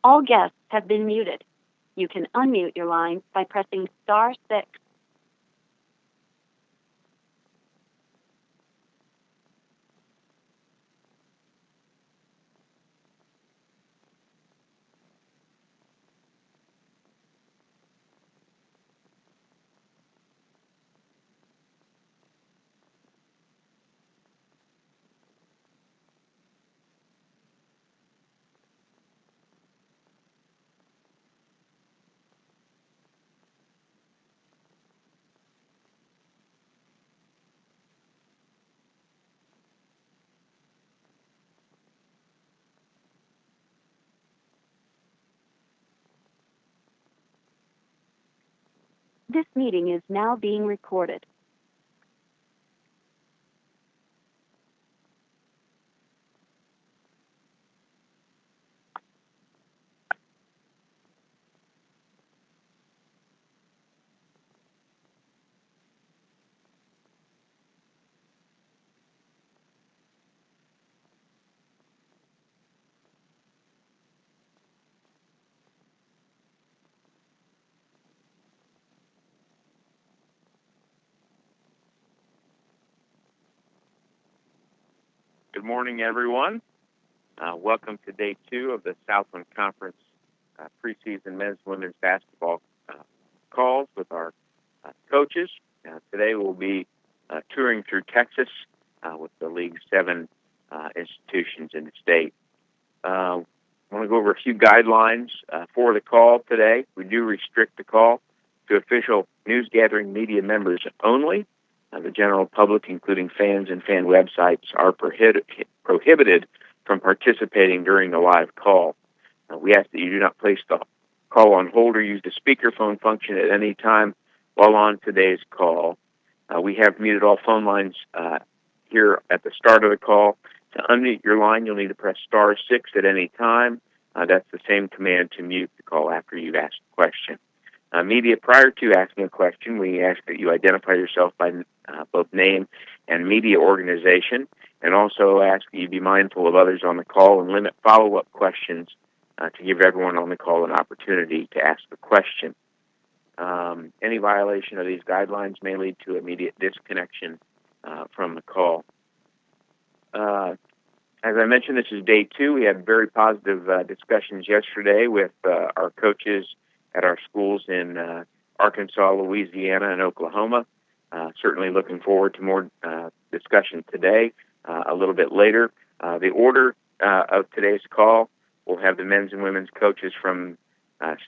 All guests have been muted. You can unmute your line by pressing *6. This meeting is now being recorded. Good morning, everyone. Welcome to day 2 of the Southland Conference preseason men's and women's basketball calls with our coaches. Today we'll be touring through Texas with the League's 7 institutions in the state. I want to go over a few guidelines for the call today. We do restrict the call to official news-gathering media members only. The general public, including fans and fan websites, are prohibited from participating during the live call. We ask that you do not place the call on hold or use the speakerphone function at any time while on today's call. We have muted all phone lines here at the start of the call. To unmute your line, you'll need to press *6 at any time. That's the same command to mute the call after you've asked the question. Media, prior to asking a question, we ask that you identify yourself by both name and media organization, and also ask that you be mindful of others on the call and limit follow-up questions to give everyone on the call an opportunity to ask the question. Any violation of these guidelines may lead to immediate disconnection from the call. As I mentioned, this is day 2. We had very positive discussions yesterday with our coaches at our schools in Arkansas, Louisiana, and Oklahoma. Certainly looking forward to more discussion today. A little bit later, the order of today's call, we'll have the men's and women's coaches from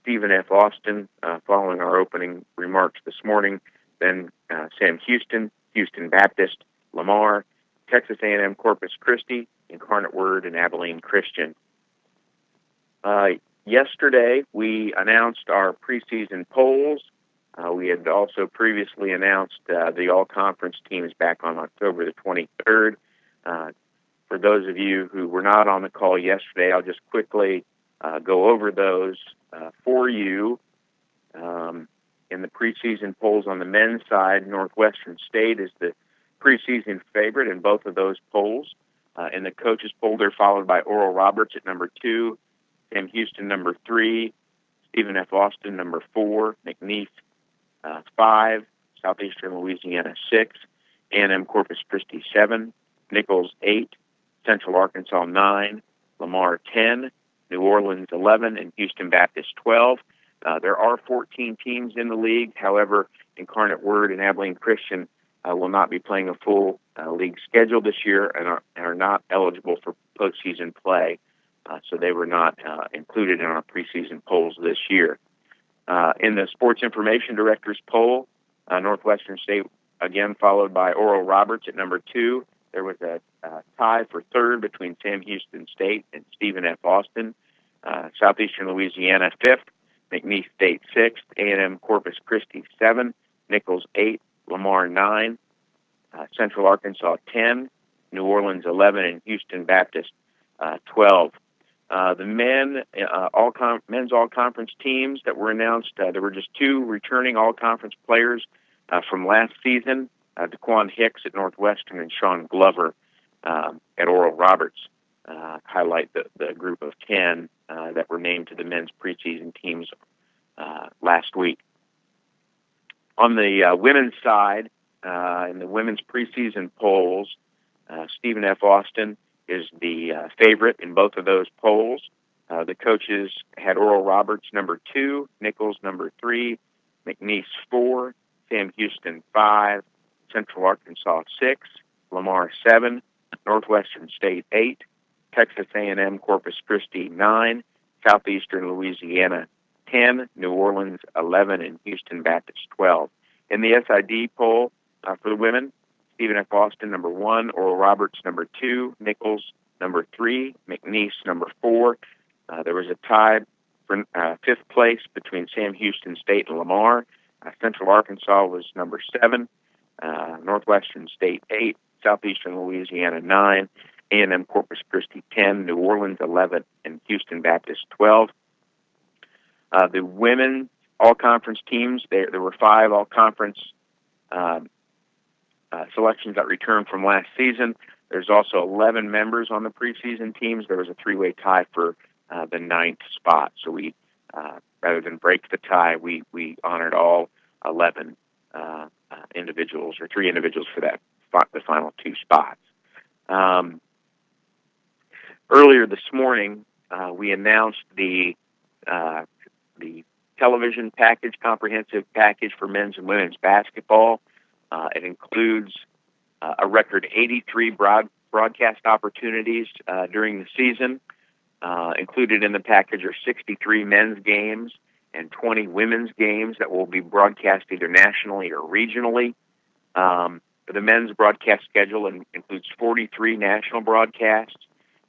Stephen F. Austin following our opening remarks this morning, then Sam Houston, Houston Baptist, Lamar, Texas A&M-Corpus Christi, Incarnate Word, and Abilene Christian. Yesterday, we announced our preseason polls. We had also previously announced the all-conference teams back on October the 23rd. For those of you who were not on the call yesterday, I'll just quickly go over those for you. In the preseason polls on the men's side, Northwestern State is the preseason favorite in both of those polls. In the coaches poll, they're followed by Oral Roberts at number 2, Sam Houston number 3, Stephen F. Austin number 4, McNeef 5, Southeastern Louisiana 6, A&M-Corpus Christi 7, Nichols 8, Central Arkansas 9, Lamar 10, New Orleans 11, and Houston Baptist 12. There are 14 teams in the league. However, Incarnate Word and Abilene Christian will not be playing a full league schedule this year and are not eligible for postseason play. So they were not included in our preseason polls this year. In the Sports Information Directors poll, Northwestern State again followed by Oral Roberts at number 2. There was a tie for third between Sam Houston State and Stephen F. Austin. Southeastern Louisiana 5th, McNeef State 6th, A&M-Corpus Christi 7, Nichols 8, Lamar 9, Central Arkansas 10, New Orleans 11, and Houston Baptist 12. The men's all-conference teams that were announced, there were just 2 returning all-conference players from last season, DeQuan Hicks at Northwestern and Sean Glover at Oral Roberts. The men's all-conference highlight the group of 10 that were named to the men's preseason teams last week. On the women's side, in the women's preseason polls, Stephen F. Austin is the favorite in both of those polls. The coaches had Oral Roberts number 2, Nichols number 3, McNeese 4, Sam Houston 5, Central Arkansas 6, Lamar 7, Northwestern State 8, Texas A&M-Corpus Christi 9, Southeastern Louisiana 10, New Orleans 11, and Houston Baptist 12. In the SID poll for the women, Stephen F. Austin number 1, Oral Roberts number 2, Nichols number 3, McNeese number 4. There was a tie for 5th place between Sam Houston State and Lamar. Central Arkansas was number 7, Northwestern State 8, Southeastern Louisiana 9, A&M-Corpus Christi 10, New Orleans 11, and Houston Baptist 12. The women all-conference teams, there were 5 all-conference selections that returned from last season. There's also 11 members on the preseason teams. There was a 3-way tie for the 9th spot. So we, rather than break the tie, we honored all 11 individuals, or 3 individuals for that the final 2 spots. Earlier this morning, we announced the television package, comprehensive package for men's and women's basketball. It includes a record 83 broadcast opportunities during the season. Included in the package are 63 men's games and 20 women's games that will be broadcast either nationally or regionally. The men's broadcast schedule includes 43 national broadcasts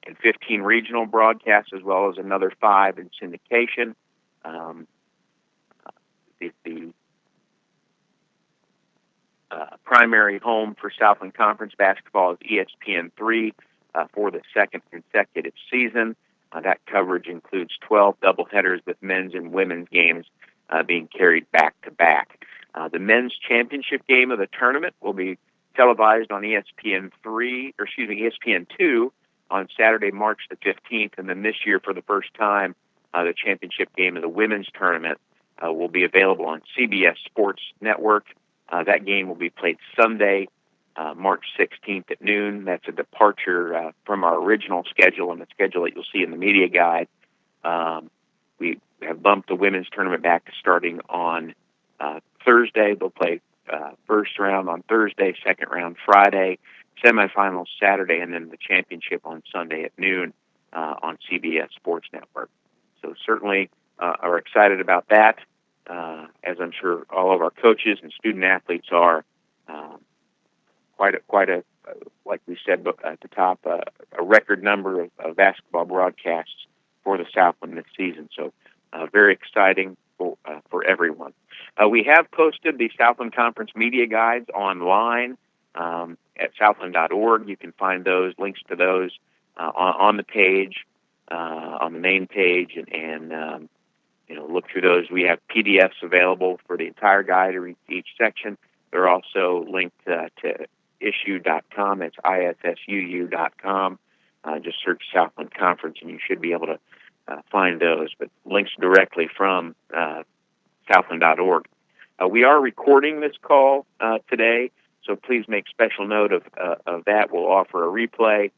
and 15 regional broadcasts, as well as another 5 in syndication. The primary home for Southland Conference basketball is ESPN3 for the 2nd consecutive season. That coverage includes 12 doubleheaders with men's and women's games being carried back-to-back. The men's championship game of the tournament will be televised on ESPN2 on Saturday, March the 15th, and then this year, for the first time, the championship game of the women's tournament will be available on CBS Sports Network. That game will be played Sunday, March 16th at noon. That's a departure from our original schedule and the schedule that you'll see in the media guide. We have bumped the women's tournament back to starting on Thursday. They'll play first round on Thursday, second round Friday, semifinals Saturday, and then the championship on Sunday at noon on CBS Sports Network. So certainly are excited about that, as I'm sure all of our coaches and student athletes are. Quite a like we said at the top, a record number of basketball broadcasts for the Southland this season. So very exciting for everyone. We have posted the Southland Conference media guides online at southland.org. You can find those links to those on the page, on the main page, and look through those. We have PDFs available for the entire guide or each section. They're also linked to issue.com. It's issuu.com. Just search Southland Conference, and you should be able to find those. But links directly from southland.org. We are recording this call today, so please make special note of that. We'll offer a replay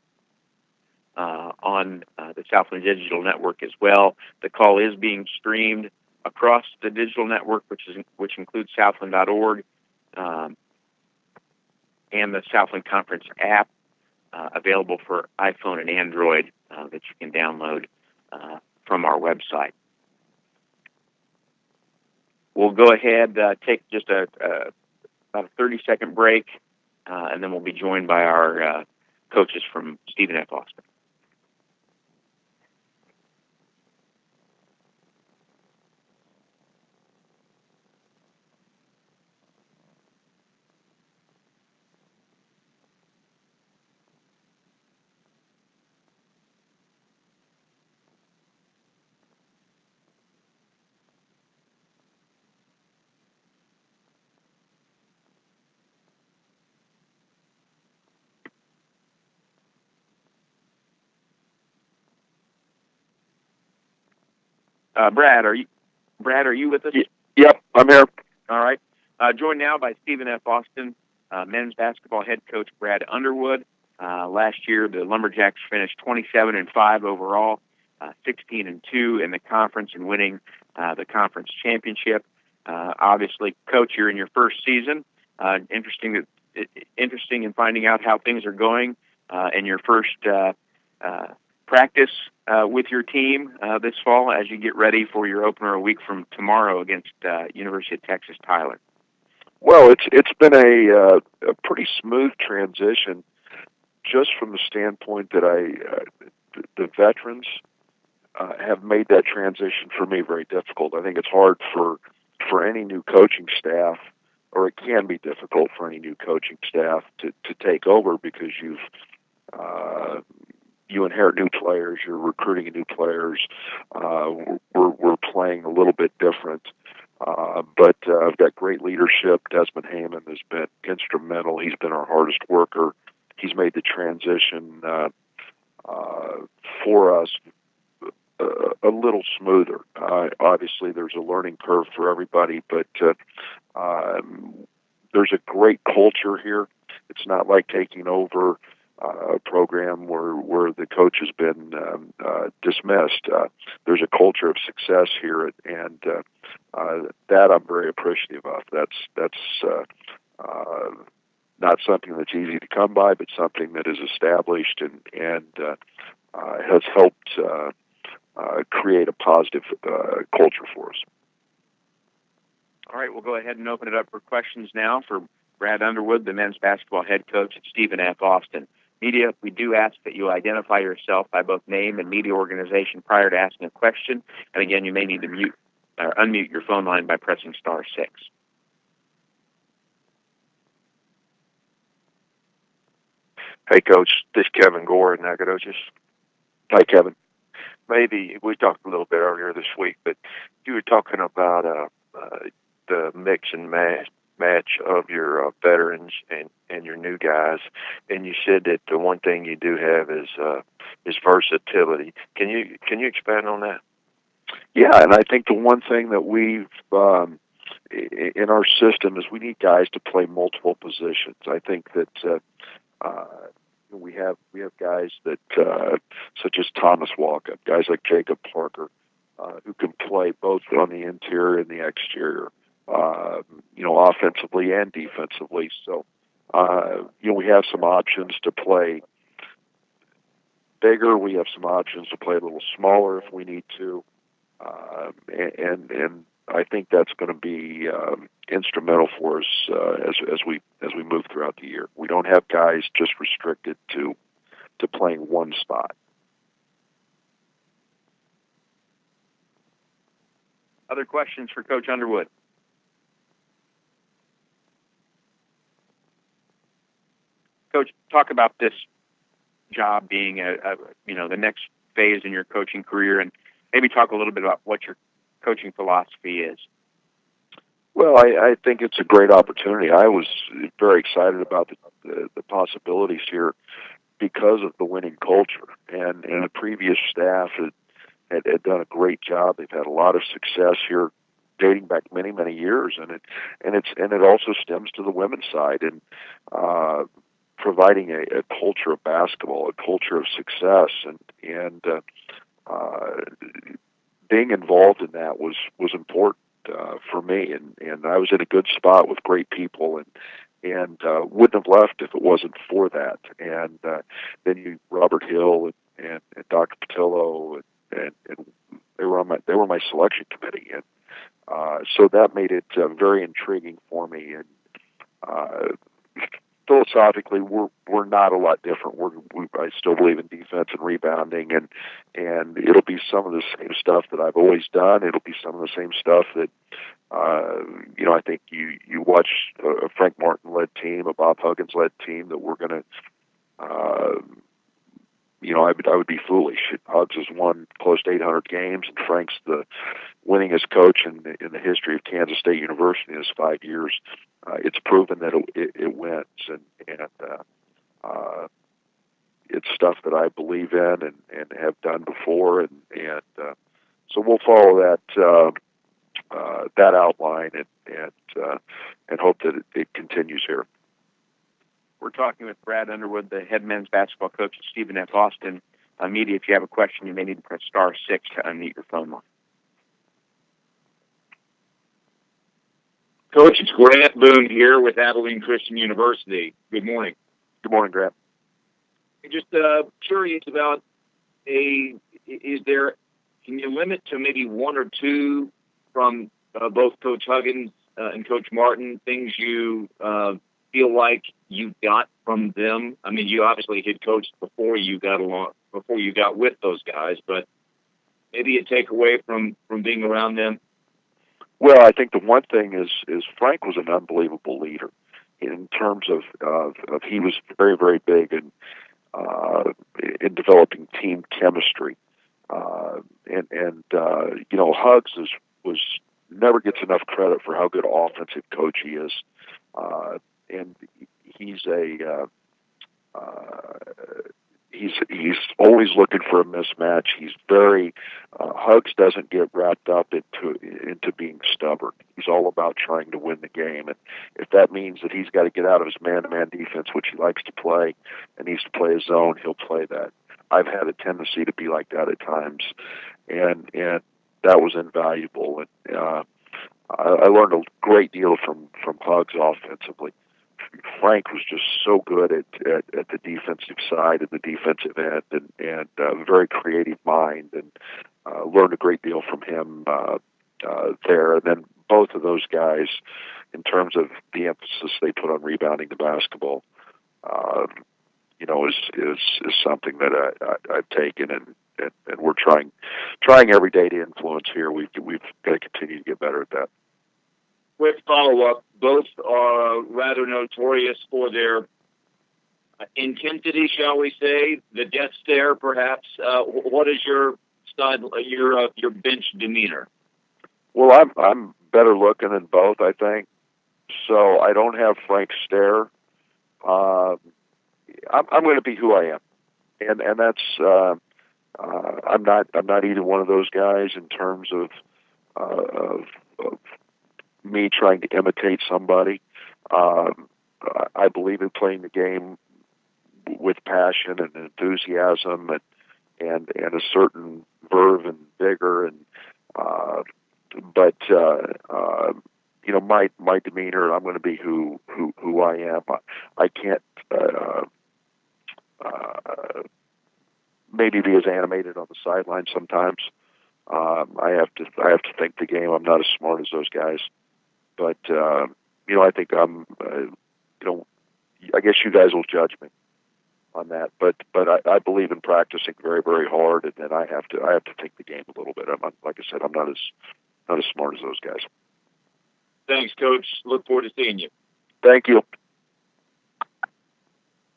on the Southland Digital Network as well. The call is being streamed across the digital network, which includes southland.org, and the Southland Conference app available for iPhone and Android that you can download from our website. We'll go ahead, take just about a 30-second break, and then we'll be joined by our coaches from Stephen F. Austin. Brad, are you with us? Yep, I'm here. All right. Joined now by Stephen F. Austin, men's basketball head coach Brad Underwood. Last year, the Lumberjacks finished 27-5 overall, 16-2 in the conference, and winning the conference championship. Obviously, Coach, you're in your first season. Interesting in finding out how things are going in your first practice with your team this fall as you get ready for your opener a week from tomorrow against University of Texas Tyler. Well, it's been a pretty smooth transition, just from the standpoint that the veterans have made that transition for me very difficult. I think it's hard for any new coaching staff, or it can be difficult for any new coaching staff to take over, because you inherit new players, you're recruiting new players. We're playing a little bit different, but I've got great leadership. Desmond Heyman has been instrumental. He's been our hardest worker. He's made the transition for us a little smoother. Obviously, there's a learning curve for everybody, but there's a great culture here. It's not like taking over a program where the coach has been dismissed. There's a culture of success here, and that I'm very appreciative of. That's not something that's easy to come by, but something that is established and has helped create a positive culture for us. All right, we'll go ahead and open it up for questions now for Brad Underwood, the men's basketball head coach, and Stephen F. Austin. Media, we do ask that you identify yourself by both name and media organization prior to asking a question. And again, you may need to mute or unmute your phone line by pressing *6. Hey, Coach, this is Kevin Gore in Nacogdoches. Hi, Kevin. Maybe we talked a little bit earlier this week, but you were talking about the mix and match of your veterans and your new guys, and you said that the one thing you do have is versatility. Can you expand on that? Yeah, and I think the one thing that we've in our system is we need guys to play multiple positions. I think that we have guys that such as Thomas Walkup, guys like Jacob Parker, who can play both on the interior and the exterior, offensively and defensively. So, we have some options to play bigger. We have some options to play a little smaller if we need to, and I think that's going to be instrumental for us as we move throughout the year. We don't have guys just restricted to playing one spot. Other questions for Coach Underwood? Coach, talk about this job being the next phase in your coaching career, and maybe talk a little bit about what your coaching philosophy is. Well, I think it's a great opportunity. I was very excited about the possibilities here because of the winning culture, and the previous staff had done a great job. They've had a lot of success here, dating back many, many years, and it also stems to the women's side and providing a culture of basketball, a culture of success, and being involved in that was important for me, and I was in a good spot with great people, and wouldn't have left if it wasn't for that. And then Robert Hill and Dr. Patillo, and they were my selection committee, and so that made it very intriguing for me. And philosophically, we're not a lot different. I still believe in defense and rebounding, and it'll be some of the same stuff that I've always done. It'll be some of the same stuff that I think you watch a Frank Martin-led team, a Bob Huggins-led team, that we're going to. I would be foolish. Huggs has won close to 800 games, and Frank's the winningest coach in the history of Kansas State University in his 5 years. It's proven that it wins, and it's stuff that I believe in and have done before, and So we'll follow that outline and hope that it continues here. We're talking with Brad Underwood, the head men's basketball coach at Stephen F. Austin. Media, if you have a question, you may need to press *6 to unmute your phone line. Coach, it's Grant Boone here with Abilene Christian University. Good morning. Good morning, Grant. Just curious about can you limit to maybe one or two from both Coach Huggins and Coach Martin, things you feel like you got from them? I mean, you obviously had coached before you got with those guys, but maybe a takeaway from being around them. Well, I think the one thing is Frank was an unbelievable leader in terms of he was very, very big in developing team chemistry, and Hugs was never gets enough credit for how good offensive coach he is, and he's always looking for a mismatch. He's very Hugs doesn't get wrapped up into being stubborn. He's all about trying to win the game, and if that means that he's got to get out of his man-to-man defense, which he likes to play, and needs to play his zone, he'll play that. I've had a tendency to be like that at times, and that was invaluable. And I learned a great deal from Hugs offensively. Frank was just so good at the defensive side and the defensive end, and a very creative mind, and learned a great deal from him there. And then both of those guys, in terms of the emphasis they put on rebounding the basketball, is something that I've taken, and we're trying every day to influence here. We've got to continue to get better at that. Quick follow-up. Both are rather notorious for their intensity, shall we say, the death stare, perhaps. What is your bench demeanor? Well, I'm better looking than both, I think. So I don't have Frank's stare. I'm going to be who I am, and that's I'm not either one of those guys in terms of me trying to imitate somebody. I believe in playing the game with passion and enthusiasm and a certain verve and vigor, and my demeanor, I'm going to be who I am. I can't maybe be as animated on the sideline sometimes. I have to think the game. I'm not as smart as those guys. But, I think I guess you guys will judge me on that. But I believe in practicing very, very hard, and then I have to think the game a little bit. Like I said, I'm not as smart as those guys. Thanks, Coach. Look forward to seeing you. Thank you.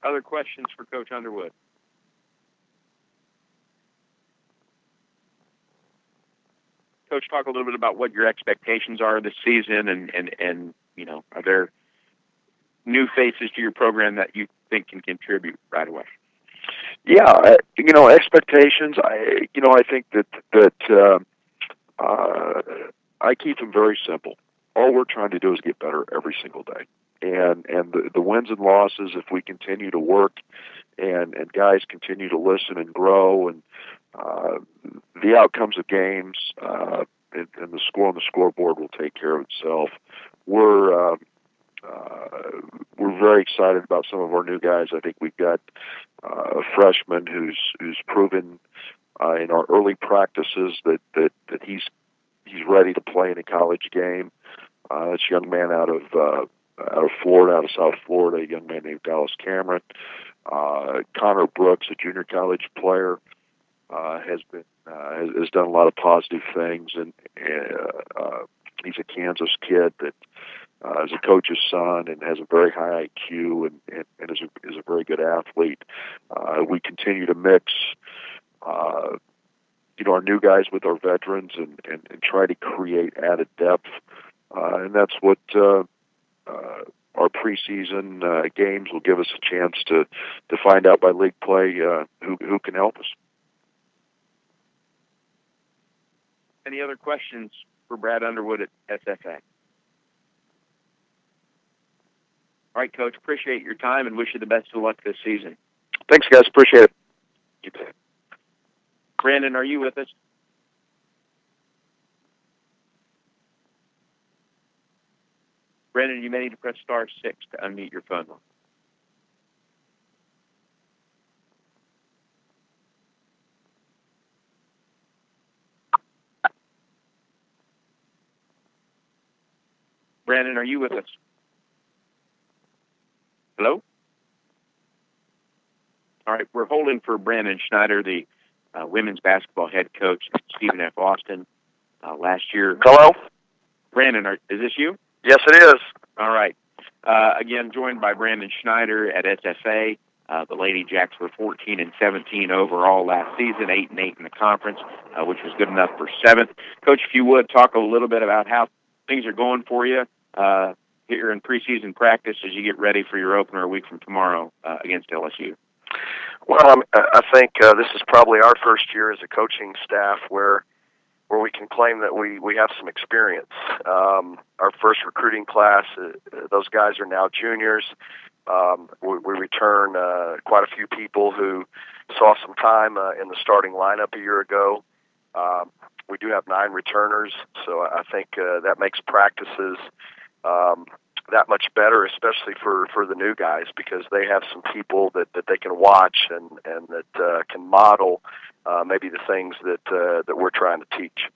Other questions for Coach Underwood? Coach, talk a little bit about what your expectations are this season, and are there new faces to your program that you think can contribute right away? Yeah, expectations. I think that I keep them very simple. All we're trying to do is get better every single day, and the wins and losses, if we continue to work, and guys continue to listen and grow, and the outcomes of games and the score on the scoreboard will take care of itself. We're very excited about some of our new guys. I think we've got a freshman who's proven in our early practices that he's ready to play in a college game. It's a young man out of Florida, out of South Florida, a young man named Dallas Cameron. Connor Brooks, a junior college player, has done a lot of positive things, and he's a Kansas kid that is a coach's son and has a very high IQ and is a very good athlete. We continue to mix our new guys with our veterans and try to create added depth, and that's what our preseason games will give us a chance to find out by league play who can help us. Any other questions for Brad Underwood at SFA? All right, Coach, appreciate your time and wish you the best of luck this season. Thanks, guys. Appreciate it. You bet. Brandon, are you with us? Brandon, you may need to press *6 to unmute your phone. Brandon, are you with us? Hello? All right, we're holding for Brandon Schneider, the women's basketball head coach at Stephen F. Austin last year. Hello? Brandon, is this you? Yes, it is. All right. Again, joined by Brandon Schneider at SFA. The Lady Jacks were 14-17 overall last season, 8-8 in the conference, which was good enough for 7th. Coach, if you would, talk a little bit about how things are going for you here in preseason practice as you get ready for your opener a week from tomorrow against LSU. Well, I think this is probably our first year as a coaching staff where we can claim that we have some experience. Our first recruiting class, those guys are now juniors. We return quite a few people who saw some time in the starting lineup a year ago. We do have 9 returners, so I think that makes practices that much better, especially for the new guys, because they have some people that they can watch and that can model maybe the things that we're trying to teach.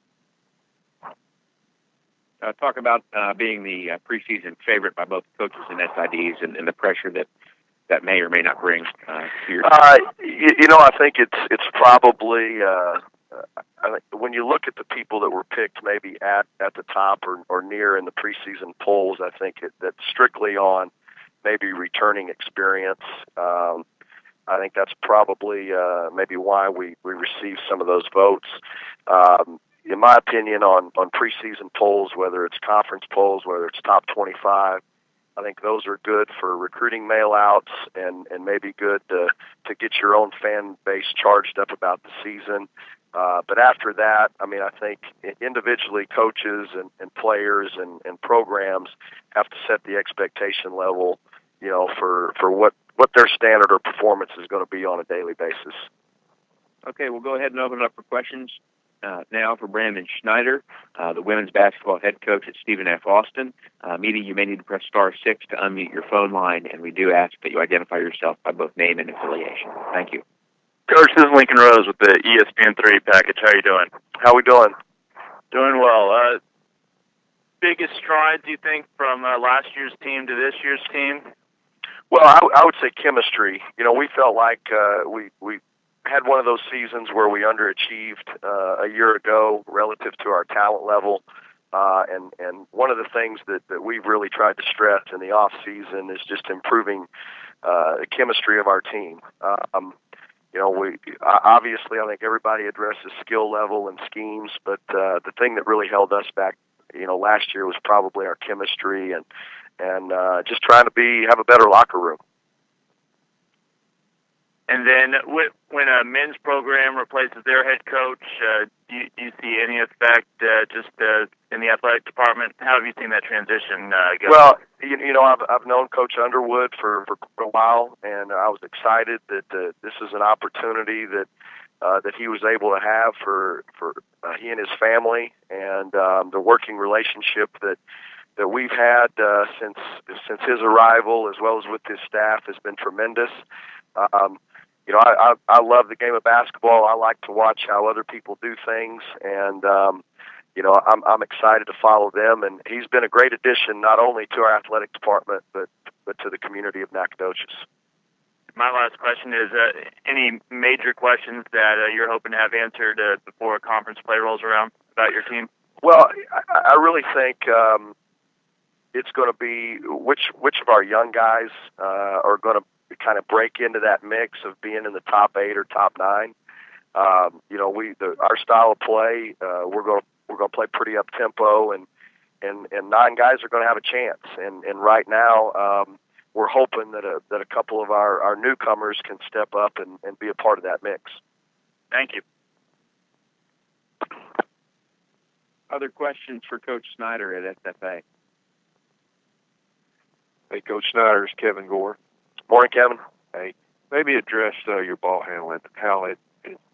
Talk about being the preseason favorite by both coaches and SIDs and the pressure that may or may not bring to your team. I think it's probably I think when you look at the people that were picked maybe at the top or near in the preseason polls, I think that's strictly on maybe returning experience. I think that's probably maybe why we received some of those votes. In my opinion, on preseason polls, whether it's conference polls, whether it's top 25, I think those are good for recruiting mail-outs and maybe good to get your own fan base charged up about the season. But after that, I think individually coaches and players and programs have to set the expectation level, for what their standard or performance is going to be on a daily basis. Okay, we'll go ahead and open it up for questions now for Brandon Schneider, the women's basketball head coach at Stephen F. Austin. Meeting, you may need to press *6 to unmute your phone line, and we do ask that you identify yourself by both name and affiliation. Thank you. Coach, this is Lincoln Rose with the ESPN3 package. How are you doing? How we doing? Doing well. Biggest strides, you think, from last year's team to this year's team? Well, I would say chemistry. We felt like we had one of those seasons where we underachieved a year ago relative to our talent level. And one of the things that we've really tried to stress in the off season is just improving the chemistry of our team. We obviously, I think everybody addresses skill level and schemes, but the thing that really held us back, last year was probably our chemistry and just trying to have a better locker room. And then when a men's program replaces their head coach, do you see any effect just in the athletic department? How have you seen that transition go? Well, I've known Coach Underwood for quite a while, and I was excited that this is an opportunity that he was able to have for he and his family, and the working relationship that we've had since his arrival, as well as with his staff, has been tremendous. I love the game of basketball. I like to watch how other people do things, and I'm excited to follow them. And he's been a great addition not only to our athletic department, but to the community of Nacogdoches. My last question is: any major questions that you're hoping to have answered before conference play rolls around about your team? Well, I really think it's going to be which of our young guys are going to kind of break into that mix of being in the top 8 or top 9. Our style of play, we're going to play pretty up tempo, and 9 guys are going to have a chance. And right now, we're hoping that a couple of our newcomers can step up and be a part of that mix. Thank you. other questions for Coach Schneider at SFA? Hey, Coach Schneider, it's Kevin Gore. Morning, Kevin. Hey, maybe address your ball handling. How is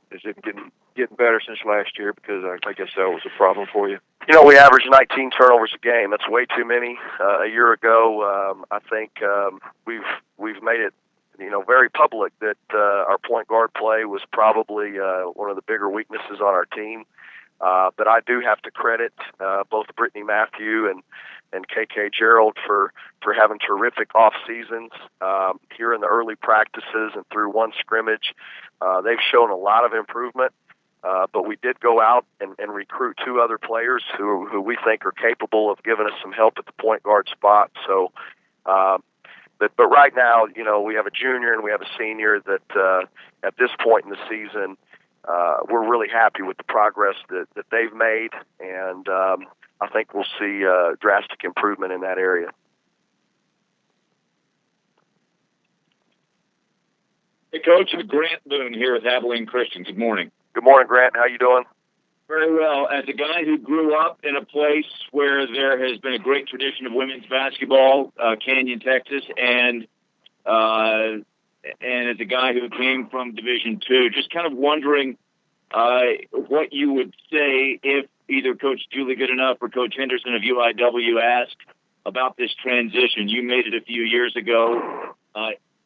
it getting better since last year? Because I guess that was a problem for you. You know, we average 19 turnovers a game. That's way too many. A year ago, I think we've made it, very public that our point guard play was probably one of the bigger weaknesses on our team. But I do have to credit both Brittany Matthew and KK Gerald for having terrific off seasons here in the early practices and through one scrimmage. They've shown a lot of improvement. But we did go out and recruit 2 other players who we think are capable of giving us some help at the point guard spot. So, but right now, we have a junior and we have a senior that at this point in the season, we're really happy with the progress that they've made, and I think we'll see drastic improvement in that area. Hey, Coach, it's Grant Boone here with Abilene Christian. Good morning. Good morning, Grant. How you doing? Very well. As a guy who grew up in a place where there has been a great tradition of women's basketball, Canyon, Texas, and as a guy who came from Division II, just kind of wondering what you would say if either Coach Julie Goodenough or Coach Henderson of UIW asked about this transition. You made it a few years ago.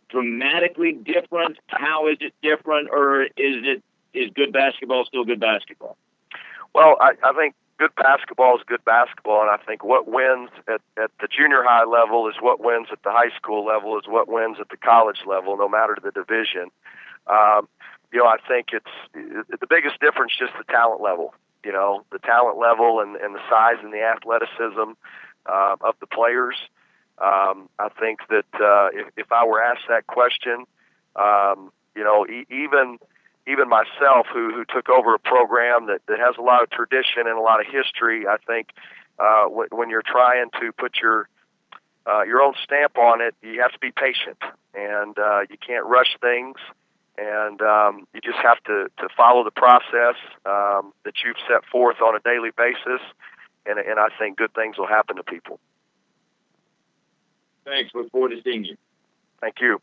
Dramatically different? How is it different, or is good basketball still good basketball? Well, I think good basketball is good basketball, and I think what wins at the junior high level is what wins at the high school level is what wins at the college level, no matter the division. I think it's the biggest difference just the talent level. The talent level and the size and the athleticism of the players. I think that if I were asked that question, even myself, who took over a program that has a lot of tradition and a lot of history, I think when you're trying to put your own stamp on it, you have to be patient, and you can't rush things, and you just have to follow the process that you've set forth on a daily basis, and I think good things will happen to people. Thanks. Look forward to seeing you. Thank you.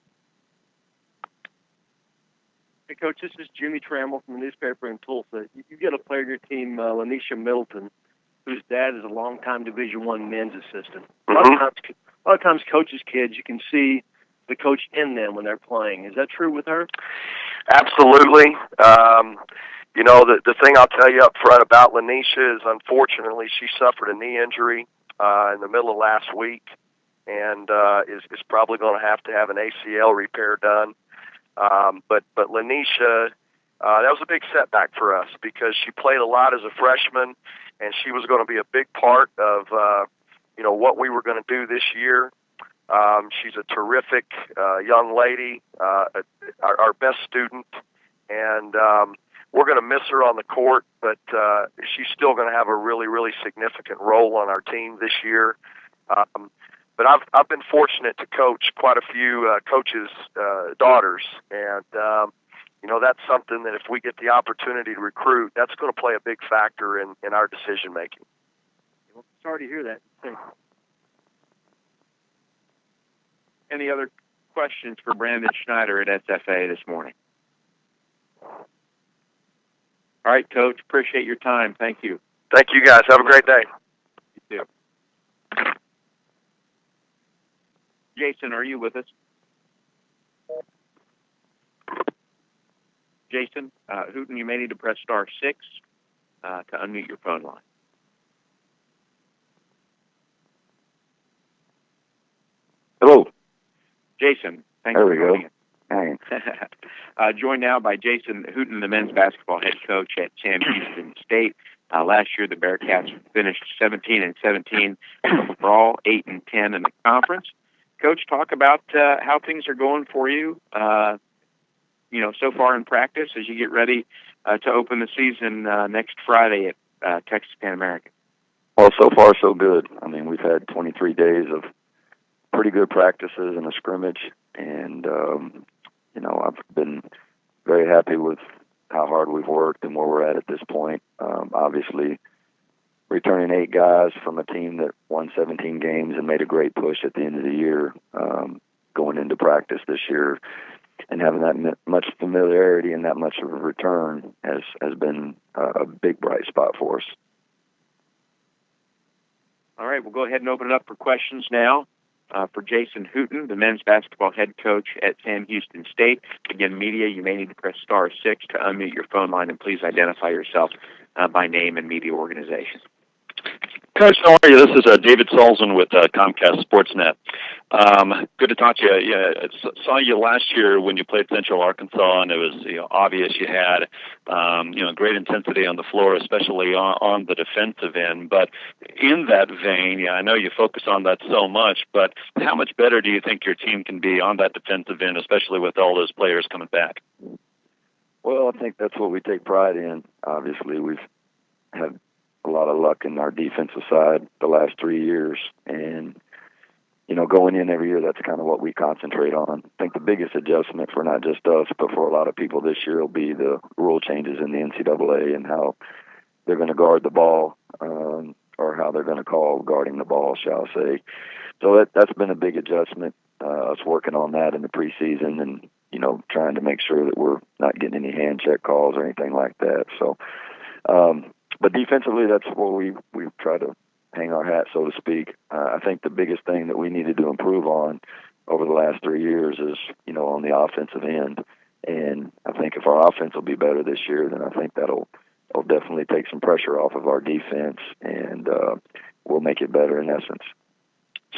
Hey, Coach, this is Jimmy Trammell from the newspaper in Tulsa. You've got a player on your team, Lanisha Middleton, whose dad is a longtime Division I men's assistant. A lot of times coaches' kids, you can see the coach in them when they're playing. Is that true with her? Absolutely. The thing I'll tell you up front about Lanisha is, unfortunately, she suffered a knee injury in the middle of last week, and is probably going to have an ACL repair done. But Lanisha, that was a big setback for us because she played a lot as a freshman, and she was going to be a big part of what we were going to do this year. She's a terrific young lady, our best student, and we're going to miss her on the court, but she's still going to have a really, really significant role on our team this year. But I've been fortunate to coach quite a few coaches' daughters, and that's something that if we get the opportunity to recruit, that's going to play a big factor in our decision making. Well, sorry to hear that. Thanks. Any other questions for Brandon Schneider at SFA this morning? All right, Coach. Appreciate your time. Thank you. Thank you, guys. Have a great day. You too. Jason, are you with us? Jason, Hooten, you may need to press *6 to unmute your phone line. Hello. Jason, thanks for joining us. Joined now by Jason Hooten, the men's basketball head coach at Sam Houston State. Last year, the Bearcats finished 17-17 overall, 8-10 in the conference. Coach, talk about how things are going for you, so far in practice as you get ready to open the season next Friday at Texas Pan American. Well, so far so good. I mean, we've had 23 days of pretty good practices and a scrimmage, and I've been very happy with how hard we've worked and where we're at this point. Obviously, return returning 8 guys from a team that won 17 games and made a great push at the end of the year, going into practice this year, and having that much familiarity and that much of a return has been a big bright spot for us. All right, we'll go ahead and open it up for questions now. For Jason Hooten, the men's basketball head coach at Sam Houston State. Again, media, you may need to press *6 to unmute your phone line, and please identify yourself by name and media organization. Coach, how are you? This is David Solzman with Comcast Sportsnet. Good to talk to you. Yeah, saw you last year when you played Central Arkansas, and it was obvious you had great intensity on the floor, especially on the defensive end. But in that vein, I know you focus on that so much, but how much better do you think your team can be on that defensive end, especially with all those players coming back? Well, I think that's what we take pride in. Obviously, we've had a lot of luck in our defensive side the last 3 years, and going in every year, that's kind of what we concentrate on. I think the biggest adjustment for not just us, but for a lot of people this year will be the rule changes in the NCAA and how they're going to guard the ball, or how they're going to call guarding the ball, shall I say. So that's been a big adjustment, us working on that in the preseason and, trying to make sure that we're not getting any hand check calls or anything like that. So, but defensively, that's where we try to hang our hat, so to speak. I think the biggest thing that we needed to improve on over the last 3 years is, on the offensive end. And I think if our offense will be better this year, then I think that'll definitely take some pressure off of our defense, and we'll make it better in essence.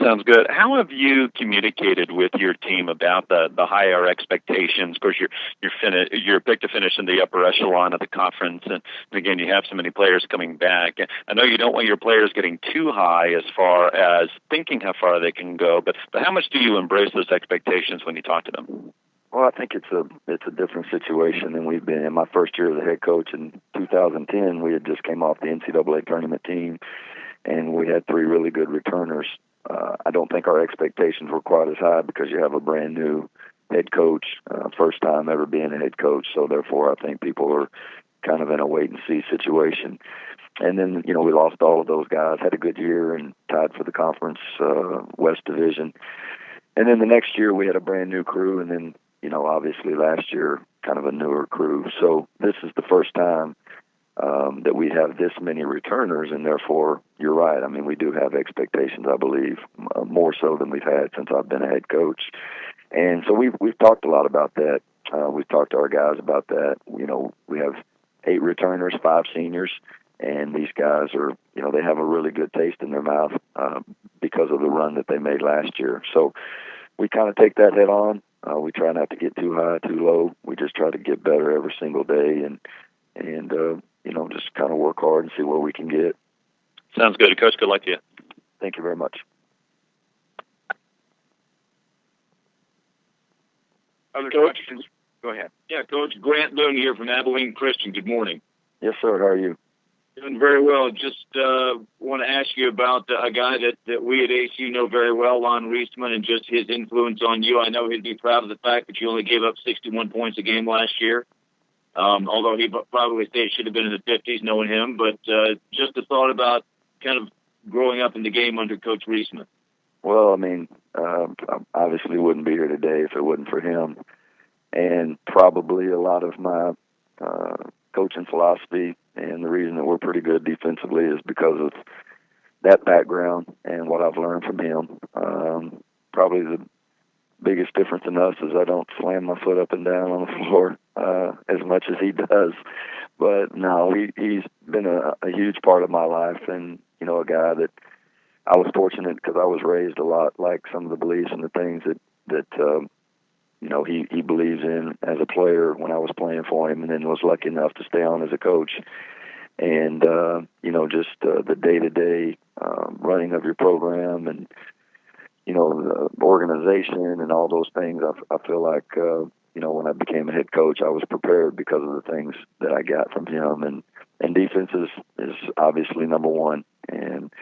Sounds good. How have you communicated with your team about the higher expectations? Of course, you're picked to finish in the upper echelon of the conference, and again, you have so many players coming back. I know you don't want your players getting too high as far as thinking how far they can go, but how much do you embrace those expectations when you talk to them? Well, I think it's a different situation than we've been in. My first year as a head coach in 2010, we had just came off the NCAA tournament team, and we had 3 really good returners. I don't think our expectations were quite as high because you have a brand new head coach, first time ever being a head coach. So therefore, I think people are kind of in a wait and see situation. And then, we lost all of those guys, had a good year and tied for the conference West Division. And then the next year we had a brand new crew. And then, obviously last year, kind of a newer crew. So this is the first time that we have this many returners, and therefore, you're right. I mean, we do have expectations, I believe, more so than we've had since I've been a head coach. And so we've talked a lot about that. We've talked to our guys about that. We have 8 returners, 5 seniors, and these guys are, they have a really good taste in their mouth because of the run that they made last year. So we kind of take that head on. We try not to get too high, too low. We just try to get better every single day, and just kind of work hard and see where we can get. Sounds good. Coach, good luck to you. Thank you very much. Other questions? Go ahead. Yeah, Coach Grant Boone here from Abilene Christian. Good morning. Yes, sir. How are you? Doing very well. Just want to ask you about a guy that we at ACU know very well, Lon Reisman, and just his influence on you. I know he'd be proud of the fact that you only gave up 61 points a game last year. Although he probably say it should have been in the 50s, knowing him. But just a thought about kind of growing up in the game under Coach Reisman. Well, I mean, I obviously wouldn't be here today if it wasn't for him. And probably a lot of my coaching philosophy and the reason that we're pretty good defensively is because of that background and what I've learned from him. Probably the biggest difference in us is I don't slam my foot up and down on the floor as much as he does. But no, he's been a huge part of my life, and a guy that I was fortunate because I was raised a lot like some of the beliefs and the things that he believes in as a player when I was playing for him, and then was lucky enough to stay on as a coach. And just the day-to-day running of your program and the organization and all those things. I feel like when I became a head coach, I was prepared because of the things that I got from him. And defense is obviously number one, and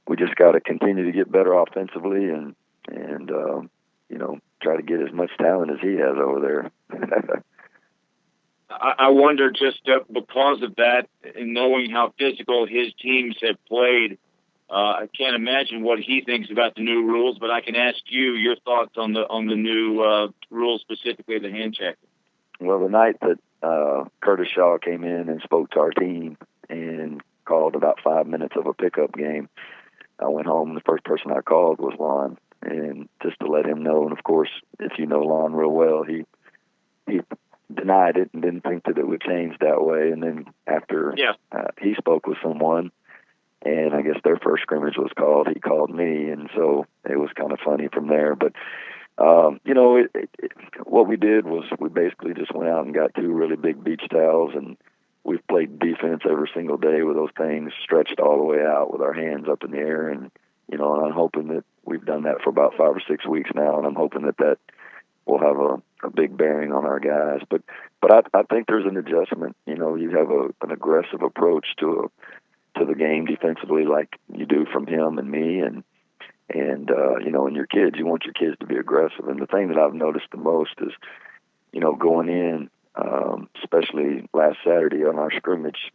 we just got to continue to get better offensively and try to get as much talent as he has over there. I wonder just because of that, and knowing how physical his teams have played, I can't imagine what he thinks about the new rules. But I can ask you your thoughts on the new rules, specifically the hand check. Well, the night that Curtis Shaw came in and spoke to our team and called about 5 minutes of a pickup game, I went home, and the first person I called was Lon, and just to let him know. And of course, if you know Lon real well, he denied it and didn't think that it would change that way. And then after he spoke with someone, and I guess their first scrimmage was called, he called me, and so it was kind of funny from there. But what we did was we basically just went out and got 2 really big beach towels, and we've played defense every single day with those things stretched all the way out with our hands up in the air. And, and I'm hoping that we've done that for about 5 or 6 weeks now, and I'm hoping that will have a big bearing on our guys. But I think there's an adjustment. You have an aggressive approach to the game defensively, like you do from him and me, and your kids. You want your kids to be aggressive. And the thing that I've noticed the most is, going in, especially last Saturday on our scrimmage,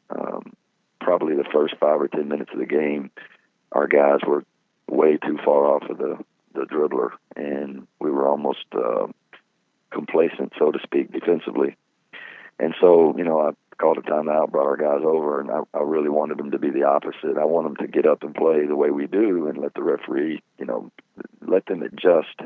probably the first 5 or 10 minutes of the game, our guys were way too far off of the dribbler, and we were almost complacent, so to speak, defensively. And so, I called a timeout, brought our guys over, and I really wanted them to be the opposite. I want them to get up and play the way we do and let the referee, let them adjust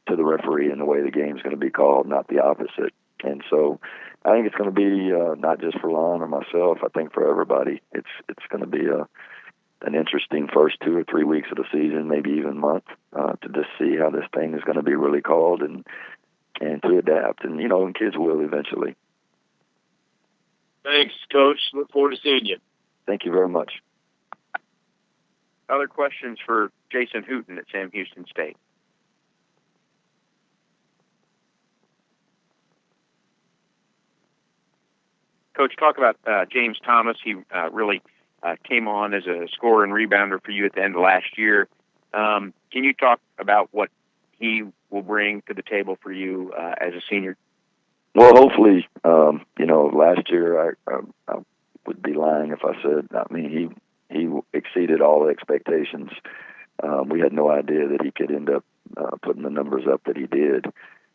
to the referee and the way the game's going to be called, not the opposite. And so I think it's going to be not just for Lon or myself. I think for everybody, it's going to be an interesting first 2 or 3 weeks of the season, maybe even month, to just see how this thing is going to be really called and to adapt. And, and kids will eventually. Thanks, Coach. Look forward to seeing you. Thank you very much. Other questions for Jason Hooten at Sam Houston State? Coach, talk about James Thomas. He really came on as a scorer and rebounder for you at the end of last year. Can you talk about what he will bring to the table for you as a senior? Well, hopefully, last year I would be lying if I said, he exceeded all expectations. We had no idea that he could end up putting the numbers up that he did,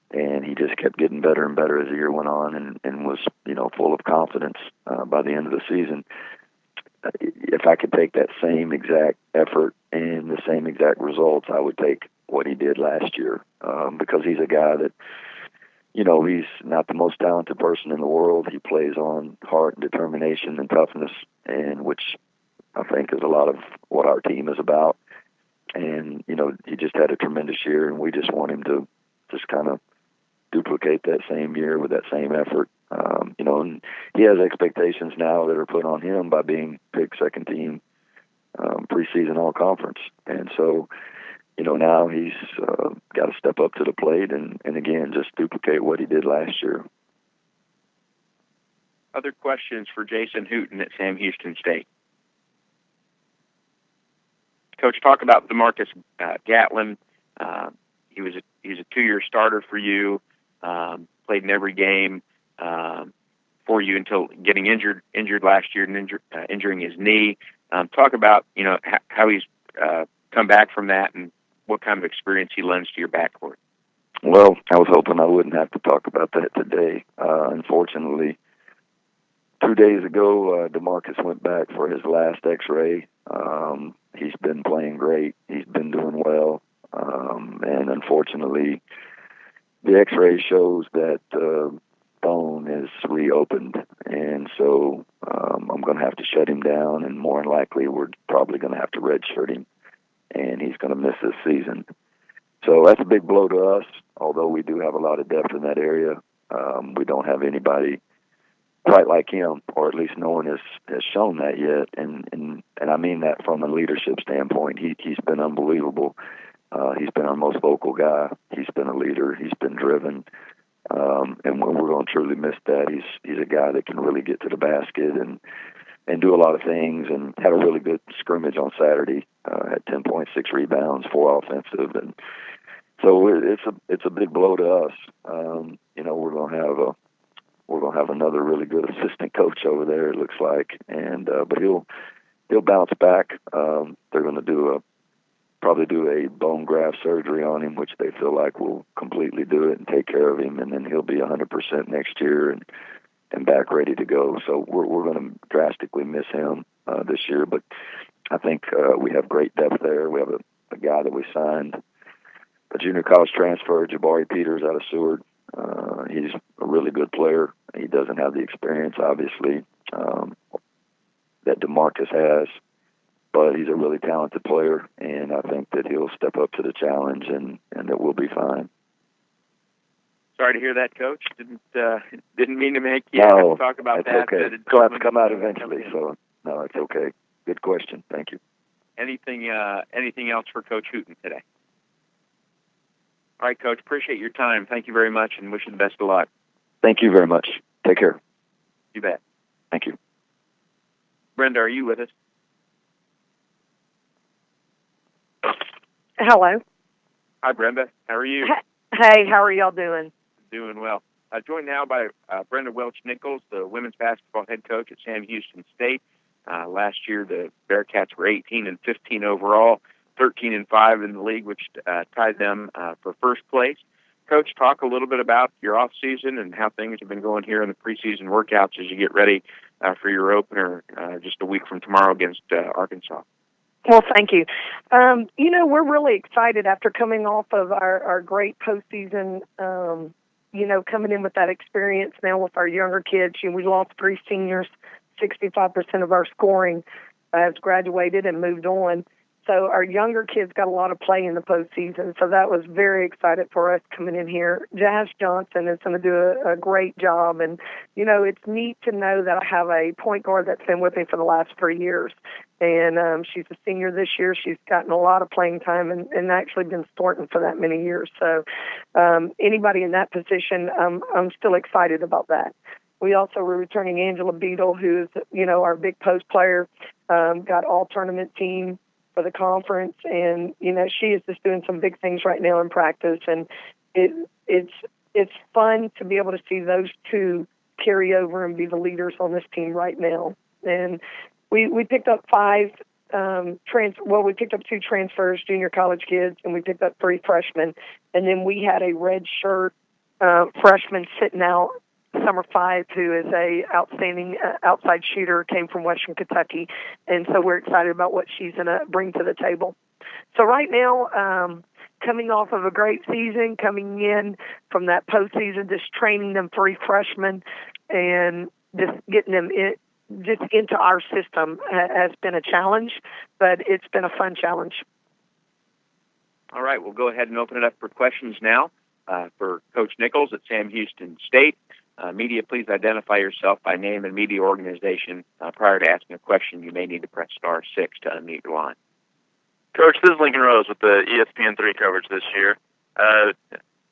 and he just kept getting better and better as the year went on and was, full of confidence by the end of the season. If I could take that same exact effort and the same exact results, I would take what he did last year, because he's a guy that, he's not the most talented person in the world. He plays on heart and determination and toughness, and which I think is a lot of what our team is about. And, he just had a tremendous year, and we just want him to just kind of duplicate that same year with that same effort. And he has expectations now that are put on him by being picked second team preseason all-conference. And so, now he's got to step up to the plate and again, just duplicate what he did last year. Other questions for Jason Hooten at Sam Houston State? Coach, talk about DeMarcus Gatlin. He was a 2-year starter for you, played in every game for you until getting injured last year and injuring his knee. Talk about, how he's come back from that and what kind of experience he lends to your backcourt. Well, I was hoping I wouldn't have to talk about that today. Unfortunately, 2 days ago, DeMarcus went back for his last X-ray. He's been playing great. He's been doing well. And unfortunately, the X-ray shows that bone is reopened. And so I'm going to have to shut him down, and more than likely we're probably going to have to redshirt him, and he's going to miss this season. So that's a big blow to us, although we do have a lot of depth in that area. We don't have anybody quite like him, or at least no one has shown that yet. And I mean that from a leadership standpoint. He's been unbelievable. He's been our most vocal guy. He's been a leader. He's been driven. And we're going to truly miss that. He's a guy that can really get to the basket and do a lot of things, and had a really good scrimmage on Saturday. Had 10.6 rebounds, 4 offensive, and so it's a big blow to us. We're going to have we're going to have another really good assistant coach over there, it looks like. And but he'll bounce back. They're going to probably do a bone graft surgery on him, which they feel like will completely do it and take care of him, and then he'll be 100% next year and back ready to go. So we're going to drastically miss him this year, but I think we have great depth there. We have a guy that we signed, a junior college transfer, Jabari Peters out of Seward. He's a really good player. He doesn't have the experience, obviously, that DeMarcus has, but he's a really talented player, and I think that he'll step up to the challenge, and that we'll be fine. Sorry to hear that, Coach. Didn't mean to make you talk about that. Okay. It'll have to come out eventually, so no, it's okay. Good question. Thank you. Anything else for Coach Hooten today? All right, Coach, appreciate your time. Thank you very much, and wish you the best of luck. Thank you very much. Take care. You bet. Thank you. Brenda, are you with us? Hello. Hi, Brenda. How are you? Hey, how are y'all doing? Doing well. Joined now by Brenda Nichols, the women's basketball head coach at Sam Houston State. Last year, the Bearcats were 18-15 overall, 13-5 in the league, which tied them for first place. Coach, talk a little bit about your off season and how things have been going here in the preseason workouts as you get ready for your opener just a week from tomorrow against Arkansas. Well, thank you. We're really excited after coming off of our great postseason, coming in with that experience now with our younger kids. We lost 3 seniors, 65% of our scoring has graduated and moved on. So our younger kids got a lot of play in the postseason, so that was very excited for us coming in here. Jazz Johnson is going to do a great job, and, it's neat to know that I have a point guard that's been with me for the last 3 years, and she's a senior this year. She's gotten a lot of playing time and actually been starting for that many years. So anybody in that position, I'm still excited about that. We also were returning Angela Beadle, who is, our big post player, got all-tournament team for the conference, and she is just doing some big things right now in practice, and it's fun to be able to see those two carry over and be the leaders on this team right now. And we picked up 5 we picked up 2 transfers, junior college kids, and we picked up 3 freshmen, and then we had a red shirt freshman sitting out, Summer 5, who is a outstanding outside shooter, came from Western Kentucky, and so we're excited about what she's going to bring to the table. So right now, coming off of a great season, coming in from that postseason, just training them 3 freshmen and just getting them into our system has been a challenge, but it's been a fun challenge. All right, we'll go ahead and open it up for questions now for Coach Nichols at Sam Houston State. Media, please identify yourself by name and media organization. Prior to asking a question, you may need to press *6 to unmute your line. Coach, this is Lincoln Rose with the ESPN3 coverage this year.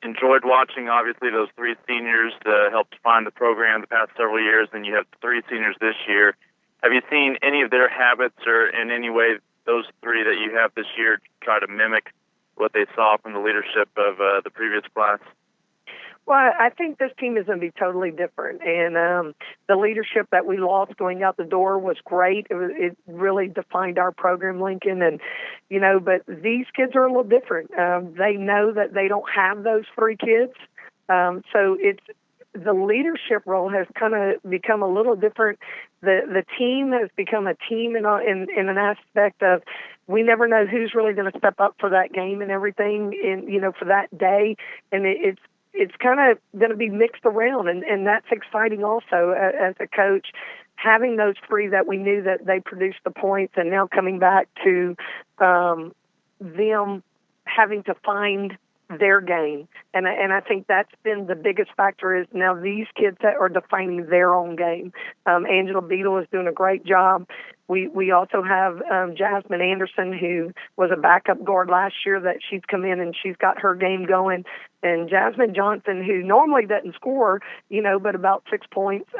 Enjoyed watching, obviously, those 3 seniors helped find the program the past several years, and you have 3 seniors this year. Have you seen any of their habits or in any way those 3 that you have this year try to mimic what they saw from the leadership of the previous class? Well, I think this team is going to be totally different, and the leadership that we lost going out the door was great. It really defined our program, Lincoln, and but these kids are a little different. They know that they don't have those 3 kids, so the leadership role has kind of become a little different. The team has become a team in an aspect of we never know who's really going to step up for that game and everything, for that day, and it's kind of going to be mixed around, and that's exciting also as a coach, having those 3 that we knew that they produced the points, and now coming back to them having to find their game. And I think that's been the biggest factor is now these kids that are defining their own game. Angela Beadle is doing a great job. We also have Jasmine Anderson, who was a backup guard last year, that she's come in and she's got her game going. And Jasmine Johnson, who normally doesn't score, but about 6 points,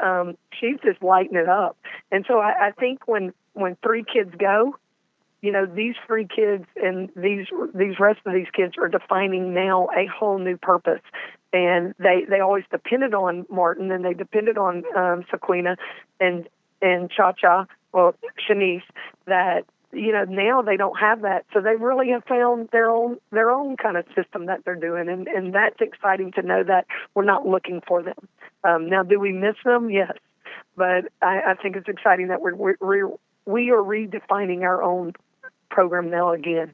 she's just lighting it up. And so I think when 3 kids go, these three kids and these rest of these kids are defining now a whole new purpose. And they always depended on Martin, and they depended on Sequina and Cha-Cha, well, Shanice, that, now they don't have that. So they really have found their own kind of system that they're doing. And that's exciting to know that we're not looking for them. Now, do we miss them? Yes. But I think it's exciting that we are redefining our own program now again.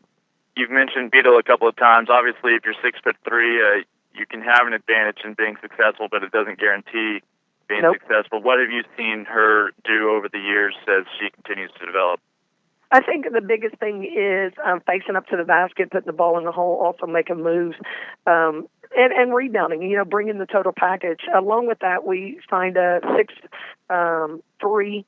You've mentioned Beetle a couple of times. Obviously, if you're 6'3", you can have an advantage in being successful, but it doesn't guarantee being successful. What have you seen her do over the years as she continues to develop? I think the biggest thing is facing up to the basket, putting the ball in the hole, also making moves, and rebounding, bringing the total package. Along with that, we signed a 6'3"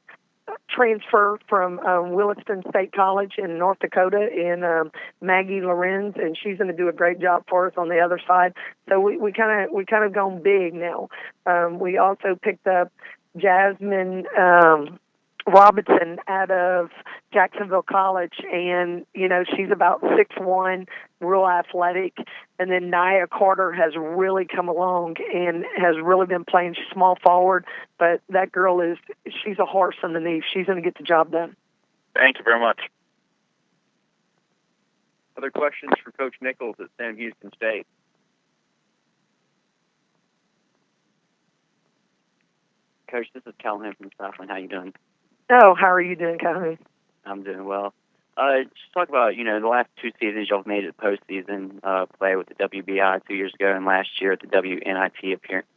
transfer from Williston State College in North Dakota in Maggie Lorenz, and she's going to do a great job for us on the other side. So we kind of gone big now. We also picked up Jasmine Robinson out of Jacksonville College, and she's about 6'1", real athletic. And then Nia Carter has really come along and has really been playing. She's small forward, but that girl she's a horse underneath. She's going to get the job done. Thank you very much. Other questions for Coach Nichols at Sam Houston State? Coach, this is Calhoun from Southland. How you doing? Oh, how are you doing, Calhoun? I'm doing well. Just talk about, the last two seasons y'all made it postseason play with the WBI 2 years ago and last year at the WNIT appearance.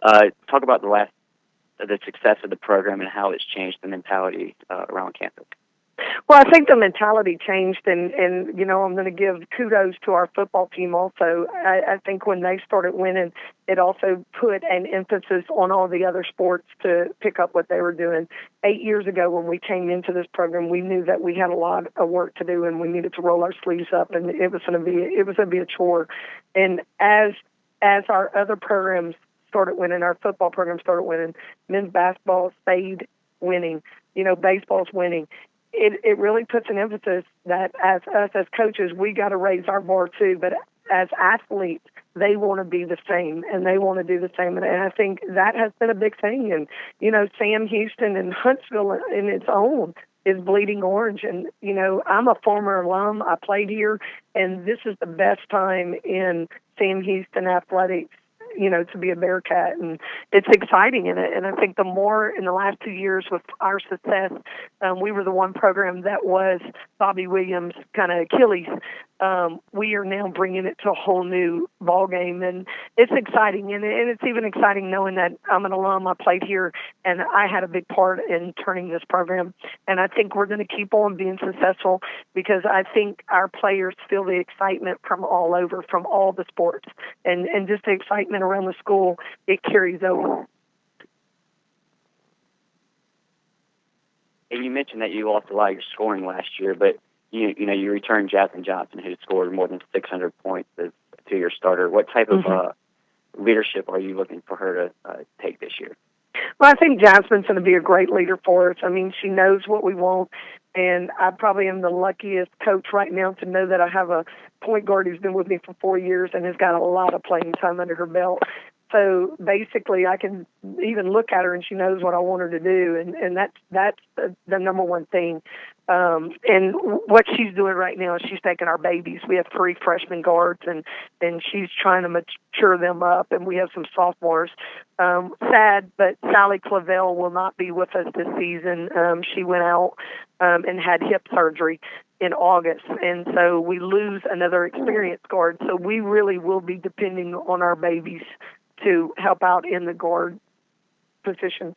Talk about the success of the program and how it's changed the mentality around campus. Well, I think the mentality changed, and I'm going to give kudos to our football team also. I think when they started winning, it also put an emphasis on all the other sports to pick up what they were doing. 8 years ago when we came into this program, we knew that we had a lot of work to do, and we needed to roll our sleeves up, and it was going to be a chore. And as our other programs started winning, our football program started winning, men's basketball stayed winning, baseball's winning. It really puts an emphasis that as us as coaches, we got to raise our bar too. But as athletes, they want to be the same, and they want to do the same. And I think that has been a big thing. And, Sam Houston and Huntsville in its own is bleeding orange. And, I'm a former alum. I played here, and this is the best time in Sam Houston athletics, to be a Bearcat, and it's exciting. And I think the more in the last 2 years with our success, we were the one program that was Bobby Williams' kind of Achilles. We are now bringing it to a whole new ball game, and it's exciting. And it's even exciting knowing that I'm an alum. I played here, and I had a big part in turning this program. And I think we're going to keep on being successful because I think our players feel the excitement from all over, from all the sports, and just the excitement around the school, it carries over. And you mentioned that you lost a lot of your scoring last year, but you returned Jasmine Johnson, who scored more than 600 points as a two-year starter. What type of leadership are you looking for her to take this year? Well, I think Jasmine's going to be a great leader for us. I mean, she knows what we want, and I probably am the luckiest coach right now to know that I have a point guard who's been with me for 4 years and has got a lot of playing time under her belt. So basically, I can even look at her and she knows what I want her to do, and that's the number one thing. And what she's doing right now is she's taking our babies. We have 3 freshman guards, and she's trying to mature them up, and we have some sophomores. Sad, but Sally Clavel will not be with us this season. She went out and had hip surgery in August, and so we lose another experienced guard. So we really will be depending on our babies to help out in the guard position.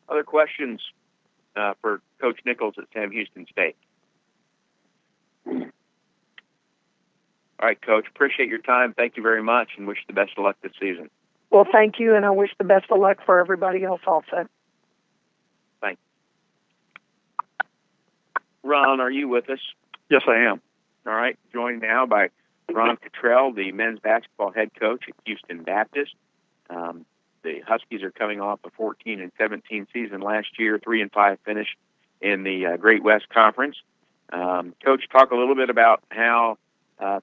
Other questions for Coach Nichols at Sam Houston State? All right, Coach, appreciate your time. Thank you very much, and wish you the best of luck this season. Well, thank you, and I wish the best of luck for everybody else also. Thanks. Ron, are you with us? Yes, I am. All right, joined now by Ron Cottrell, the men's basketball head coach at Houston Baptist. The Huskies are coming off a 14-17 season last year, 3-5 finish in the Great West Conference. Coach, talk a little bit about how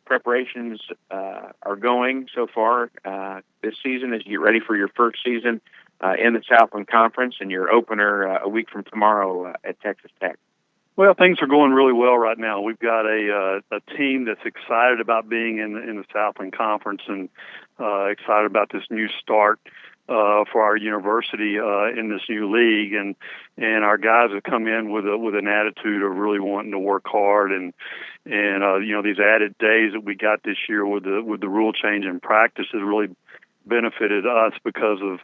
preparations are going so far this season as you get ready for your first season in the Southland Conference and your opener a week from tomorrow at Texas Tech. Well, things are going really well right now. We've got a team that's excited about being in the Southland Conference and excited about this new start for our university in this new league, and our guys have come in with an attitude of really wanting to work hard, and these added days that we got this year with the rule change in practice has really benefited us because of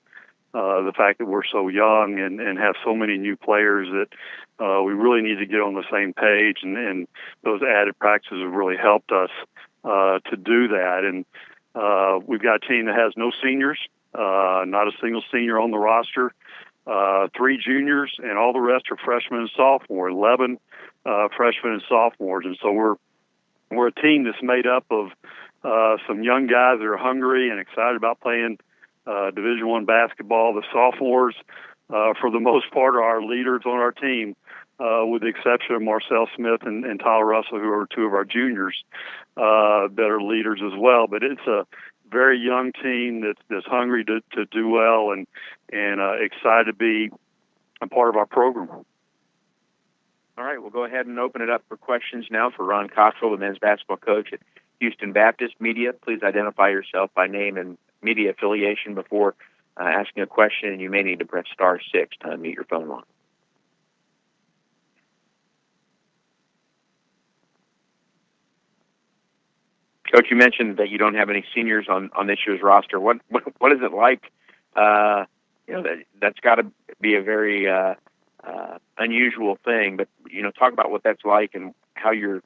the fact that we're so young and have so many new players that we really need to get on the same page, and those added practices have really helped us to do that. And we've got a team that has no seniors, not a single senior on the roster, 3 juniors, and all the rest are freshmen and sophomores, 11 freshmen and sophomores. And so we're a team that's made up of some young guys that are hungry and excited about playing Division I basketball. The sophomores, for the most part, are our leaders on our team, with the exception of Marcel Smith and Tyler Russell, who are 2 of our juniors that are leaders as well. But it's a very young team that's hungry to do well and excited to be a part of our program. All right, we'll go ahead and open it up for questions now for Ron Cottrell, the men's basketball coach at Houston Baptist Media. Please identify yourself by name and media affiliation before asking a question, and you may need to press *6 to unmute your phone line. Coach, you mentioned that you don't have any seniors on this year's roster. What is it like? That's got to be a very unusual thing. But talk about what that's like and how you're,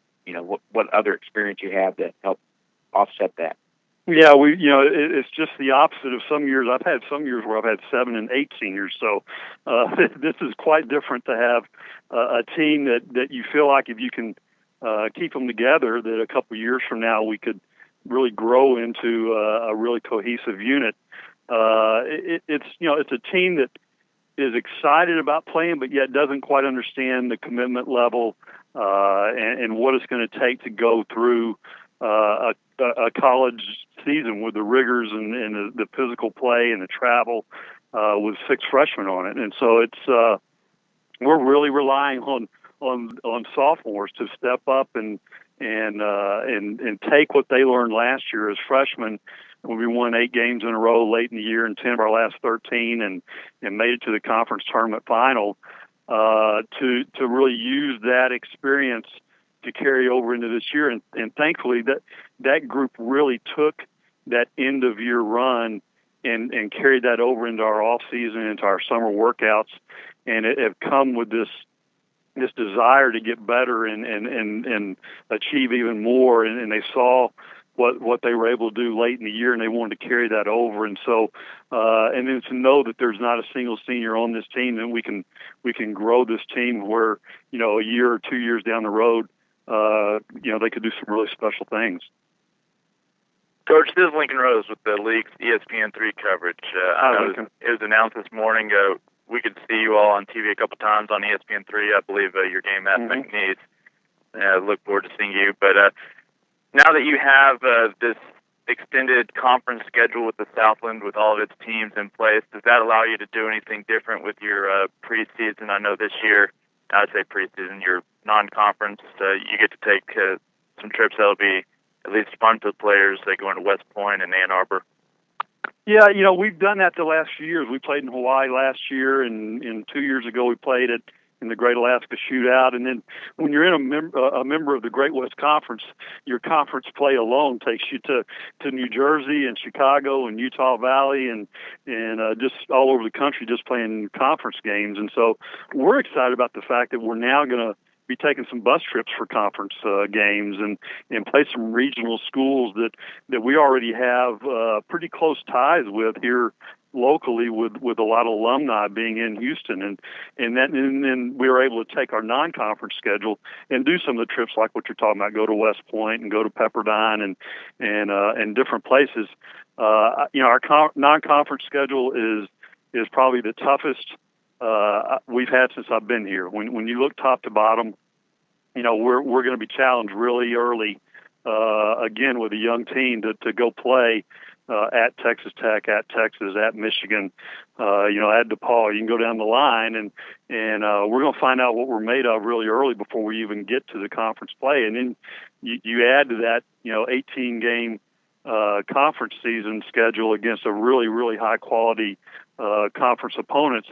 what other experience you have to help offset that. Yeah, it's just the opposite of some years. I've had some years where I've had 7 and 8 seniors. So this is quite different to have a team that you feel like if you can keep them together, that a couple of years from now we could really grow into a really cohesive unit. It's a team that is excited about playing, but yet doesn't quite understand the commitment level and what it's going to take to go through a college season with the rigors and the physical play and the travel with 6 freshmen on it. And so it's we're really relying on sophomores to step up and take what they learned last year as freshmen when we won 8 games in a row late in the year and 10 of our last 13 and made it to the conference tournament final, to really use that experience to carry over into this year. And thankfully that group really took that end of year run and carried that over into our off season, into our summer workouts, and it have come with this desire to get better and achieve even more. And they saw what they were able to do late in the year, and they wanted to carry that over. And so, and then to know that there's not a single senior on this team, and we can grow this team where, a year or 2 years down the road, they could do some really special things. Coach, this is Lincoln Rose with the league's ESPN3 coverage. It was announced this morning. We could see you all on TV a couple times on ESPN3. I believe your game at McNeese. I look forward to seeing you. But now that you have this extended conference schedule with the Southland, with all of its teams in place, does that allow you to do anything different with your preseason? I know this year, I'd say preseason, your non-conference, you get to take some trips that'll be at least fun to the players. They go into West Point and Ann Arbor. Yeah, we've done that the last few years. We played in Hawaii last year, and 2 years ago we played in the Great Alaska Shootout. And then when you're in a member of the Great West Conference, your conference play alone takes you to New Jersey and Chicago and Utah Valley and just all over the country just playing conference games. And so we're excited about the fact that we're now going to be taking some bus trips for conference games and play some regional schools that we already have pretty close ties with here locally with a lot of alumni being in Houston, and then we were able to take our non-conference schedule and do some of the trips like what you're talking about, go to West Point and go to Pepperdine and different places Our non-conference schedule is probably the toughest we've had since I've been here. When you look top to bottom, we're going to be challenged really early, again, with a young team to go play at Texas Tech, at Texas, at Michigan, at DePaul. You can go down the line, and we're going to find out what we're made of really early before we even get to the conference play. And then you add to that, 18-game conference season schedule against a really, really high-quality conference opponents.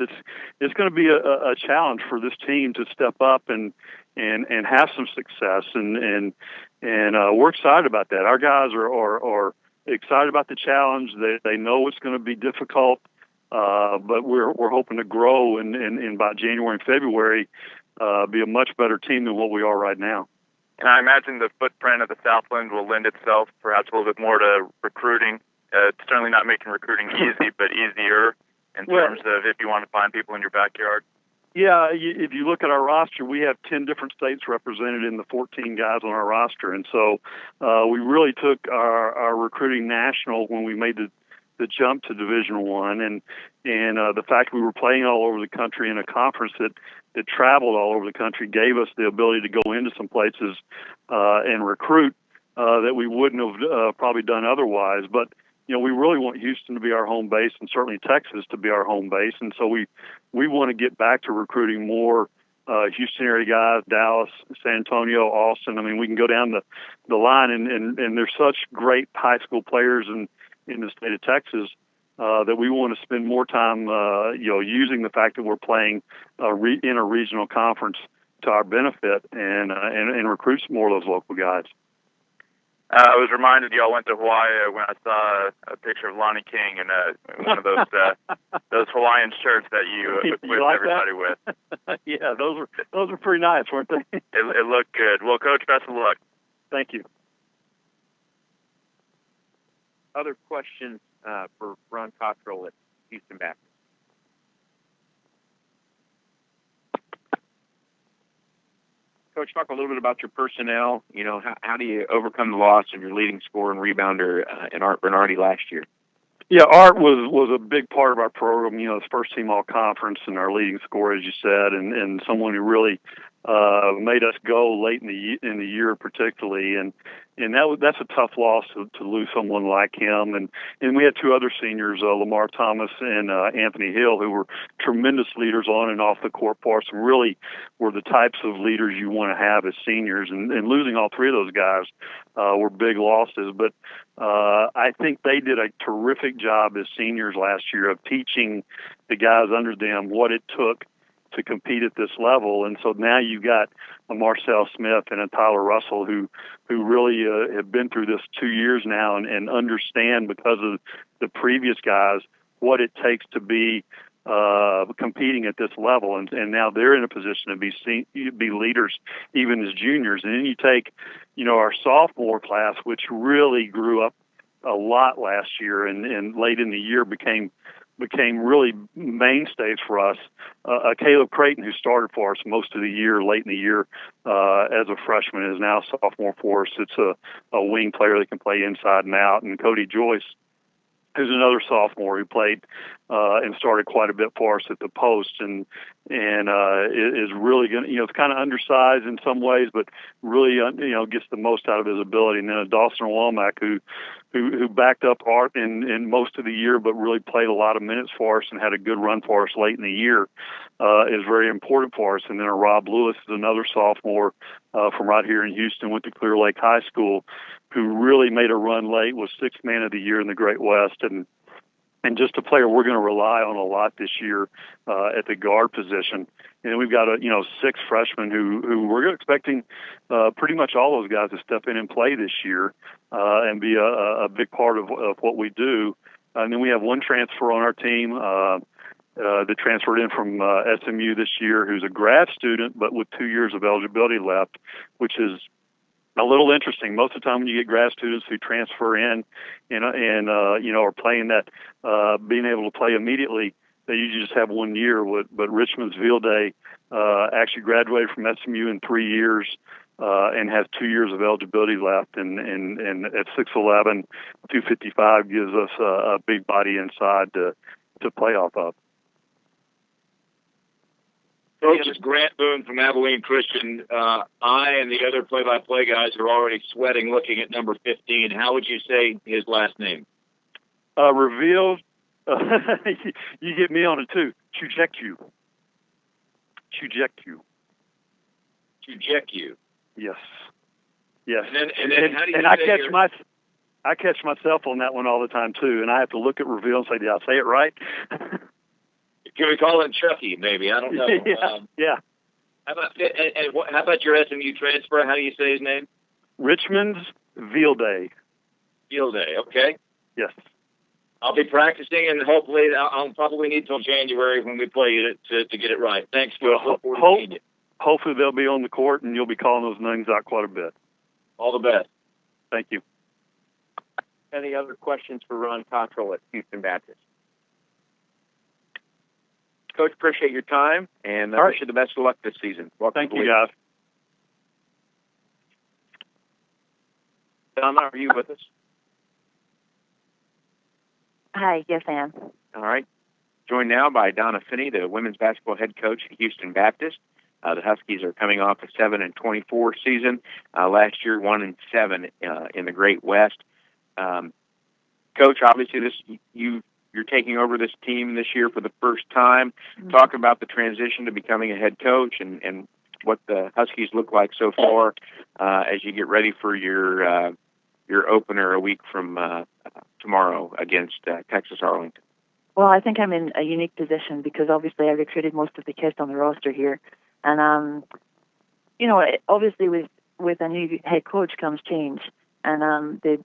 It's going to be a challenge for this team to step up and have some success, and we're excited about that. Our guys are excited about the challenge. They know it's going to be difficult, but we're hoping to grow and by January and February be a much better team than what we are right now. And I imagine the footprint of the Southland will lend itself perhaps a little bit more to recruiting. It's certainly not making recruiting easy, but easier in terms of if you want to find people in your backyard. Yeah, if you look at our roster, we have 10 different states represented in the 14 guys on our roster. And so we really took our recruiting national when we made the jump to Division I. And the fact we were playing all over the country in a conference that traveled all over the country gave us the ability to go into some places and recruit that we wouldn't have probably done otherwise. But we really want Houston to be our home base, and certainly Texas to be our home base. And so we want to get back to recruiting more Houston area guys, Dallas, San Antonio, Austin. I mean, we can go down the line, and there's such great high school players in the state of Texas that we want to spend more time, using the fact that we're playing in a regional conference to our benefit and recruit some more of those local guys. I was reminded y'all went to Hawaii when I saw a picture of Lonnie King in one of those Hawaiian shirts that you equipped like everybody that? with. Yeah, those were pretty nice, weren't they? It looked good. Well, Coach, best of luck. Thank you. Other questions for Ron Cottrell at Houston Baptist? Coach, talk a little bit about your personnel. How do you overcome the loss of your leading scorer and rebounder in Art Bernardi last year? Yeah, Art was a big part of our program. His first team all conference and our leading scorer, as you said, and someone who really made us go late in the year, particularly, and that's a tough loss to lose someone like him. And we had two other seniors, Lamar Thomas and Anthony Hill, who were tremendous leaders on and off the court for us, and really were the types of leaders you want to have as seniors. And losing all three of those guys were big losses, but I think they did a terrific job as seniors last year of teaching the guys under them what it took to compete at this level. And so now you got a Marcel Smith and a Tyler Russell who really have been through this 2 years now and understand, because of the previous guys, what it takes to be competing at this level. And now they're in a position to be leaders even as juniors. And then you take, our sophomore class, which really grew up a lot last year and late in the year became really mainstays for us. Caleb Creighton, who started for us most of the year, late in the year as a freshman, is now a sophomore for us. It's a wing player that can play inside and out. And Cody Joyce, who's another sophomore who played and started quite a bit for us at the post, and is really going to, it's kind of undersized in some ways, but really, gets the most out of his ability. And then Dawson Womack, who backed up Art in most of the year, but really played a lot of minutes for us and had a good run for us late in the year, is very important for us. And then Rob Lewis is another sophomore from right here in Houston, went to Clear Lake High School, who really made a run late, was sixth man of the year in the Great West, and just a player we're going to rely on a lot this year at the guard position. And then we've got six freshmen who we're expecting pretty much all those guys to step in and play this year and be a big part of what we do. And then we have one transfer on our team that transferred in from SMU this year, who's a grad student but with 2 years of eligibility left, which is a little interesting. Most of the time when you get grad students who transfer in and are playing that, being able to play immediately, they usually just have 1 year. But Richmond's Vilde actually graduated from SMU in 3 years, and has 2 years of eligibility left. And at 6'11", 255 gives us a big body inside to play off of. Coach, it's Grant Boone from Abilene Christian. I and the other play-by-play guys are already sweating looking at number 15. How would you say his last name? Revealed. You get me on it too. Chujekwu. Yes. Yes. And then how do you I catch myself on that one all the time too, and I have to look at Reveal and say, "Did I say it right?" Can we call him Chucky? Maybe, I don't know. Yeah. How about your SMU transfer? How do you say his name? Richmond's Veal-Day. Veal-Day. Okay. Yes. I'll be practicing, and hopefully I'll probably need till January when we play you to get it right. Thanks, Phil. Hopefully they'll be on the court, and you'll be calling those names out quite a bit. All the best. Thank you. Any other questions for Ron Cottrell at Houston Baptist? Coach, appreciate your time, and I wish you the best of luck this season. Welcome. Thank you, guys. Donna, are you with us? Hi, yes, I am. All right. Joined now by Donna Finnie, the women's basketball head coach at Houston Baptist. The Huskies are coming off a 7-24 season. Last year, 1-7 in the Great West. Coach, obviously, you're taking over this team this year for the first time. Mm-hmm. Talk about the transition to becoming a head coach and what the Huskies look like so far as you get ready for your opener a week from tomorrow against Texas Arlington. Well, I think I'm in a unique position because obviously I recruited most of the kids on the roster here. And, obviously with a new head coach comes change. And the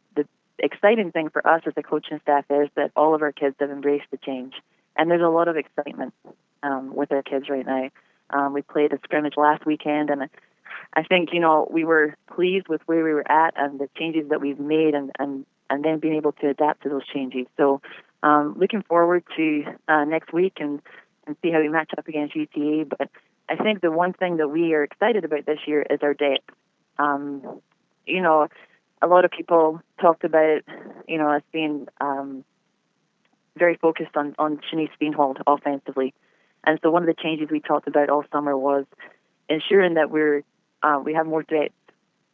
exciting thing for us as a coaching staff is that all of our kids have embraced the change. And there's a lot of excitement with our kids right now. We played a scrimmage last weekend, and I think, we were pleased with where we were at and the changes that we've made and then being able to adapt to those changes. So looking forward to next week and see how we match up against UTA. But I think the one thing that we are excited about this year is our depth. A lot of people talked about, us being very focused on Shanice Steenhold offensively. And so one of the changes we talked about all summer was ensuring that we have more depth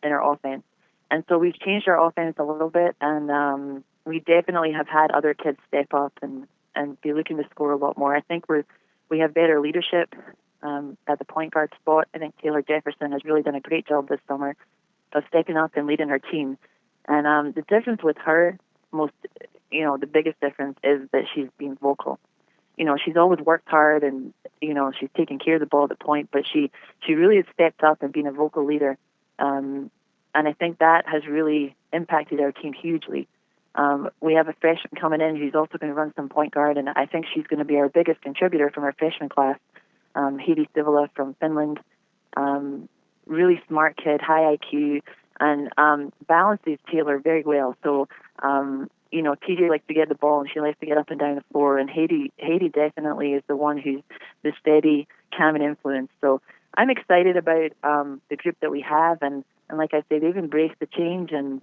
in our offense. And so we've changed our offense a little bit, and we definitely have had other kids step up and be looking to score a lot more. I think we have better leadership at the point guard spot. I think Taylor Jefferson has really done a great job this summer of stepping up and leading her team. And the difference with her, the biggest difference is that she's being vocal. She's always worked hard and, she's taken care of the ball at the point, but she really has stepped up and been a vocal leader. And I think that has really impacted our team hugely. We have a freshman coming in who's also going to run some point guard, and I think she's going to be our biggest contributor from our freshman class. Heidi Sivola from Finland, really smart kid, high IQ, and balances Taylor very well. So, TJ likes to get the ball, and she likes to get up and down the floor, and Haiti definitely is the one who's the steady, calming influence. So I'm excited about the group that we have, and like I say, they've embraced the change, and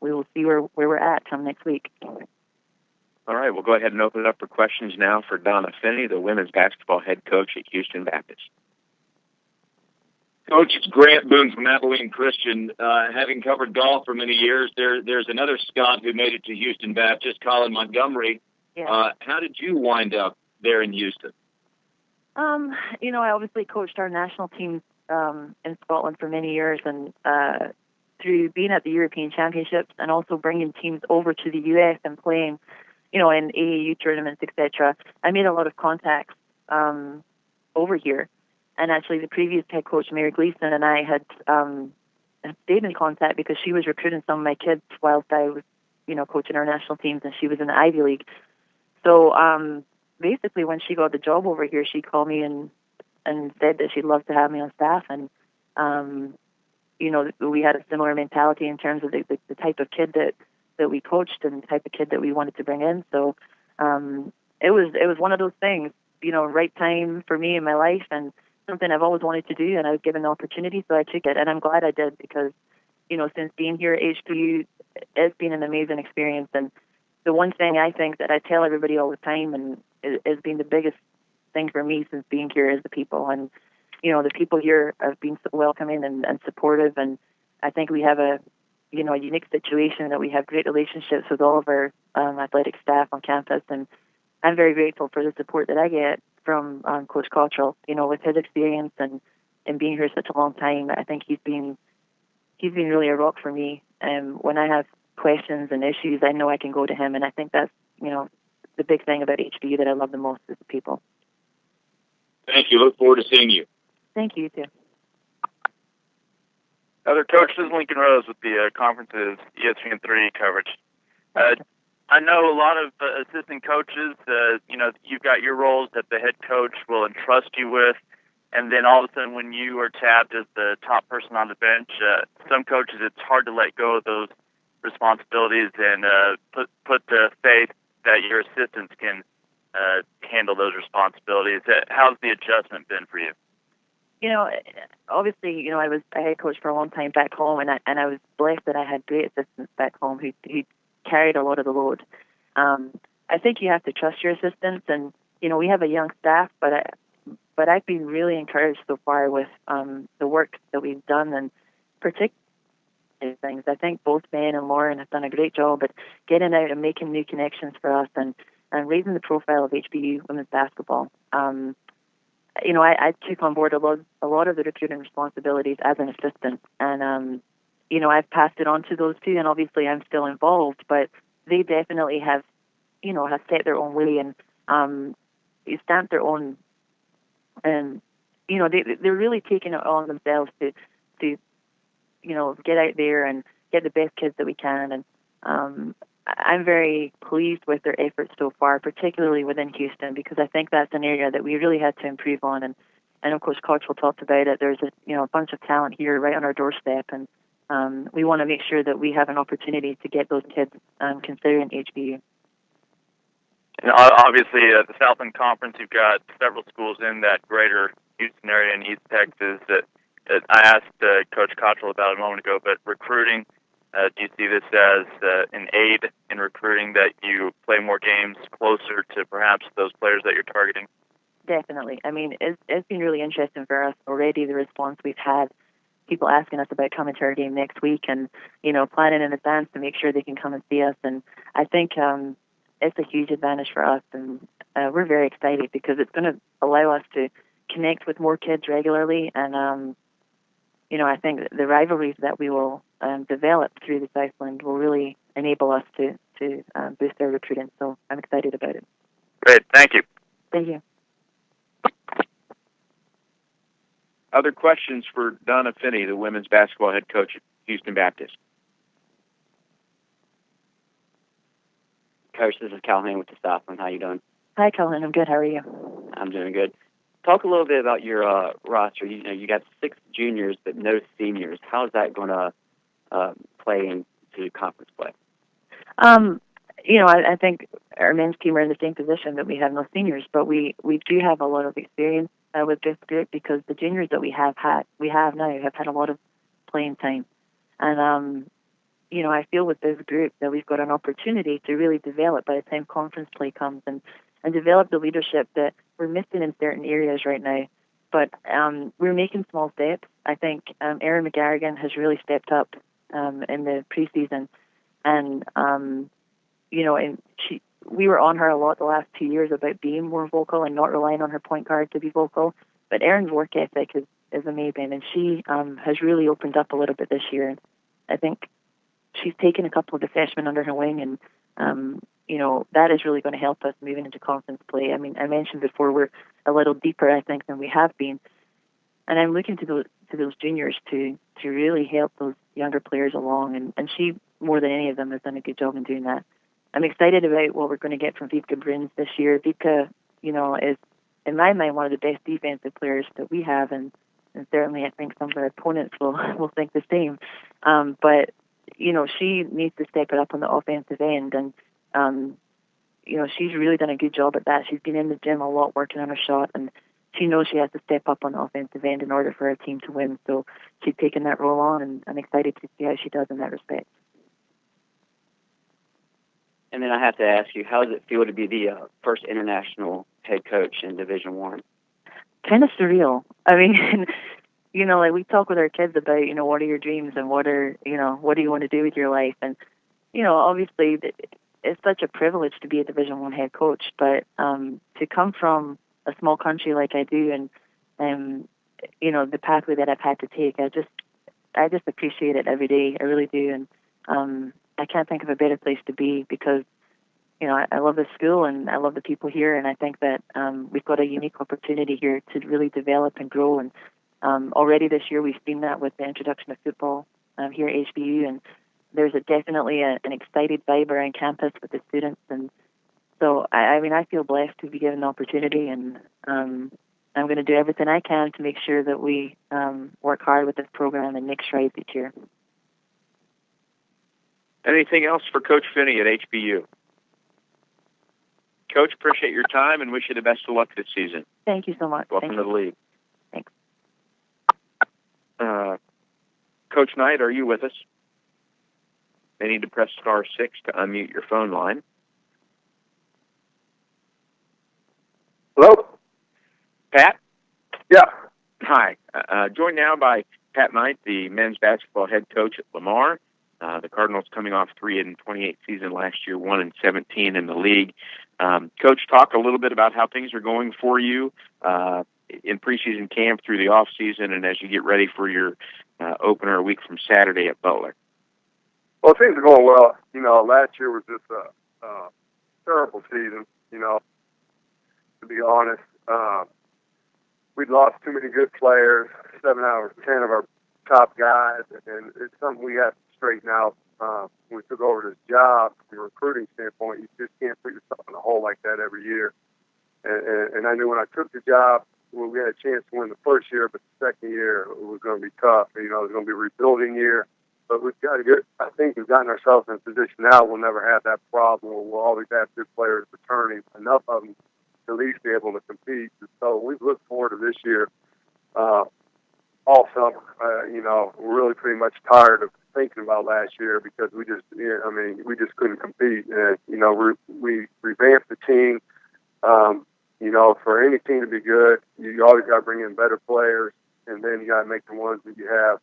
we will see where we're at come next week. All right, we'll go ahead and open it up for questions now for Donna Finnie, the women's basketball head coach at Houston Baptist. Coach, it's Grant Boone from Abilene Christian. Having covered golf for many years, there's another Scot who made it to Houston Baptist, Colin Montgomery. Yeah. How did you wind up there in Houston? I obviously coached our national team in Scotland for many years, and through being at the European Championships and also bringing teams over to the U.S. and playing, in AAU tournaments, etc., I made a lot of contacts over here. And actually, the previous head coach, Mary Gleason, and I had stayed in contact because she was recruiting some of my kids whilst I was, coaching our national teams, and she was in the Ivy League. So basically, when she got the job over here, she called me and said that she'd love to have me on staff. And, we had a similar mentality in terms of the type of kid that we coached and the type of kid that we wanted to bring in. So it was one of those things, right time for me in my life, and something I've always wanted to do, and I was given the opportunity, so I took it, and I'm glad I did because, since being here at HBU, it's been an amazing experience. And the one thing I think that I tell everybody all the time, and has been the biggest thing for me since being here, is the people. And the people here have been so welcoming and supportive, and I think we have a unique situation that we have great relationships with all of our athletic staff on campus, and I'm very grateful for the support that I get from Coach Cottrell. With his experience and being here such a long time, I think he's been really a rock for me. When I have questions and issues, I know I can go to him, and I think that's the big thing about HBU that I love the most is the people. Thank you. Look forward to seeing you. Thank you, too. Other coaches, Lincoln Rose with the conference's ESPN3 coverage. I know a lot of assistant coaches, you've got your roles that the head coach will entrust you with, and then all of a sudden when you are tabbed as the top person on the bench, some coaches, it's hard to let go of those responsibilities and put the faith that your assistants can handle those responsibilities. How's the adjustment been for you? Obviously, I was a head coach for a long time back home, and I was blessed that I had great assistants back home who carried a lot of the load. I think you have to trust your assistants, and we have a young staff, but I've been really encouraged so far with the work that we've done, and particularly things. I think both Ben and Lauren have done a great job at getting out and making new connections for us, and raising the profile of HBU women's basketball. I took on board a lot of the recruiting responsibilities as an assistant, and I've passed it on to those two, and obviously I'm still involved, but they definitely have set their own way and stamped their own, and they're really taking it on themselves to get out there and get the best kids that we can, and I'm very pleased with their efforts so far, particularly within Houston, because I think that's an area that we really had to improve on. And of course, Cottrell talked about it. There's a bunch of talent here right on our doorstep, and we want to make sure that we have an opportunity to get those kids considering HBU. And obviously, the Southland Conference, you've got several schools in that greater Houston area in East Texas. That I asked Coach Cottrell about a moment ago, but recruiting. Do you see this as an aid in recruiting, that you play more games closer to perhaps those players that you're targeting? Definitely. I mean, it's been really interesting for us already, the response we've had, people asking us about coming to our game next week and, planning in advance to make sure they can come and see us. And I think it's a huge advantage for us, and we're very excited because it's going to allow us to connect with more kids regularly. And, I think the rivalries that we will develop through the Southland will really enable us to boost our recruiting. So I'm excited about it. Great. Thank you. Thank you. Other questions for Donna Finnie, the women's basketball head coach at Houston Baptist? Coach, this is Calhoun with the Southland. How you doing? Hi, Calhoun. I'm good. How are you? I'm doing good. Talk a little bit about your roster. You got 6 juniors but no seniors. How is that going to play into conference play? I think our men's team are in the same position that we have no seniors, but we do have a lot of experience with this group because the juniors that we have now have had a lot of playing time, and I feel with this group that we've got an opportunity to really develop by the time conference play comes and develop the leadership that we're missing in certain areas right now. But we're making small steps. I think Erin McGarrigan has really stepped up in the preseason, and we were on her a lot the last 2 years about being more vocal and not relying on her point guard to be vocal. But Erin's work ethic is amazing, and she has really opened up a little bit this year. I think she's taken a couple of the freshmen under her wing, and that is really going to help us moving into conference play. I mean, I mentioned before we're a little deeper, I think, than we have been, and I'm looking to those juniors to really help those younger players along, and she, more than any of them, has done a good job in doing that. I'm excited about what we're going to get from Vivka Bruns this year. Vivka, is, in my mind, one of the best defensive players that we have, and certainly I think some of our opponents will think the same. But she needs to step it up on the offensive end, and she's really done a good job at that. She's been in the gym a lot working on her shot, and she knows she has to step up on the offensive end in order for her team to win. So she's taken that role on, and I'm excited to see how she does in that respect. And then I have to ask you, how does it feel to be the first international head coach in Division I? Kind of surreal. I mean, you know, like we talk with our kids about, you know, what are your dreams and what do you want to do with your life? And, you know, obviously it's such a privilege to be a Division I head coach, but to come from a small country like I do and you know, the pathway that I've had to take, I just appreciate it every day. I really do. And I can't think of a better place to be because, you know, I love the school and I love the people here, and I think that we've got a unique opportunity here to really develop and grow. And already this year we've seen that with the introduction of football here at HBU, and there's definitely an excited vibe around campus with the students. And so, I mean, I feel blessed to be given the opportunity, and I'm going to do everything I can to make sure that we work hard with this program and make strides each year. Anything else for Coach Finnie at HBU? Coach, appreciate your time and wish you the best of luck this season. Thank you so much. Welcome to the league. Thanks. Coach Knight, are you with us? They need to press *6 to unmute your phone line. Hello? Pat? Yeah. Hi. Joined now by Pat Knight, the men's basketball head coach at Lamar. The Cardinals coming off 3-28 season last year, 1-17 in the league. Coach, talk a little bit about how things are going for you in preseason camp through the off season, and as you get ready for your opener a week from Saturday at Butler. Well, things are going well. You know, last year was just a terrible season. You know, to be honest, we'd lost too many good players. 7 out of 10 of our top guys, and it's something we have to straighten out. When we took over this job, from a recruiting standpoint, you just can't put yourself in a hole like that every year. And I knew when I took the job, well, we had a chance to win the first year, but the second year it was going to be tough. You know, it was going to be a rebuilding year. But we've got to get, I think we've gotten ourselves in a position now we'll never have that problem. We'll always have good players returning, enough of them to at least be able to compete. So we look forward to this year all summer. You know, we're really pretty much tired of thinking about last year because we just couldn't compete. And, you know, we revamped the team. You know, for any team to be good, you always got to bring in better players, and then you got to make the ones that you have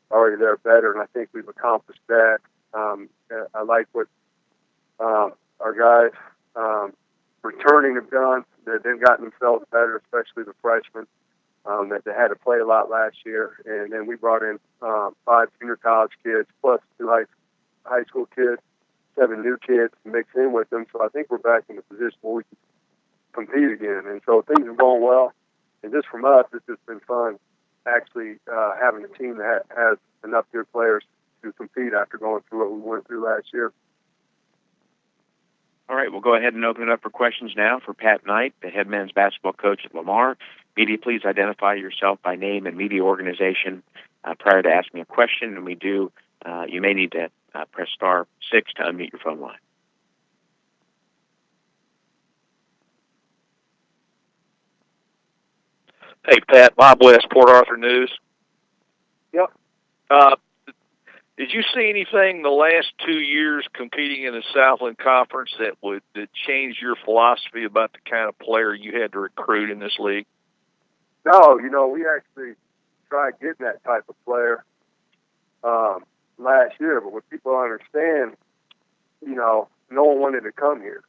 already there better. And I think we've accomplished that. I like what our guys returning have done. They've gotten themselves better, especially the freshmen. That they had to play a lot last year, and then we brought in 5 junior college kids plus 2 high school kids, 7 new kids to mix in with them. So I think we're back in the position where we can compete again. And so things are going well. And just from us, it's just been fun actually having a team that has enough good players to compete after going through what we went through last year. All right, we'll go ahead and open it up for questions now for Pat Knight, the head men's basketball coach at Lamar. Media, please identify yourself by name and media organization prior to asking a question. And we do, you may need to press *6 to unmute your phone line. Hey, Pat, Bob West, Port Arthur News. Yep. Did you see anything the last 2 years competing in the Southland Conference that changed your philosophy about the kind of player you had to recruit in this league? No, you know, we actually tried getting that type of player last year, but what people don't understand, you know, no one wanted to come here.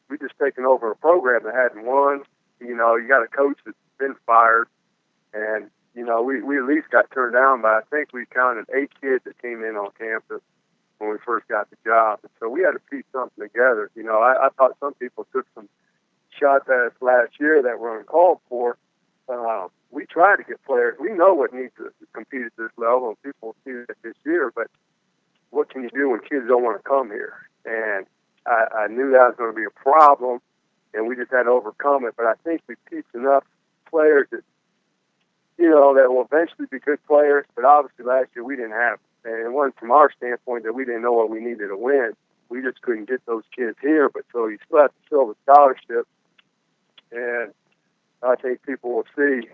We just taken over a program that hadn't won. You know, you got a coach that's been fired, and you know, we at least got turned down by, I think we counted 8 kids that came in on campus when we first got the job. And so we had to piece something together. You know, I thought some people took some shots at us last year that were uncalled for. We try to get players. We know what needs to compete at this level, and people see that this year, but what can you do when kids don't want to come here? And I knew that was going to be a problem, and we just had to overcome it. But I think we pieced enough players that, you know, that will eventually be good players, but obviously last year we didn't have it. And it wasn't from our standpoint that we didn't know what we needed to win. We just couldn't get those kids here, but so you still have to fill the scholarship. And I think people will see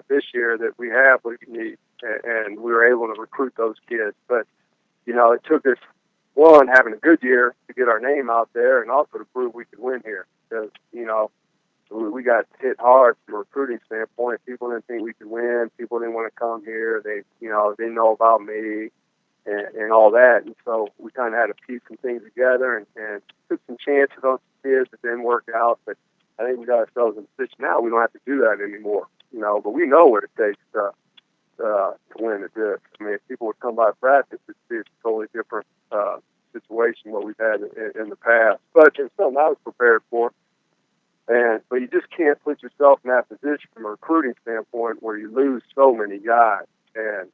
this year that we have what we need, and we were able to recruit those kids. But, you know, it took us, one, having a good year to get our name out there and also to prove we could win here. Because, you know, we got hit hard from a recruiting standpoint. People didn't think we could win. People didn't want to come here. They, you know, didn't know about me and all that. And so we kind of had to piece some things together and took some chances on some kids that didn't work out. But I think we got ourselves in a position now. We don't have to do that anymore, you know. But we know what it takes to win at this. I mean, if people would come by practice, it'd be a totally different situation what we've had in the past. But it's something I was prepared for. But you just can't put yourself in that position from a recruiting standpoint where you lose so many guys. And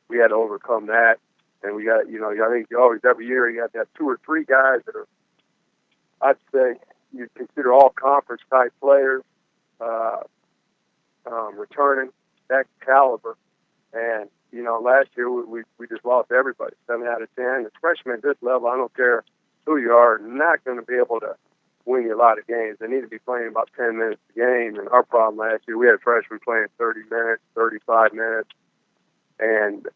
we had to overcome that. And we got, you know, I think you always, every year, you have to have 2 or 3 guys that are, I'd say, you consider all conference type players, returning that caliber. And, you know, last year we just lost everybody, 7 out of 10. The freshmen at this level, I don't care who you are, not going to be able to win you a lot of games. They need to be playing about 10 minutes a game. And our problem last year, we had freshmen playing 30 minutes, 35 minutes, and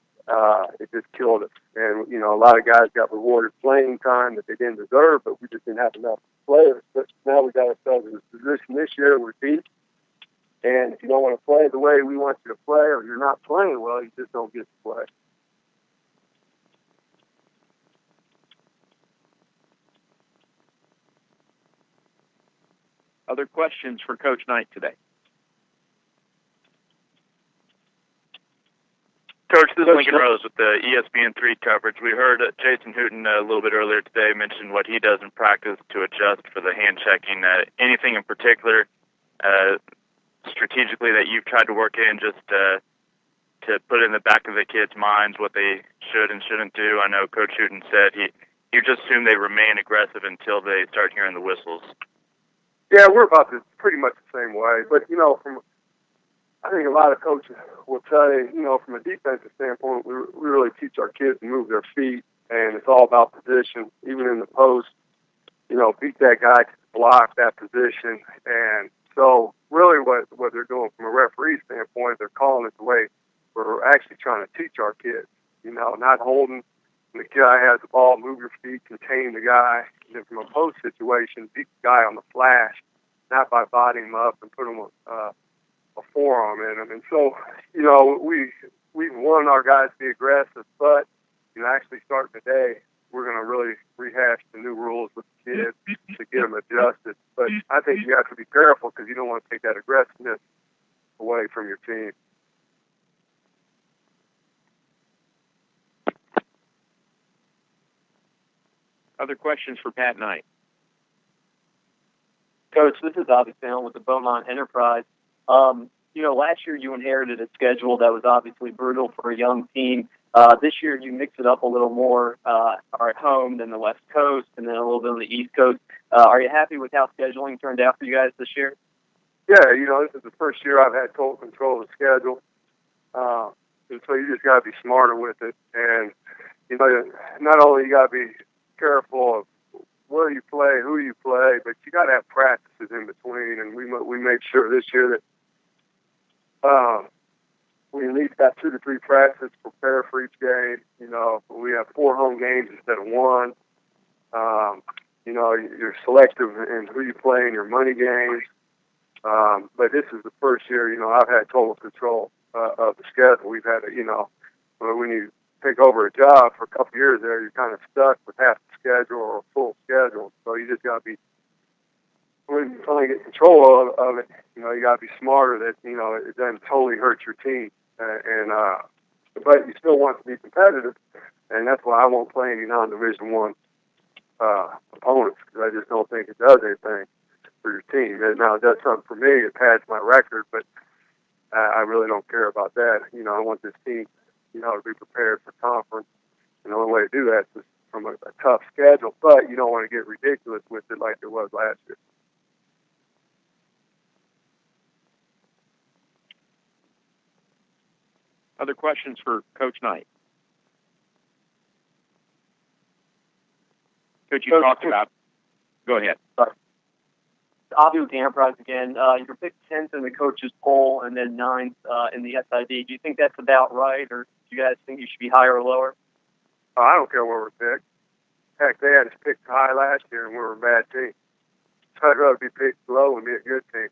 it just killed us. And, you know, a lot of guys got rewarded playing time that they didn't deserve, but we just didn't have enough players. But now we got ourselves in a position this year we're deep. And if you don't want to play the way we want you to play, or you're not playing well, you just don't get to play. Other questions for Coach Knight today? Coach, this is Lincoln Rose with the ESPN3 coverage. We heard Jason Hooten a little bit earlier today mention what he does in practice to adjust for the hand checking. Anything in particular strategically that you've tried to work in just to put in the back of the kids' minds what they should and shouldn't do? I know Coach Hooten said you just assume they remain aggressive until they start hearing the whistles. Yeah, we're about pretty much the same way. But, you know, I think a lot of coaches will tell you, you know, from a defensive standpoint, we really teach our kids to move their feet, and it's all about position, even in the post. You know, beat that guy to block that position. And so really what they're doing from a referee standpoint, they're calling it the way we're actually trying to teach our kids, you know, not holding. When the guy has the ball, move your feet, contain the guy. And then from a post situation, beat the guy on the flash, not by bodying him up and put him a forearm in him. And so, you know, we want our guys to be aggressive, but, you know, actually starting today, we're going to really rehash the new rules with the kids to get them adjusted. But I think you have to be careful because you don't want to take that aggressiveness away from your team. Other questions for Pat Knight? Coach, this is Bobby Fallon with the Beaumont Enterprise. You know, last year you inherited a schedule that was obviously brutal for a young team. This year you mix it up a little more, are at home than the West Coast and then a little bit on the East Coast. Are you happy with how scheduling turned out for you guys this year? Yeah, you know, this is the first year I've had total control of the schedule. And so you just got to be smarter with it. And, you know, not only you got to be careful of where you play, who you play, but you got to have practices in between. And we made sure this year that we at least got 2 to 3 practices to prepare for each game. You know, we have 4 home games instead of 1. You know, you're selective in who you play in your money games. But this is the first year, you know, I've had total control of the schedule. We've had, you know, when you take over a job for a couple of years there, you're kind of stuck with half the schedule or a full schedule. So you just got to be, when you finally get control of it, you know, you got to be smarter that, you know, it doesn't totally hurt your team. But you still want to be competitive, and that's why I won't play any non-Division I opponents, because I just don't think it does anything for your team. And now it does something for me. It pads my record, but I really don't care about that. You know, I want this team, you know, to be prepared for conference. And the only way to do that is from a tough schedule, but you don't want to get ridiculous with it like it was last year. Other questions for Coach Knight? Coach, you talked about. Go ahead. Sorry. I'll be with the Enterprise again. You're picked 10th in the coaches poll and then 9th in the SID. Do you think that's about right, or do you guys think you should be higher or lower? I don't care where we're picked. Heck, they had us picked high last year, and we were a bad team. So I'd rather be picked low and be a good team.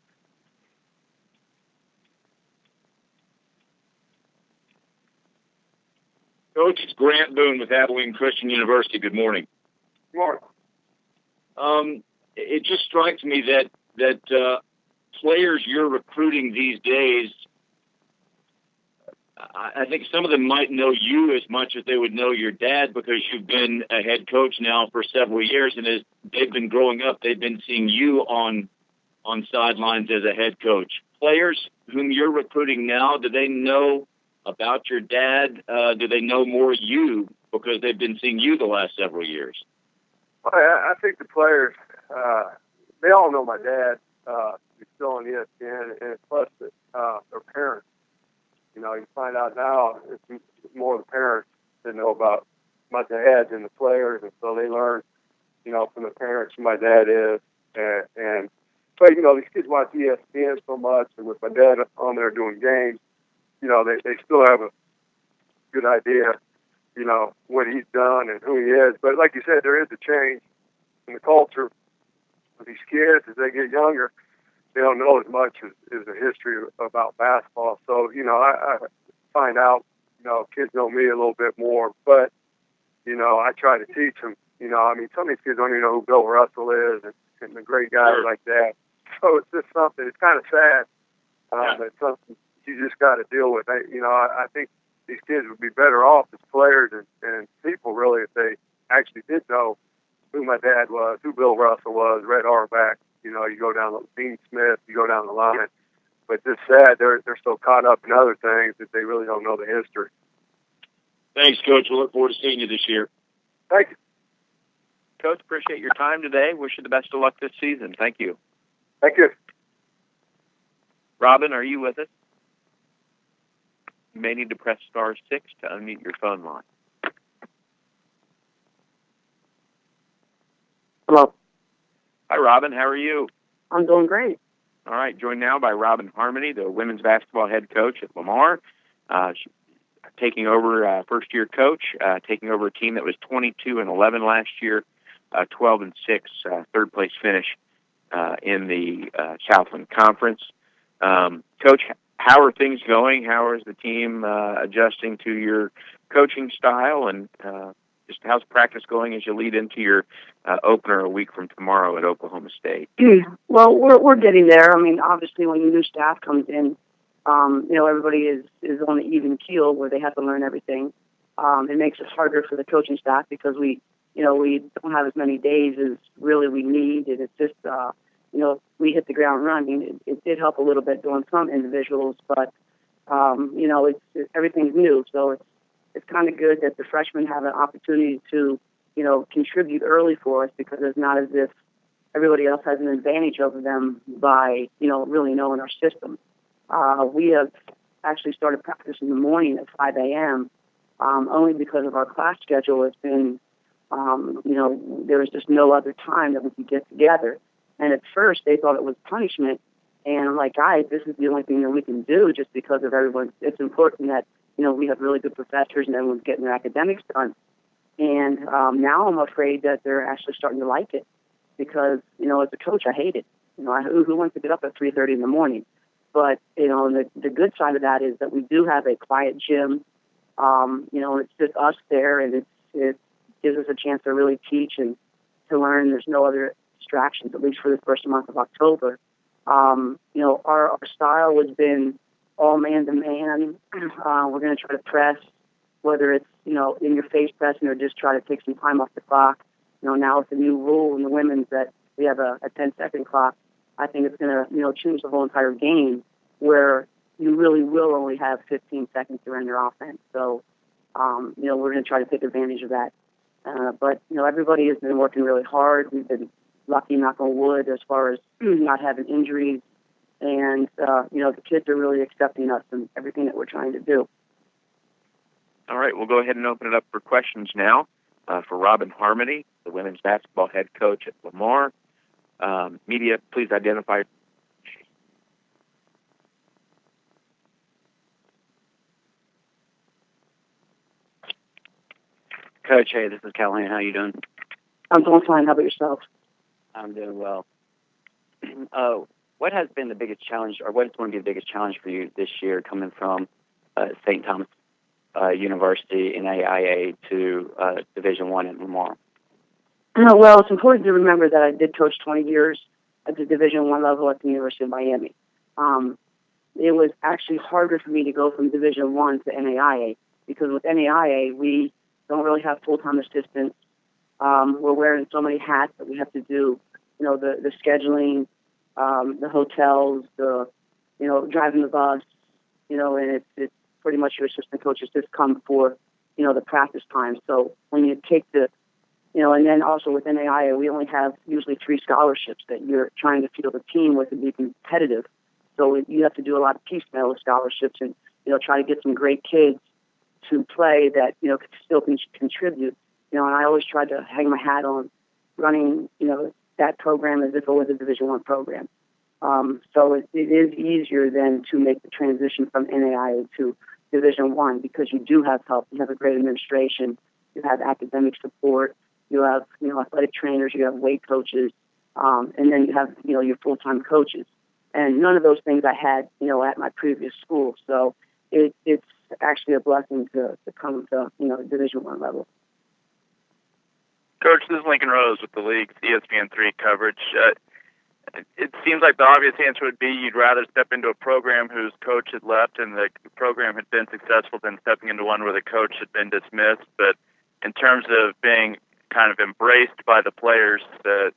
Coach, it's Grant Boone with Abilene Christian University. Good morning. Good morning. It just strikes me that players you're recruiting these days, I think some of them might know you as much as they would know your dad, because you've been a head coach now for several years, and as they've been growing up, they've been seeing you on sidelines as a head coach. Players whom you're recruiting now, do they know about your dad? Do they know more you because they've been seeing you the last several years? I think the players, they all know my dad. He's still on ESPN, and plus their parents. You know, you find out now it's more the parents that know about my dad than the players, and so they learn, you know, from the parents who my dad is. But, you know, these kids watch ESPN so much, and with my dad on there doing games, you know, they still have a good idea, you know, what he's done and who he is. But like you said, there is a change in the culture of these kids as they get younger. They don't know as much as the history about basketball. So, you know, I find out, you know, kids know me a little bit more. But, you know, I try to teach them, you know, I mean, some of these kids don't even know who Bill Russell is and the great guys like that. So it's just something, it's kind of sad. It's something you just got to deal with. I think these kids would be better off as players and people, really, if they actually did know who my dad was, who Bill Russell was, Red Auerbach. You know, you go down to Dean Smith, you go down the line. But it's sad they're so caught up in other things that they really don't know the history. Thanks, Coach. We'll look forward to seeing you this year. Thank you. Coach, appreciate your time today. Wish you the best of luck this season. Thank you. Thank you. Robin, are you with us? You may need to press *6 to unmute your phone line. Hello. Hi, Robin. How are you? I'm doing great. All right. Joined now by Robin Harmony, the women's basketball head coach at Lamar. Taking over first-year coach, taking over a team that was 22-11 last year, 12-6, third-place finish in the Southland Conference. Coach, how are things going? How is the team adjusting to your coaching style, and just how's practice going as you lead into your opener a week from tomorrow at Oklahoma State? Well, we're getting there. I mean, obviously, when the new staff comes in, you know, everybody is on an even keel where they have to learn everything. It makes it harder for the coaching staff because we don't have as many days as really we need, and it's just, you know, we hit the ground running. It did help a little bit doing some individuals, but, you know, everything's new, so it's kind of good that the freshmen have an opportunity to, you know, contribute early for us, because it's not as if everybody else has an advantage over them by, you know, really knowing our system. We have actually started practice in the morning at 5 a.m. Only because of our class schedule. It's been, you know, there was just no other time that we could get together. And at first they thought it was punishment. And I'm like, guys, this is the only thing that we can do just because of everyone. It's important that, you know, we have really good professors and everyone's getting their academics done. And now I'm afraid that they're actually starting to like it because, you know, as a coach, I hate it. You know, who wants to get up at 3:30 in the morning? But, you know, the good side of that is that we do have a quiet gym. You know, it's just us there, and it gives us a chance to really teach and to learn. There's no other distractions, at least for the first month of October. You know, our style has been all man-to-man. We're going to try to press, whether it's, you know, in-your-face pressing or just try to take some time off the clock. You know, now with the new rule in the women's that we have a 10-second clock, I think it's going to, you know, change the whole entire game where you really will only have 15 seconds to run your offense. So, you know, we're going to try to take advantage of that. But, you know, everybody has been working really hard. We've been lucky, knock on wood, as far as not having injuries. And, you know, the kids are really accepting us and everything that we're trying to do. All right, we'll go ahead and open it up for questions now for Robin Harmony, the women's basketball head coach at Lamar. Media, please identify. Coach, hey, this is Callahan. How you doing? I'm doing fine. How about yourself? I'm doing well. What has been the biggest challenge, or what is going to be the biggest challenge for you this year, coming from St. Thomas University in AIA to Division I at Lamar? Well, it's important to remember that I did coach 20 years at the Division I level at the University of Miami. It was actually harder for me to go from Division I to NAIA, because with NAIA, we don't really have full-time assistants. We're wearing so many hats that we have to do, the scheduling, the hotels, driving the bus, and it's pretty much your assistant coaches just come for, the practice time. So when you take and then also with NAIA, we only have usually 3 scholarships that you're trying to field a team with and be competitive. So you have to do a lot of piecemeal with scholarships and, try to get some great kids to play that, still can contribute. And I always tried to hang my hat on running, that program as if it was a Division I program. So it is easier then to make the transition from NAIA to Division I, because you do have help. You have a great administration. You have academic support. You have, athletic trainers. You have weight coaches. And then you have, your full-time coaches. And none of those things I had, at my previous school. So it's actually a blessing to come to, Division I level. Coach, this is Lincoln Rose with the league's ESPN3 coverage. It seems like the obvious answer would be you'd rather step into a program whose coach had left and the program had been successful than stepping into one where the coach had been dismissed. But in terms of being kind of embraced by the players, that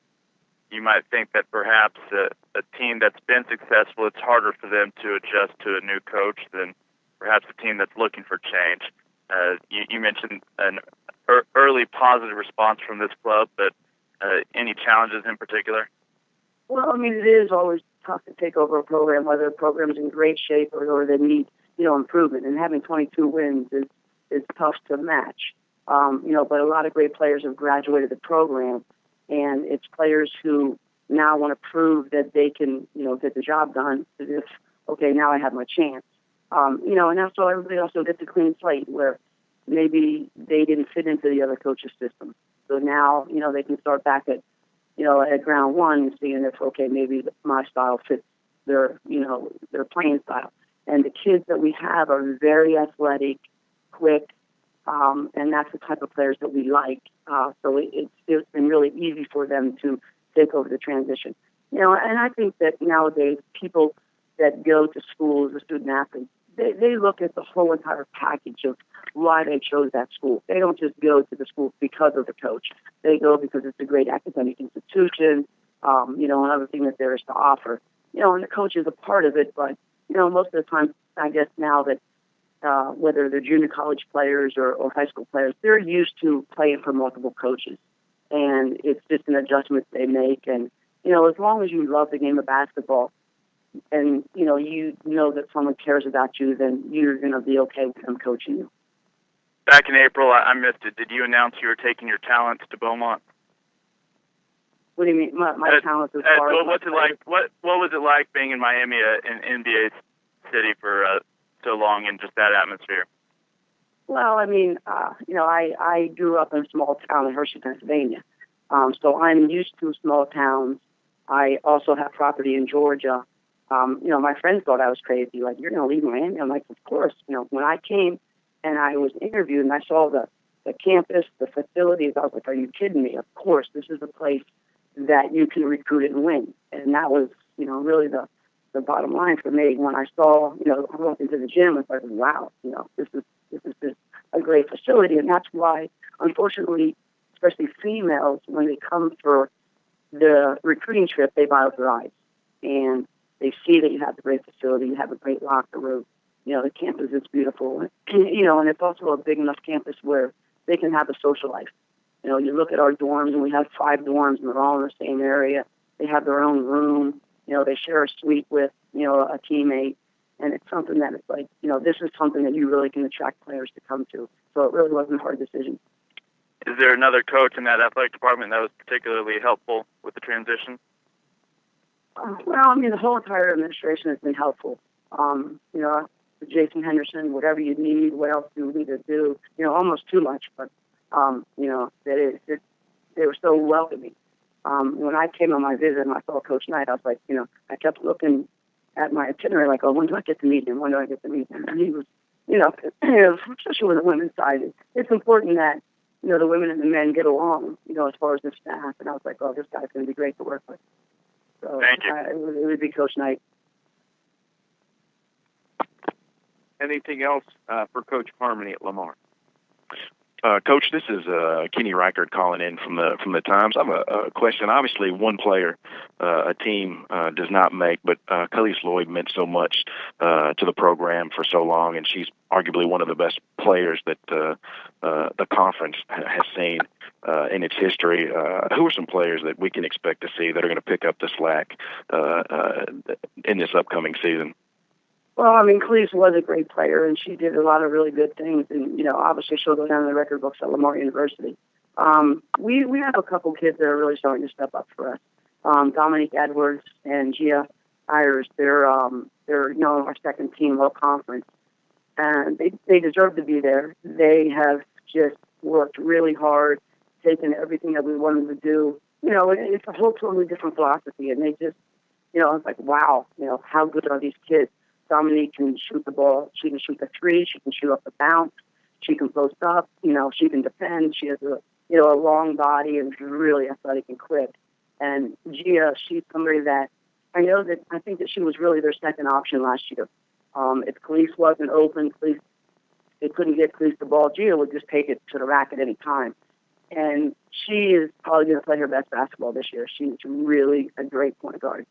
you might think that perhaps a team that's been successful, it's harder for them to adjust to a new coach than perhaps a team that's looking for change. You mentioned an early positive response from this club, but any challenges in particular? Well, I mean, it is always tough to take over a program, whether a program's in great shape or they need, improvement. And having 22 wins is tough to match. But a lot of great players have graduated the program, and it's players who now want to prove that they can, get the job done. As if, okay, now I have my chance. And also everybody also gets a clean slate where maybe they didn't fit into the other coach's system. So now, they can start back at ground one, seeing if, okay, maybe my style fits their playing style. And the kids that we have are very athletic, quick, and that's the type of players that we like. So it's been really easy for them to take over the transition. And I think that nowadays people that go to school as a student athlete, they look at the whole entire package of why they chose that school. They don't just go to the school because of the coach. They go because it's a great academic institution, another thing that there is to offer. And the coach is a part of it, but, most of the time, I guess now that whether they're junior college players or high school players, they're used to playing for multiple coaches. And it's just an adjustment they make. And, as long as you love the game of basketball, and, you know that someone cares about you, then you're going to be okay with them coaching you. Back in April, I missed it. Did you announce you were taking your talents to Beaumont? What do you mean, my talents as far as... What's it like? What was it like being in Miami, an NBA city for so long in just that atmosphere? Well, I mean, I grew up in a small town in Hershey, Pennsylvania. So I'm used to small towns. I also have property in Georgia. My friends thought I was crazy. Like, you're going to leave Miami? I'm like, of course. When I came and I was interviewed and I saw the campus, the facilities, I was like, are you kidding me? Of course, this is a place that you can recruit and win. And that was, really the bottom line for me. When I saw, I walked into the gym, I was like, wow, this is a great facility. And that's why, unfortunately, especially females, when they come for the recruiting trip, they buy out their eyes. And they see that you have a great facility, you have a great locker room. The campus is beautiful. And it's also a big enough campus where they can have a social life. You look at our dorms, and we have 5 dorms, and they're all in the same area. They have their own room. They share a suite with, a teammate. And it's something that it's like, this is something that you really can attract players to come to. So it really wasn't a hard decision. Is there another coach in that athletic department that was particularly helpful with the transition? Well, I mean, the whole entire administration has been helpful. You know, Jason Henderson, whatever you need, what else do we need to do? You know, almost too much, but you know, they were so welcoming. When I came on my visit and I saw Coach Knight, I was like, you know, I kept looking at my itinerary like, oh, when do I get to meet him? When do I get to meet him? And he was, you know, especially with the women's side, it's important that, you know, the women and the men get along, you know, as far as the staff. And I was like, oh, this guy's going to be great to work with. So Thank you. It would be Coach Knight. Anything else for Coach Harmony at Lamar? Coach, this is Kenny Reichert calling in from the Times. I have a question. Obviously, one player a team does not make, but Khalees Lloyd meant so much to the program for so long, and she's arguably one of the best players that the conference has seen in its history. Who are some players that we can expect to see that are going to pick up the slack in this upcoming season? Well, I mean, Khalees was a great player, and she did a lot of really good things. And, you know, obviously she'll go down in the record books at Lamar University. We have a couple kids that are really starting to step up for us. Dominique Edwards and Gia Ayers, they're you know, our second team all conference. And they deserve to be there. They have just worked really hard, taken everything that we wanted to do. You know, it's a whole totally different philosophy. And they just, you know, it's like, wow, you know, how good are these kids? Dominique can shoot the ball. She can shoot the three. She can shoot off the bounce. She can post up. You know, she can defend. She has a long body and is really athletic and quick. And Gia, she's somebody that I think that she was really their second option last year. If Khalees wasn't open, they couldn't get Khalees the ball, Gia would just take it to the rack at any time. And she is probably going to play her best basketball this year. She's really a great point guard.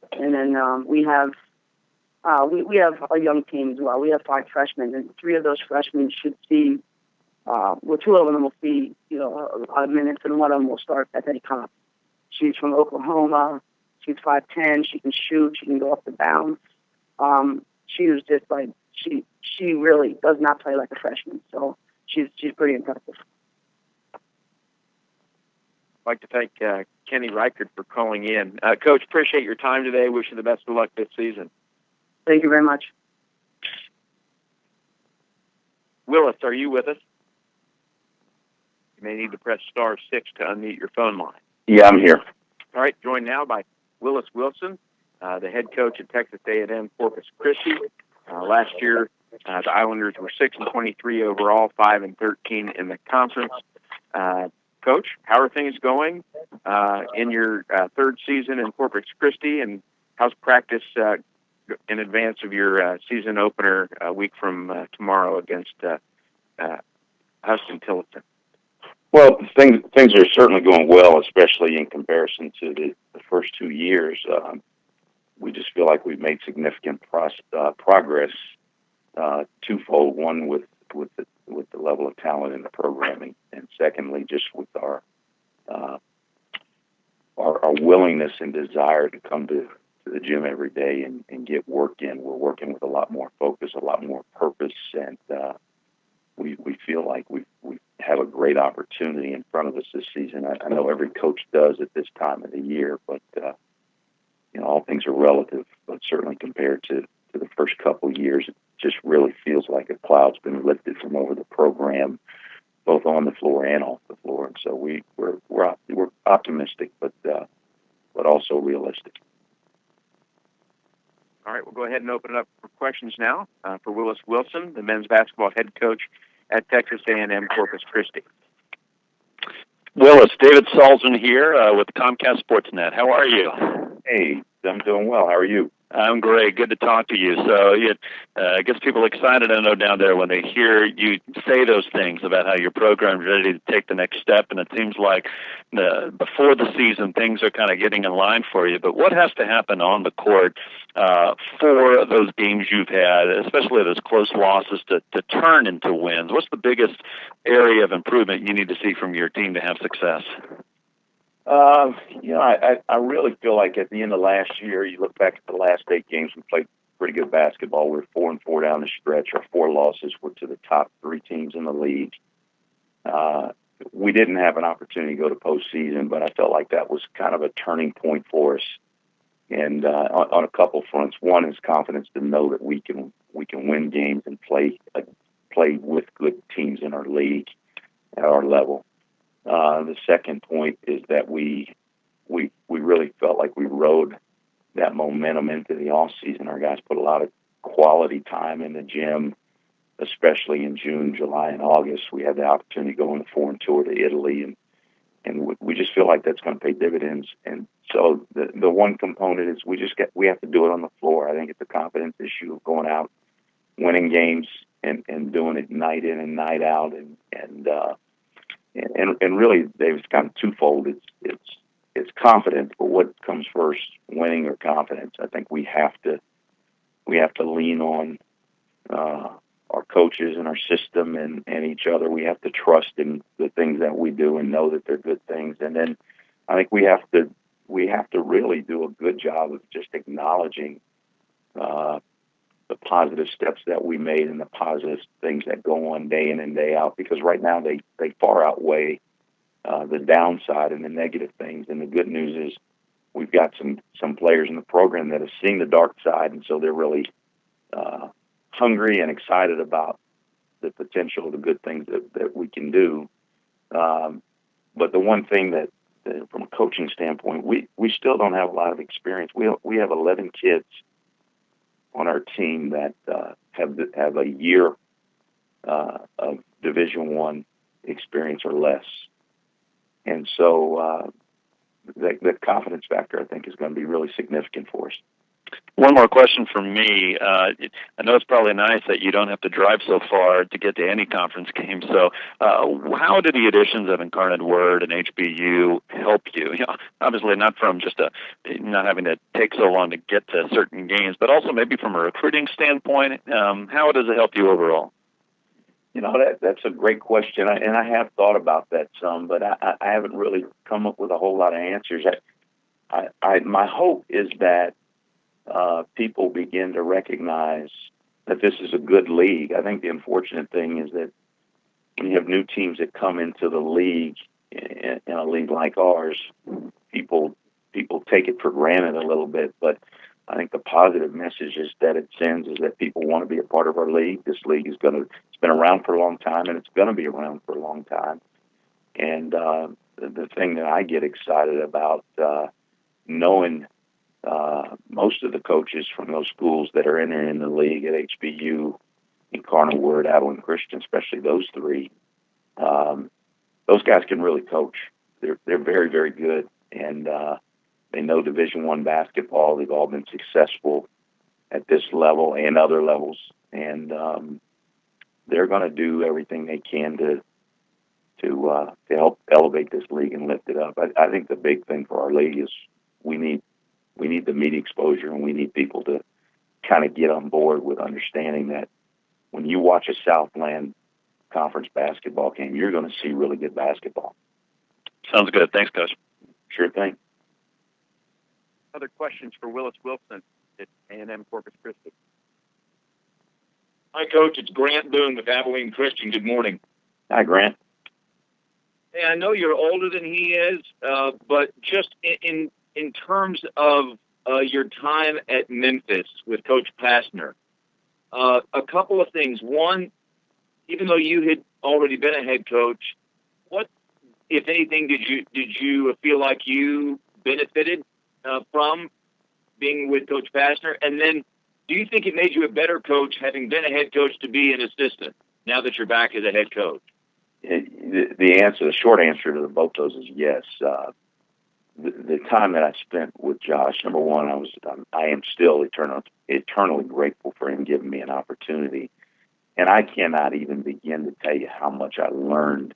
And then we have a young team as well. We have 5 freshmen, and 3 of those freshmen should see. 2 of them will see, you know, a lot of minutes, and 1 of them will start at any comp. She's from Oklahoma. She's 5'10". She can shoot. She can go up the bounce. She was just like she really does not play like a freshman. So she's pretty impressive. I'd like to thank Kenny Reichert for calling in. Coach, appreciate your time today. Wish you the best of luck this season. Thank you very much. Willis, are you with us? You may need to press *6 to unmute your phone line. Yeah, I'm here. All right, joined now by Willis Wilson, the head coach at Texas A&M-Corpus Christi. Last year, the Islanders were 6-23 overall, 5-13 in the conference. Coach, how are things going in your third season in Corpus Christi, and how's practice in advance of your season opener a week from tomorrow against Huston-Tillotson? Well, things are certainly going well, especially in comparison to the first 2 years. We just feel like we've made significant progress, twofold. One with the level of talent in the programming, and secondly, just with our willingness and desire to come to the gym every day and get work in. We're working with a lot more focus, a lot more purpose, and we feel like we have a great opportunity in front of us this season. I know every coach does at this time of the year, but you know, all things are relative. But certainly compared to the first couple of years, it just really feels like a cloud's been lifted from over the program, both on the floor and off the floor. And so we're optimistic, but also realistic. All right, we'll go ahead and open it up for questions now for Willis Wilson, the men's basketball head coach at Texas A&M-Corpus Christi. Willis, David Salzen here with Comcast Sportsnet. How are you? Hey, I'm doing well. How are you? I'm great. Good to talk to you. So it gets people excited, I know, down there when they hear you say those things about how your program's ready to take the next step. And it seems like before the season, things are kind of getting in line for you. But what has to happen on the court for those games you've had, especially those close losses, to turn into wins? What's the biggest area of improvement you need to see from your team to have success? You know, I really feel like at the end of last year, you look back at the last 8 games, we played pretty good basketball. We were 4-4 down the stretch. Our 4 losses were to the top 3 teams in the league. we didn't have an opportunity to go to postseason, but I felt like that was kind of a turning point for us. And on a couple fronts, one is confidence to know that we can win games and play with good teams in our league at our level. The second point is that we really felt like we rode that momentum into the off season. Our guys put a lot of quality time in the gym, especially in June, July, and August. We had the opportunity to go on a foreign tour to Italy, and we just feel like that's going to pay dividends. And so the one component is we have to do it on the floor. I think it's a confidence issue of going out, winning games, and doing it night in and night out, and really, Dave, it's kind of twofold. It's confidence, but what comes first, winning or confidence? I think we have to lean on our coaches and our system and each other. We have to trust in the things that we do and know that they're good things. And then I think we have to really do a good job of just acknowledging the positive steps that we made and the positive things that go on day in and day out, because right now they far outweigh the downside and the negative things. And the good news is we've got some players in the program that have seen the dark side, and so they're really hungry and excited about the potential of the good things that we can do. But the one thing that from a coaching standpoint, we still don't have a lot of experience. We have 11 kids on our team that have a year of Division I experience or less. And so the confidence factor, I think, is going to be really significant for us. One more question from me. I know it's probably nice that you don't have to drive so far to get to any conference game. So how do the additions of Incarnate Word and HBU help you? Obviously not from just not having to take so long to get to certain games, but also maybe from a recruiting standpoint. How does it help you overall? That's a great question, and I have thought about that some, but I haven't really come up with a whole lot of answers. My hope is that people begin to recognize that this is a good league. I think the unfortunate thing is that when you have new teams that come into the league, in a league like ours, people take it for granted a little bit. But I think the positive message is that it sends is that people want to be a part of our league. This league it's been around for a long time, and it's going to be around for a long time. And the thing that I get excited about, knowing most of the coaches from those schools that are entering in the league at HBU, Incarnate Word, Abilene Christian, especially those three, those guys can really coach. They're very, very good, and they know Division I basketball. They've all been successful at this level and other levels, and they're going to do everything they can to help elevate this league and lift it up. I think the big thing for our league is we need the media exposure, and we need people to kind of get on board with understanding that when you watch a Southland Conference basketball game, you're going to see really good basketball. Sounds good. Thanks, Coach. Sure thing. Other questions for Willis Wilson at A&M-Corpus Christi? Hi, Coach. It's Grant Boone with Abilene Christian. Good morning. Hi, Grant. Hey, I know you're older than he is, but just in terms of your time at Memphis with Coach Pastner, a couple of things. One, even though you had already been a head coach, what, if anything, did you feel like you benefited from being with Coach Pastner? And then, do you think it made you a better coach having been a head coach to be an assistant now that you're back as a head coach? The short answer to both those is yes. The time that I spent with Josh, number one, I am still eternally grateful for him giving me an opportunity, and I cannot even begin to tell you how much I learned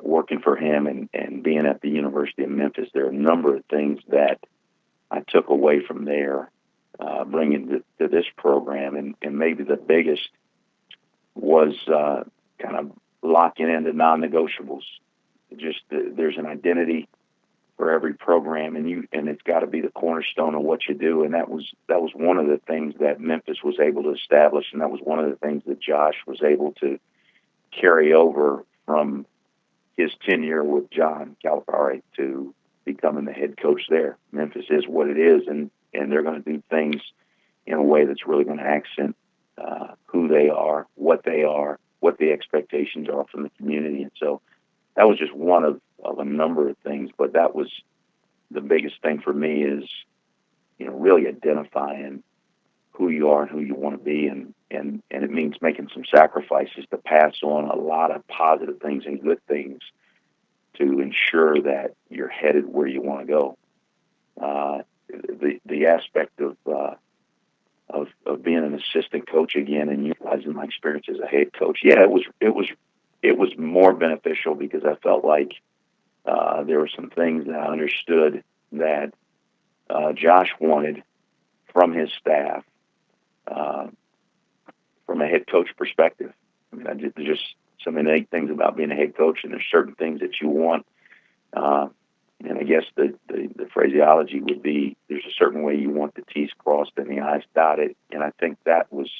working for him and being at the University of Memphis. There are a number of things that I took away from there, bringing to this program, and maybe the biggest was kind of locking into non-negotiables. Just there's an identity for every program, and it's got to be the cornerstone of what you do. And that was one of the things that Memphis was able to establish, and that was one of the things that Josh was able to carry over from his tenure with John Calipari to becoming the head coach there. Memphis is what it is, and they're going to do things in a way that's really going to accent who they are, what the expectations are from the community. And so that was just one of a number of things, but that was the biggest thing for me is, really identifying who you are and who you want to be, and it means making some sacrifices to pass on a lot of positive things and good things to ensure that you're headed where you want to go. The aspect of being an assistant coach again and utilizing my experience as a head coach, it was more beneficial because I felt like there were some things that I understood that Josh wanted from his staff, from a head coach perspective. I mean, there's just some innate things about being a head coach, and there's certain things that you want. And I guess the phraseology would be there's a certain way you want the T's crossed and the I's dotted, and I think that was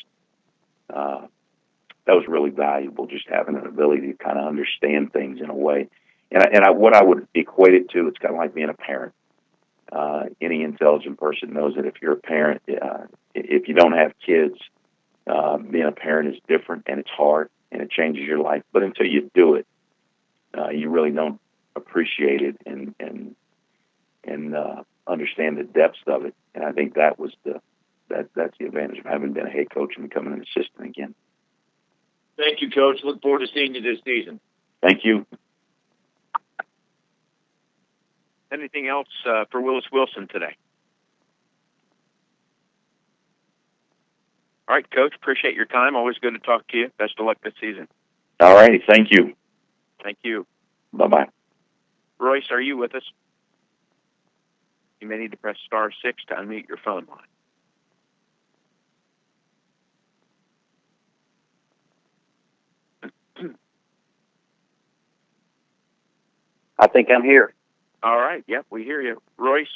really valuable, just having an ability to kind of understand things in a way. And what I would equate it to, it's kind of like being a parent. Any intelligent person knows that if you're a parent, if you don't have kids, being a parent is different, and it's hard, and it changes your life. But until you do it, you really don't appreciate it and understand the depths of it. And I think that's the advantage of having been a head coach and becoming an assistant again. Thank you, Coach. Look forward to seeing you this season. Thank you. Anything else for Willis Wilson today? All right, Coach, appreciate your time. Always good to talk to you. Best of luck this season. All righty, thank you. Thank you. Bye-bye. Royce, are you with us? You may need to press *6 to unmute your phone line. I think I'm here. All right. Yep, we hear you. Royce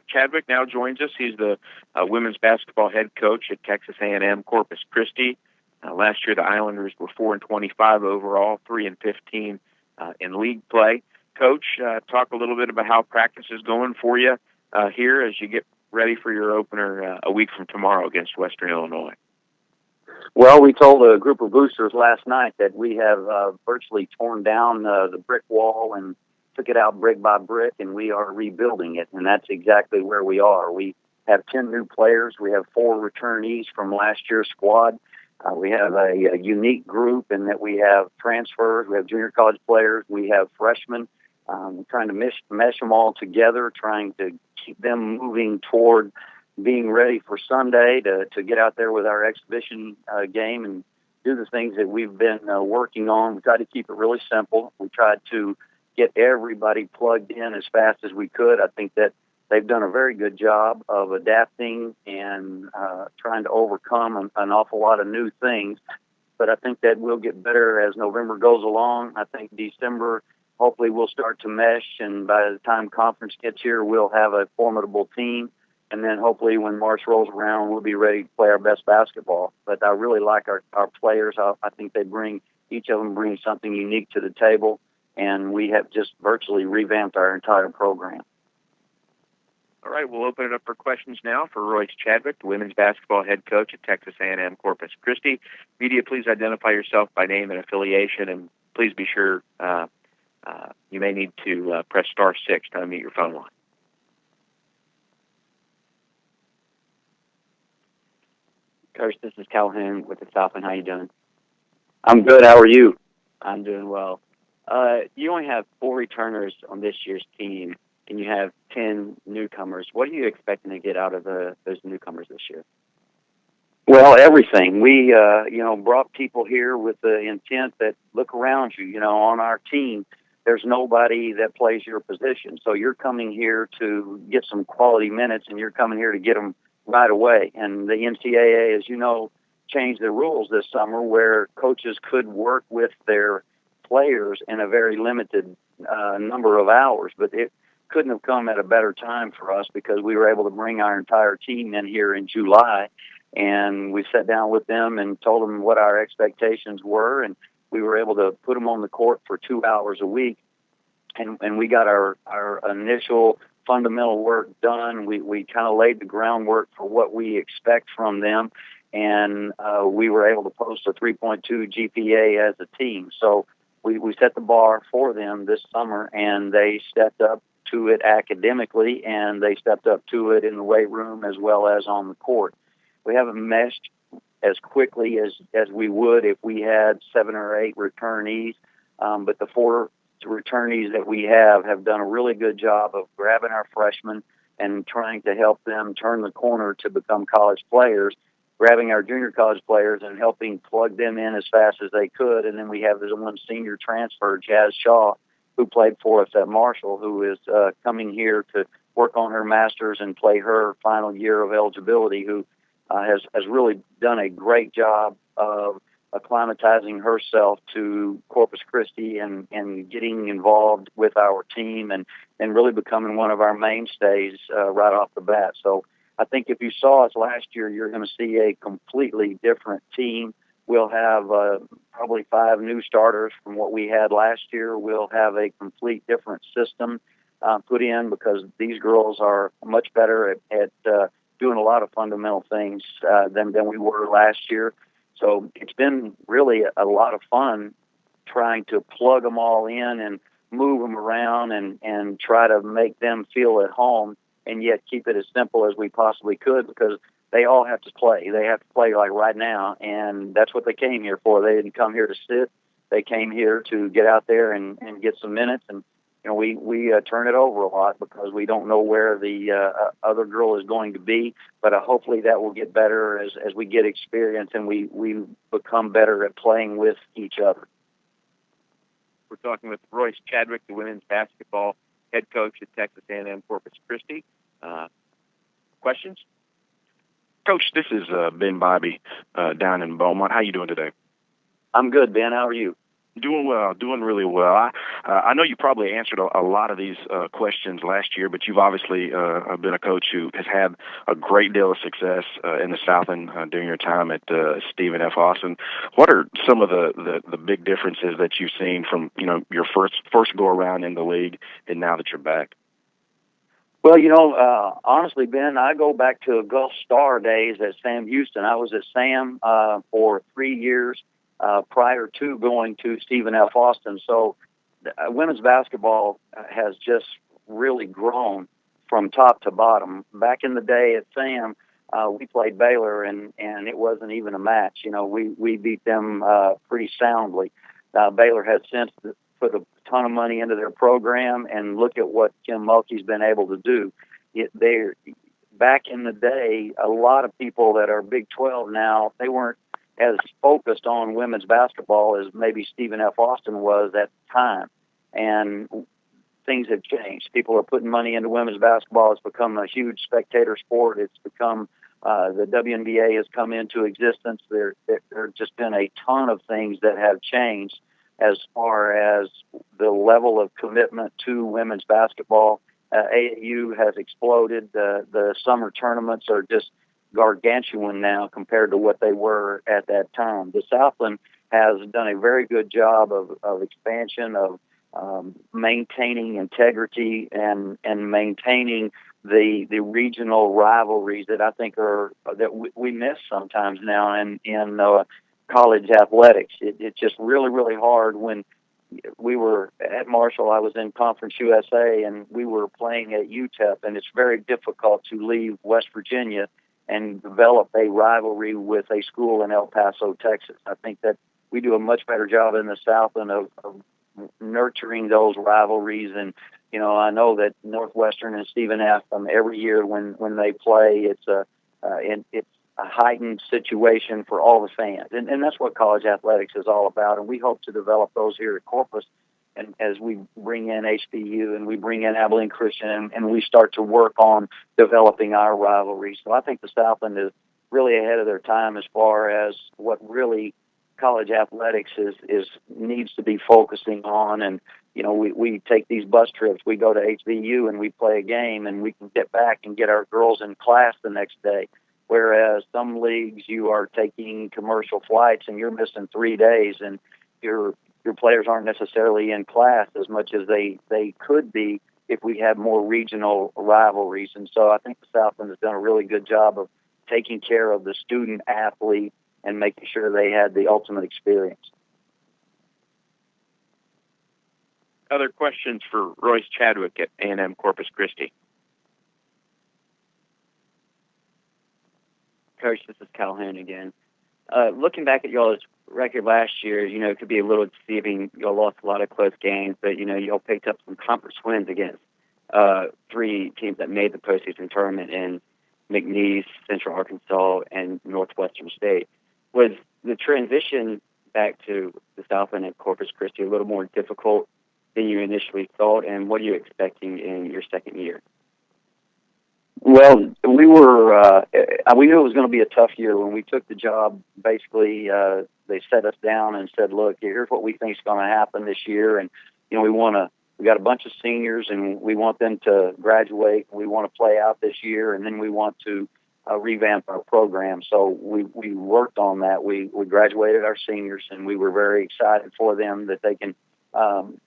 Chadwick now joins us. He's the women's basketball head coach at Texas A&M-Corpus Christi. Last year, the Islanders were 4-25 overall, 3-15 in league play. Coach, talk a little bit about how practice is going for you here as you get ready for your opener a week from tomorrow against Western Illinois. Well, we told a group of boosters last night that we have virtually torn down the brick wall and took it out brick by brick, and we are rebuilding it, and that's exactly where we are. We have 10 new players. We have 4 returnees from last year's squad. We have a unique group in that we have transfers, we have junior college players, we have freshmen. Trying to mesh them all together, trying to keep them moving toward being ready for Sunday to get out there with our exhibition game and do the things that we've been working on. We tried to keep it really simple. We tried to get everybody plugged in as fast as we could. I think that they've done a very good job of adapting and trying to overcome an awful lot of new things. But I think that we'll get better as November goes along. I think December, hopefully we'll start to mesh, and by the time conference gets here, we'll have a formidable team. And then hopefully when March rolls around, we'll be ready to play our best basketball. But I really like our players. I think each of them brings something unique to the table, and we have just virtually revamped our entire program. All right, we'll open it up for questions now for Royce Chadwick, the women's basketball head coach at Texas A&M-Corpus Christi. Media, please identify yourself by name and affiliation, and please be sure you may need to press *6 to unmute your phone line. Coach, this is Calhoun with the Southland. How you doing? I'm good. How are you? I'm doing well. You only have 4 returners on this year's team, and you have 10 newcomers. What are you expecting to get out of those newcomers this year? Well, everything. We, brought people here with the intent that look around you. On our team, there's nobody that plays your position. So you're coming here to get some quality minutes, and you're coming here to get them right away. And the NCAA, as you know, changed the rules this summer where coaches could work with their players in a very limited number of hours. But it couldn't have come at a better time for us because we were able to bring our entire team in here in July. And we sat down with them and told them what our expectations were. And we were able to put them on the court for 2 hours a week, and we got our initial fundamental work done. We kind of laid the groundwork for what we expect from them, and we were able to post a 3.2 GPA as a team. So we set the bar for them this summer, and they stepped up to it academically, and they stepped up to it in the weight room as well as on the court. We haven't meshed as quickly as we would if we had 7 or 8 returnees, but the 4 returnees that we have done a really good job of grabbing our freshmen and trying to help them turn the corner to become college players, grabbing our junior college players and helping plug them in as fast as they could. And then we have this one senior transfer, Jazz Shaw, who played for us at Marshall, who is coming here to work on her master's and play her final year of eligibility, who has really done a great job of acclimatizing herself to Corpus Christi and getting involved with our team and really becoming one of our mainstays right off the bat. So I think if you saw us last year, you're going to see a completely different team. We'll have probably 5 new starters from what we had last year. We'll have a complete different system put in because these girls are much better at doing a lot of fundamental things than we were last year. So it's been really a lot of fun trying to plug them all in and move them around and try to make them feel at home and yet keep it as simple as we possibly could because they all have to play. They have to play like right now, and that's what they came here for. They didn't come here to sit. They came here to get out there and get some minutes. And we turn it over a lot because we don't know where the other girl is going to be, but hopefully that will get better as we get experience and we become better at playing with each other. We're talking with Royce Chadwick, the women's basketball head coach at Texas A&M-Corpus Christi. Questions? Coach, this is Ben Bobby down in Beaumont. How you doing today? I'm good, Ben. How are you? Doing well, doing really well. I know you probably answered a lot of these questions last year, but you've obviously been a coach who has had a great deal of success in the Southland during your time at Stephen F. Austin. What are some of the big differences that you've seen from your first go around in the league and now that you're back? Well, honestly, Ben, I go back to Gulf Star days at Sam Houston. I was at Sam for 3 years. Prior to going to Stephen F. Austin. So women's basketball has just really grown from top to bottom. Back in the day at Sam, we played Baylor, and it wasn't even a match. We beat them pretty soundly. Baylor has since put a ton of money into their program, and look at what Kim Mulkey's been able to do. Back in the day, a lot of people that are Big 12 now, they weren't as focused on women's basketball as maybe Stephen F. Austin was at the time. And things have changed. People are putting money into women's basketball. It's become a huge spectator sport. It's become, the WNBA has come into existence. There have just been a ton of things that have changed as far as the level of commitment to women's basketball. AAU has exploded. The summer tournaments are just gargantuan now compared to what they were at that time. The Southland has done a very good job of expansion, of maintaining integrity and maintaining the regional rivalries that I think that we miss sometimes now in college athletics. It's just really, really hard. When we were at Marshall, I was in Conference USA, and we were playing at UTEP, and it's very difficult to leave West Virginia and develop a rivalry with a school in El Paso, Texas. I think that we do a much better job in the Southland of nurturing those rivalries. And, I know that Northwestern and Stephen F., every year when they play, it's a heightened situation for all the fans. And that's what college athletics is all about. And we hope to develop those here at Corpus. And as we bring in HBU and we bring in Abilene Christian and we start to work on developing our rivalries. So I think the Southland is really ahead of their time as far as what really college athletics needs to be focusing on. And, we take these bus trips. We go to HBU and we play a game, and we can get back and get our girls in class the next day. Whereas some leagues, you are taking commercial flights and you're missing 3 days. And your players aren't necessarily in class as much as they could be if we had more regional rivalries. And so I think the Southland has done a really good job of taking care of the student athlete and making sure they had the ultimate experience. Other questions for Royce Chadwick at A&M-Corpus Christi? Coach, this is Calhoun again. Looking back at y'all's record last year, it could be a little deceiving. Y'all lost a lot of close games, but, y'all picked up some conference wins against 3 teams that made the postseason tournament in McNeese, Central Arkansas, and Northwestern State. Was the transition back to the Southland and Corpus Christi a little more difficult than you initially thought, and what are you expecting in your second year? Well, we knew it was going to be a tough year. When we took the job, basically, they set us down and said, look, here's what we think is going to happen this year. And, we got a bunch of seniors and we want them to graduate. We want to play out this year, and then we want to revamp our program. So we worked on that. We graduated our seniors, and we were very excited for them that they can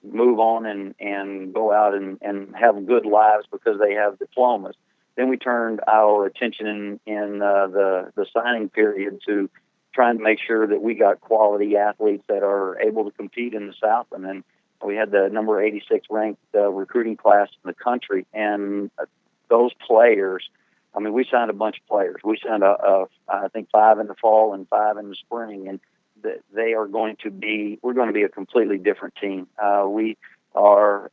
move on and go out and have good lives because they have diplomas. Then we turned our attention in the signing period to trying to make sure that we got quality athletes that are able to compete in the South. And then we had the number 86 ranked recruiting class in the country. And those players, we signed a bunch of players. We signed, I think, 5 in the fall and 5 in the spring. And we're going to be a completely different team. We are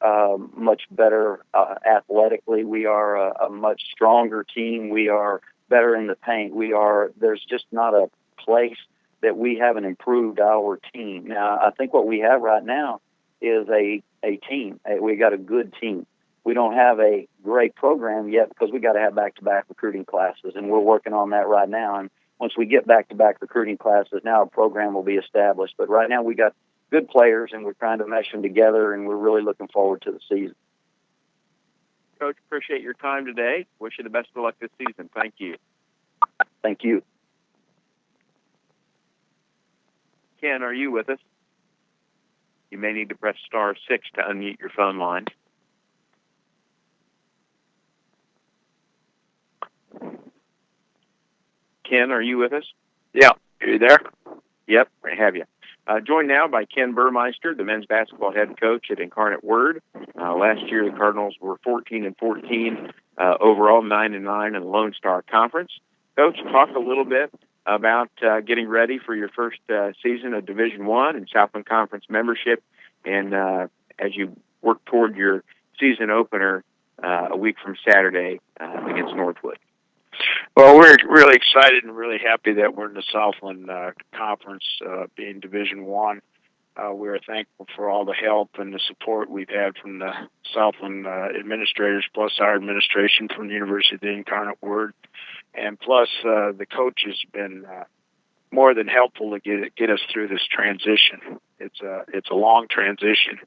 much better athletically. We are a much stronger team. We are better in the paint. There's just not a place that we haven't improved our team. Now, I think what we have right now is a team. We got a good team. We don't have a great program yet because we got to have back-to-back recruiting classes, and we're working on that right now. And once we get back-to-back recruiting classes, now our program will be established. But right now we got good players, and we're trying to mesh them together, and we're really looking forward to the season. Coach, appreciate your time today. Wish you the best of luck this season. Thank you. Thank you. Ken, are you with us? You may need to press *6 to unmute your phone line. Ken, are you with us? Yeah. Are you there? Yep, I have you. Joined now by Ken Burmeister, the men's basketball head coach at Incarnate Word. Last year, the Cardinals were 14-14 overall, 9-9 in the Lone Star Conference. Coach, talk a little bit about getting ready for your first season of Division I and Southland Conference membership, and as you work toward your season opener a week from Saturday against Northwood. Well, we're really excited and really happy that we're in the Southland Conference, being Division I. We're thankful for all the help and the support we've had from the Southland administrators, plus our administration from the University of the Incarnate Word, and plus the coach has been more than helpful to get us through this transition. It's a long transition.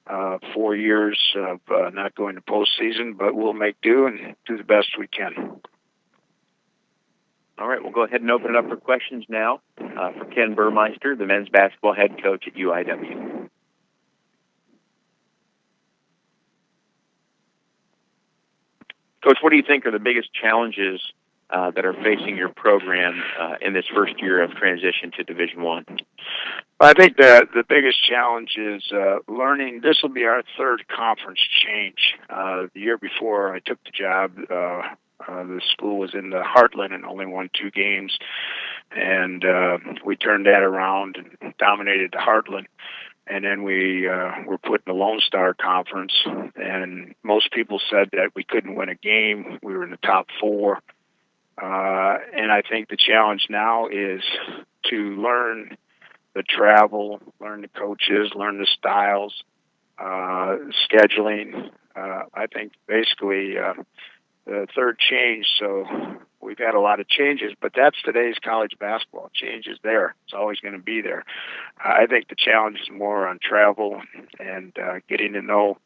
4 years of not going to postseason, but we'll make do and do the best we can. All right, we'll go ahead and open it up for questions now for Ken Burmeister, the men's basketball head coach at UIW. Coach, what do you think are the biggest challenges that are facing your program in this first year of transition to Division I? I think the biggest challenge is learning. This will be our third conference change. The year before I took the job, the school was in the Heartland and only won 2 games, and we turned that around and dominated the Heartland. And then we were put in the Lone Star Conference, and most people said that we couldn't win a game. We were in the top 4. And I think the challenge now is to learn the travel, learn the coaches, learn the styles, scheduling. I think basically the third change, so we've had a lot of changes, but that's today's college basketball. Change is there. It's always going to be there. I think the challenge is more on travel and getting to know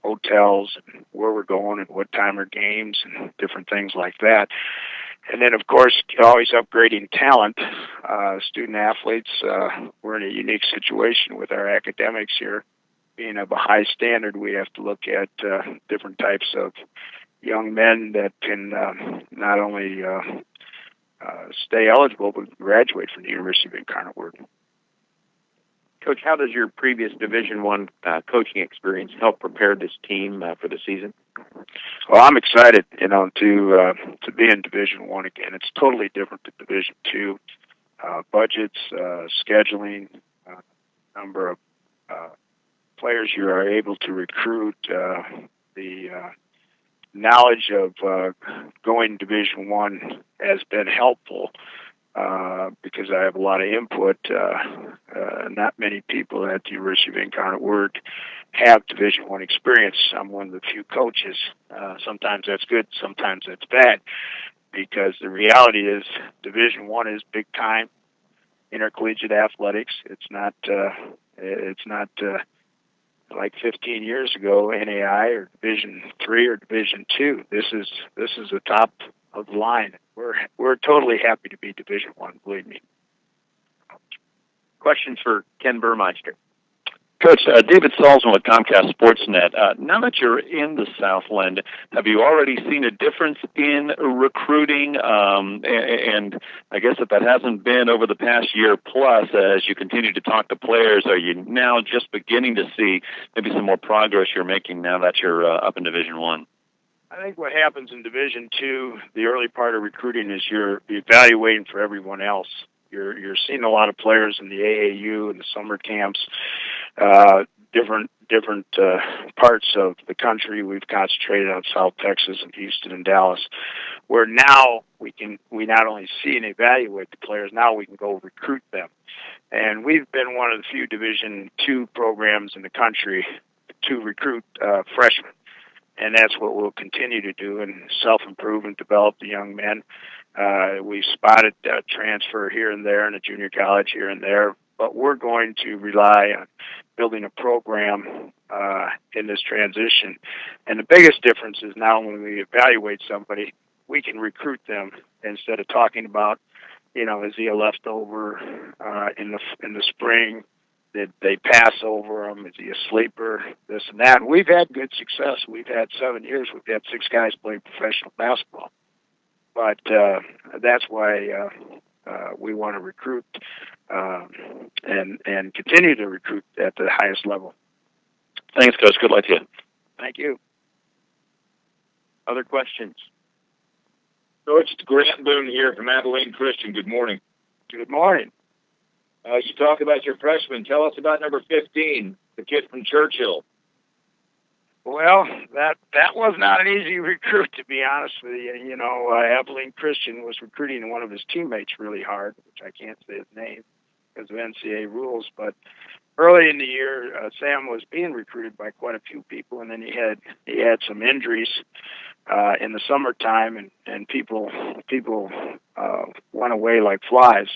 hotels and where we're going and what time are games and different things like that. And then, of course, always upgrading talent. Student athletes, we're in a unique situation with our academics here. Being of a high standard, we have to look at different types of young men that can not only stay eligible, but graduate from the University of Incarnate Word. Coach, how does your previous Division I coaching experience help prepare this team for the season? Well, I'm excited, to be in Division I again. It's totally different than Division II. Budgets, scheduling, number of players you are able to recruit, the knowledge of going Division I has been helpful because I have a lot of input. Not many people at the University of Incarnate Word have Division I experience. I'm one of the few coaches. Sometimes that's good, sometimes that's bad, because the reality is Division I is big time intercollegiate athletics. It's not like 15 years ago, NAI or Division III or Division II. This is the top of the line. We're totally happy to be Division I, believe me. Questions for Ken Burmeister. Coach, David Salzman with Comcast Sportsnet. Now that you're in the Southland, have you already seen a difference in recruiting? And I guess if that hasn't been over the past year plus, as you continue to talk to players, are you now just beginning to see maybe some more progress you're making now that you're up in Division I? I think what happens in Division II, the early part of recruiting, is you're evaluating for everyone else. You're seeing a lot of players in the AAU and the summer camps, different parts of the country. We've concentrated on South Texas and Houston and Dallas, where now we not only see and evaluate the players, now we can go recruit them. And we've been one of the few Division II programs in the country to recruit freshmen. And that's what we'll continue to do and self-improve and develop the young men. We've spotted transfer here and there in a junior college here and there, but we're going to rely on building a program in this transition. And the biggest difference is now when we evaluate somebody, we can recruit them instead of talking about, is he a leftover in the spring? Did they pass over him? Is he a sleeper? This and that. And we've had good success. We've had 7 years. We've had 6 guys play professional basketball. But that's why we want to recruit and continue to recruit at the highest level. Thanks, Coach. Good luck to you. Thank you. Other questions? Coach, it's Grant Boone here from Abilene Christian. Good morning. Good morning. You talk about your freshman. Tell us about number 15, the kid from Churchill. Well, that was not an easy recruit, to be honest with you. Abilene Christian was recruiting one of his teammates really hard, which I can't say his name because of NCAA rules. But early in the year, Sam was being recruited by quite a few people, and then he had some injuries in the summertime, and people went away like flies.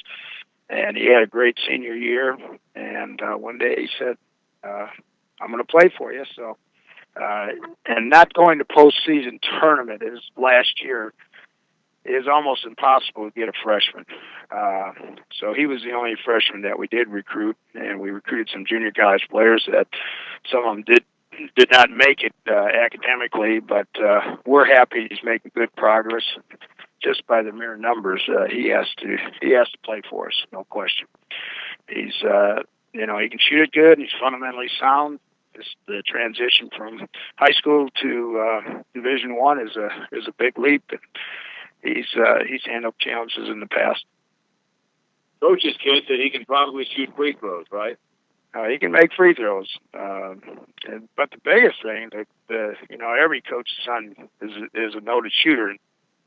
And he had a great senior year, and one day he said, I'm going to play for you. So, and not going to postseason tournament is last year is almost impossible to get a freshman. So he was the only freshman that we did recruit, and we recruited some junior college players that some of them did not make it academically, but we're happy he's making good progress. Just by the mere numbers, he has to play for us, no question. He's he can shoot it good. He's fundamentally sound. The transition from high school to Division I is a big leap, and he's handled challenges in the past. Coach's kid said he can probably shoot free throws, right? He can make free throws, but the biggest thing that every coach's son is a noted shooter.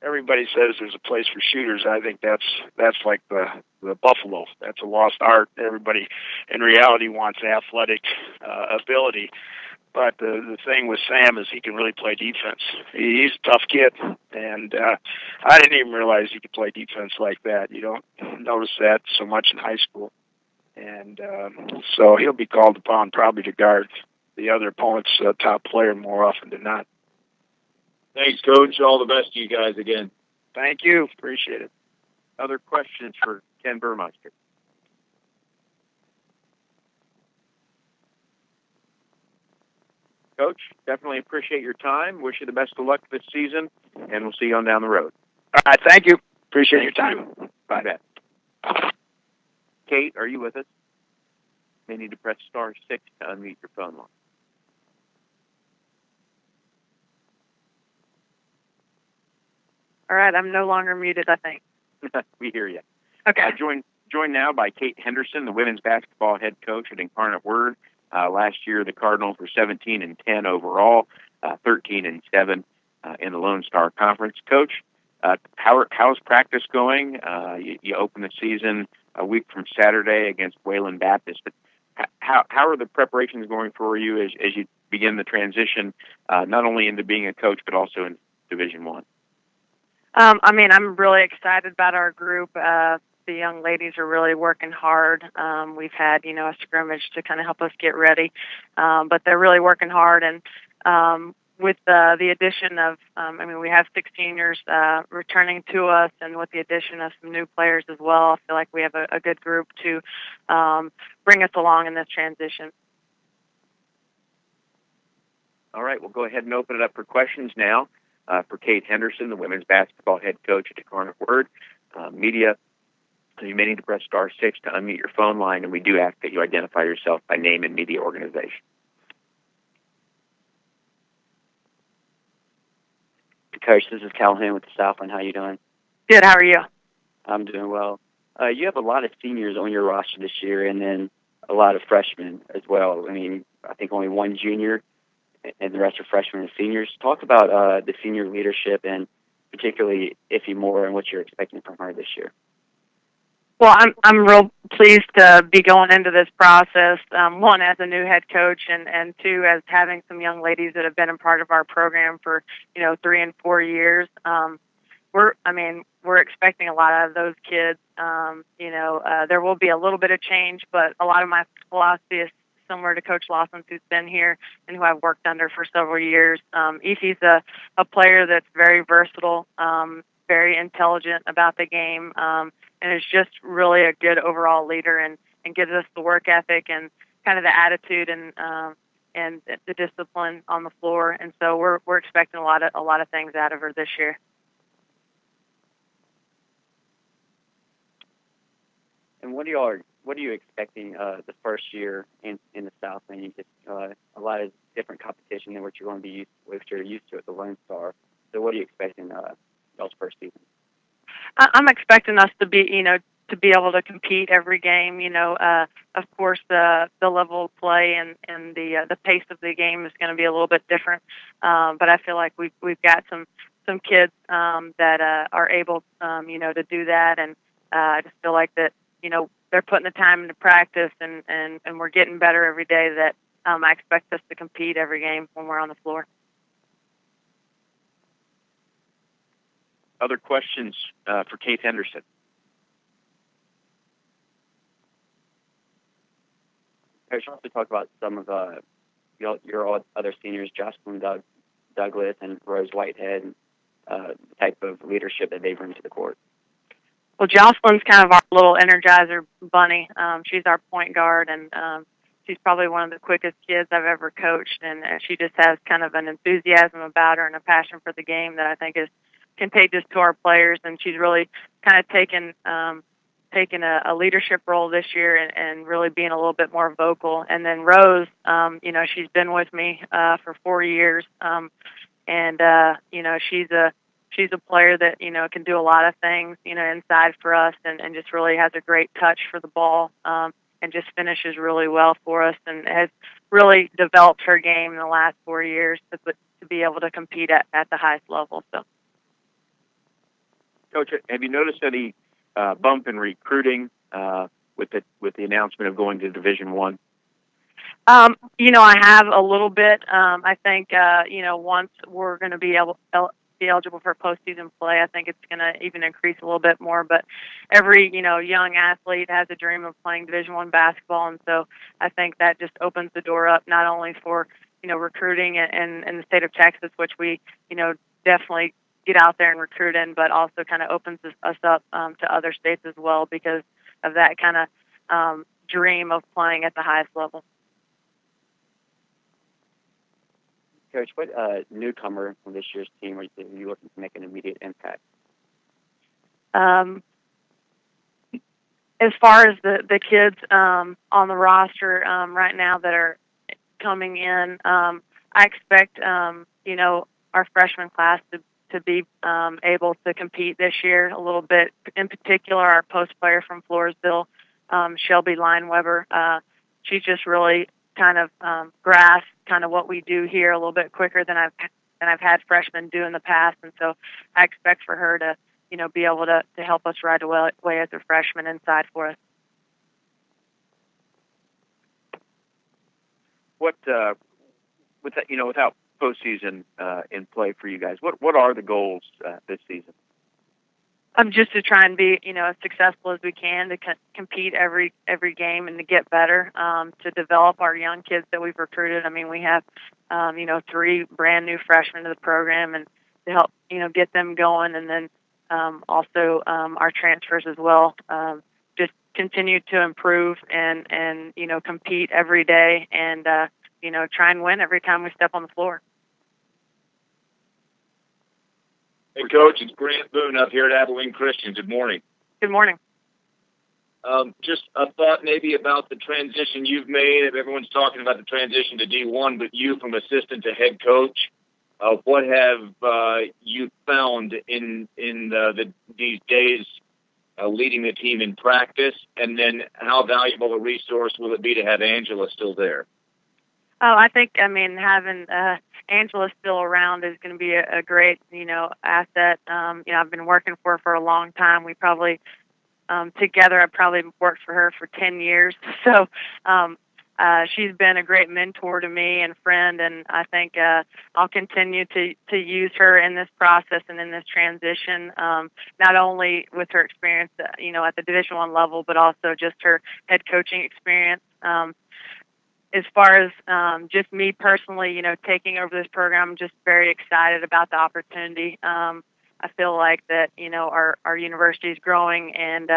Everybody says there's a place for shooters. I think that's like the buffalo. That's a lost art. Everybody, in reality, wants athletic ability. But the thing with Sam is he can really play defense. He's a tough kid, and I didn't even realize he could play defense like that. You don't notice that so much in high school. And so he'll be called upon probably to guard the other opponent's top player more often than not. Thanks, Coach. All the best to you guys again. Thank you. Appreciate it. Other questions for Ken Burmeister? Coach, definitely appreciate your time. Wish you the best of luck this season, and we'll see you on down the road. All right, thank you. Appreciate your time. Bye. Kate, are you with us? May need to press *6 to unmute your phone line. All right, I'm no longer muted, I think. We hear you. Okay. Joined now by Kate Henderson, the women's basketball head coach at Incarnate Word. Last year, the Cardinals were 17-10 overall, 13-7 in the Lone Star Conference. Coach, how's practice going? You open the season a week from Saturday against Wayland Baptist, but how are the preparations going for you as you begin the transition, not only into being a coach but also in Division I? I'm really excited about our group. The young ladies are really working hard. We've had, a scrimmage to kind of help us get ready, but they're really working hard. And with the addition of, we have 6 seniors returning to us, and with the addition of some new players as well, I feel like we have a good group to bring us along in this transition. All right, we'll go ahead and open it up for questions now for Kate Henderson, the women's basketball head coach at Incarnate Word. Media, you may need to press *6 to unmute your phone line, and we do ask that you identify yourself by name and media organization. Coach, this is Calhoun with the Southland. How you doing? Good. How are you? I'm doing well. You have a lot of seniors on your roster this year, and then a lot of freshmen as well. I think only one junior, and the rest are freshmen and seniors. Talk about the senior leadership, and particularly Iffy Moore, and what you're expecting from her this year. Well, I'm real pleased to be going into this process. One, as a new head coach, and two, as having some young ladies that have been a part of our program for 3 and 4 years. We're expecting a lot out of those kids. There will be a little bit of change, but a lot of my philosophy is similar to Coach Lawson's, who's been here and who I've worked under for several years. Iffy's a player that's very versatile, very intelligent about the game, and is just really a good overall leader, and gives us the work ethic and kind of the attitude and the discipline on the floor. And so we're expecting a lot of things out of her this year. And what are you expecting the first year in the Southland? You get a lot of different competition than what you're going to be used to at the Lone Star. So what are you expecting y'all's first season? I'm expecting us to be able to compete every game. Of course, the level of play and the pace of the game is going to be a little bit different. But I feel like we've got some kids that are able, to do that, and I just feel like that, they're putting the time into practice, and we're getting better every day. That I expect us to compete every game when we're on the floor. Other questions for Kate Henderson? Coach, also talk about some of your other seniors, Jocelyn Douglas and Rose Whitehead, and the type of leadership that they bring to the court. Well, Jocelyn's kind of our little energizer bunny. She's our point guard, and she's probably one of the quickest kids I've ever coached, and she just has kind of an enthusiasm about her and a passion for the game that I think is contagious to our players. And she's really kind of taken a leadership role this year, and really being a little bit more vocal. And then Rose, she's been with me for 4 years, and she's a player that can do a lot of things inside for us, and just really has a great touch for the ball, and just finishes really well for us, and has really developed her game in the last 4 years to be able to compete at the highest level. So, Coach, have you noticed any bump in recruiting with the announcement of going to Division I? I have a little bit. I think once we're going to be eligible for postseason play, I think it's going to even increase a little bit more. But every young athlete has a dream of playing Division I basketball, and so I think that just opens the door up not only for recruiting in the state of Texas, which we definitely get out there and recruit in, but also kind of opens us up to other states as well because of that kind of dream of playing at the highest level. Coach, what newcomer from this year's team are you looking to make an immediate impact? As far as the kids on the roster right now that are coming in, I expect our freshman class to be able to compete this year a little bit. In particular, our post player from Floresville, Shelby Lineweber. She's just really kind of grasped kind of what we do here a little bit quicker than I've had freshmen do in the past, and so I expect for her to be able to help us right away as a freshman inside for us. What with that, without postseason in play for you guys, what are the goals this season? Just to try and be as successful as we can, to compete every game and to get better, to develop our young kids that we've recruited. I mean, we have 3 brand new freshmen to the program, and to help get them going, and then also our transfers as well. Just continue to improve and compete every day, and try and win every time we step on the floor. Hey, Coach, it's Grant Boone up here at Abilene Christian. Good morning. Good morning. Just a thought maybe about the transition you've made. Everyone's talking about the transition to D1, but you from assistant to head coach, what have you found in these days leading the team in practice, and then how valuable a resource will it be to have Angela still there? Oh, I think, having Angela still around is going to be a great, asset. I've been working for her for a long time. We probably, together, I've probably worked for her for 10 years. So she's been a great mentor to me and friend, and I think I'll continue to use her in this process and in this transition, not only with her experience, at the Division I level, but also just her head coaching experience. As far as just me personally, taking over this program, I'm just very excited about the opportunity. I feel like that, our university is growing, and,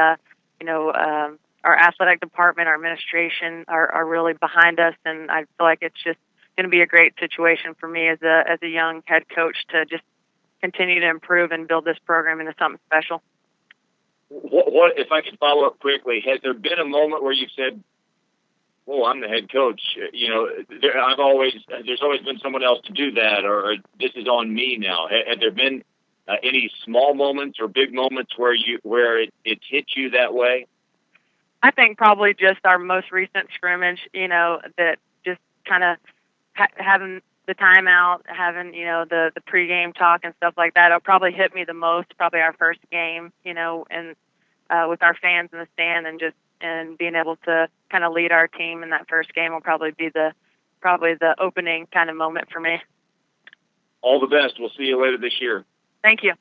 our athletic department, our administration are really behind us, and I feel like it's just going to be a great situation for me as a young head coach to just continue to improve and build this program into something special. What if I could follow up quickly, has there been a moment where you've said, "Oh, I'm the head coach"? There's always been someone else to do that, or this is on me now. Have there been any small moments or big moments where it hit you that way? I think probably just our most recent scrimmage. That just kind of having the timeout, having the pregame talk and stuff like that. It'll probably hit me the most. Probably our first game, and with our fans in the stand, and being able to kind of lead our team in that first game will probably be the opening kind of moment for me. All the best. We'll see you later this year. Thank you.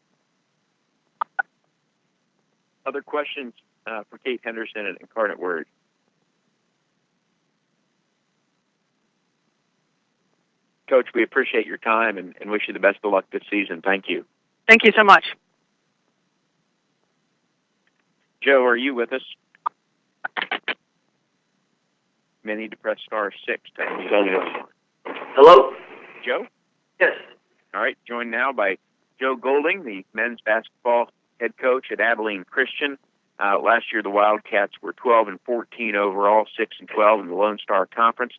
Other questions for Kate Henderson at Incarnate Word? Coach, we appreciate your time and wish you the best of luck this season. Thank you. Thank you so much. Joe, are you with us? May need to press *6 to unmute. Hello? Joe? Yes. All right, joined now by Joe Golding, the men's basketball head coach at Abilene Christian. Last year, the Wildcats were 12-14 overall, 6-12 in the Lone Star Conference.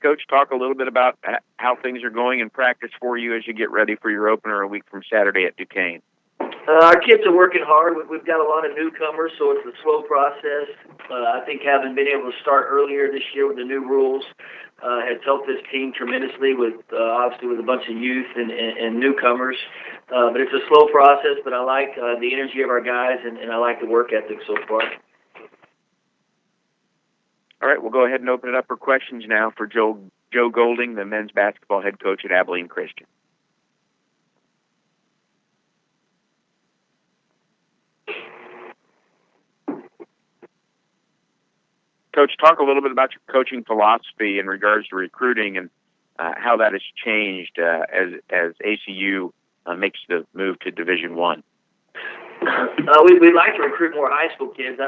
Coach, talk a little bit about how things are going in practice for you as you get ready for your opener a week from Saturday at Duquesne. Our kids are working hard. We've got a lot of newcomers, so it's a slow process. I think having been able to start earlier this year with the new rules has helped this team tremendously with obviously with a bunch of youth and newcomers. But it's a slow process, but I like the energy of our guys, and I like the work ethic so far. All right, we'll go ahead and open it up for questions now for Joe Golding, the men's basketball head coach at Abilene Christian. Coach, talk a little bit about your coaching philosophy in regards to recruiting and how that has changed as ACU makes the move to Division I? We'd like to recruit more high school kids.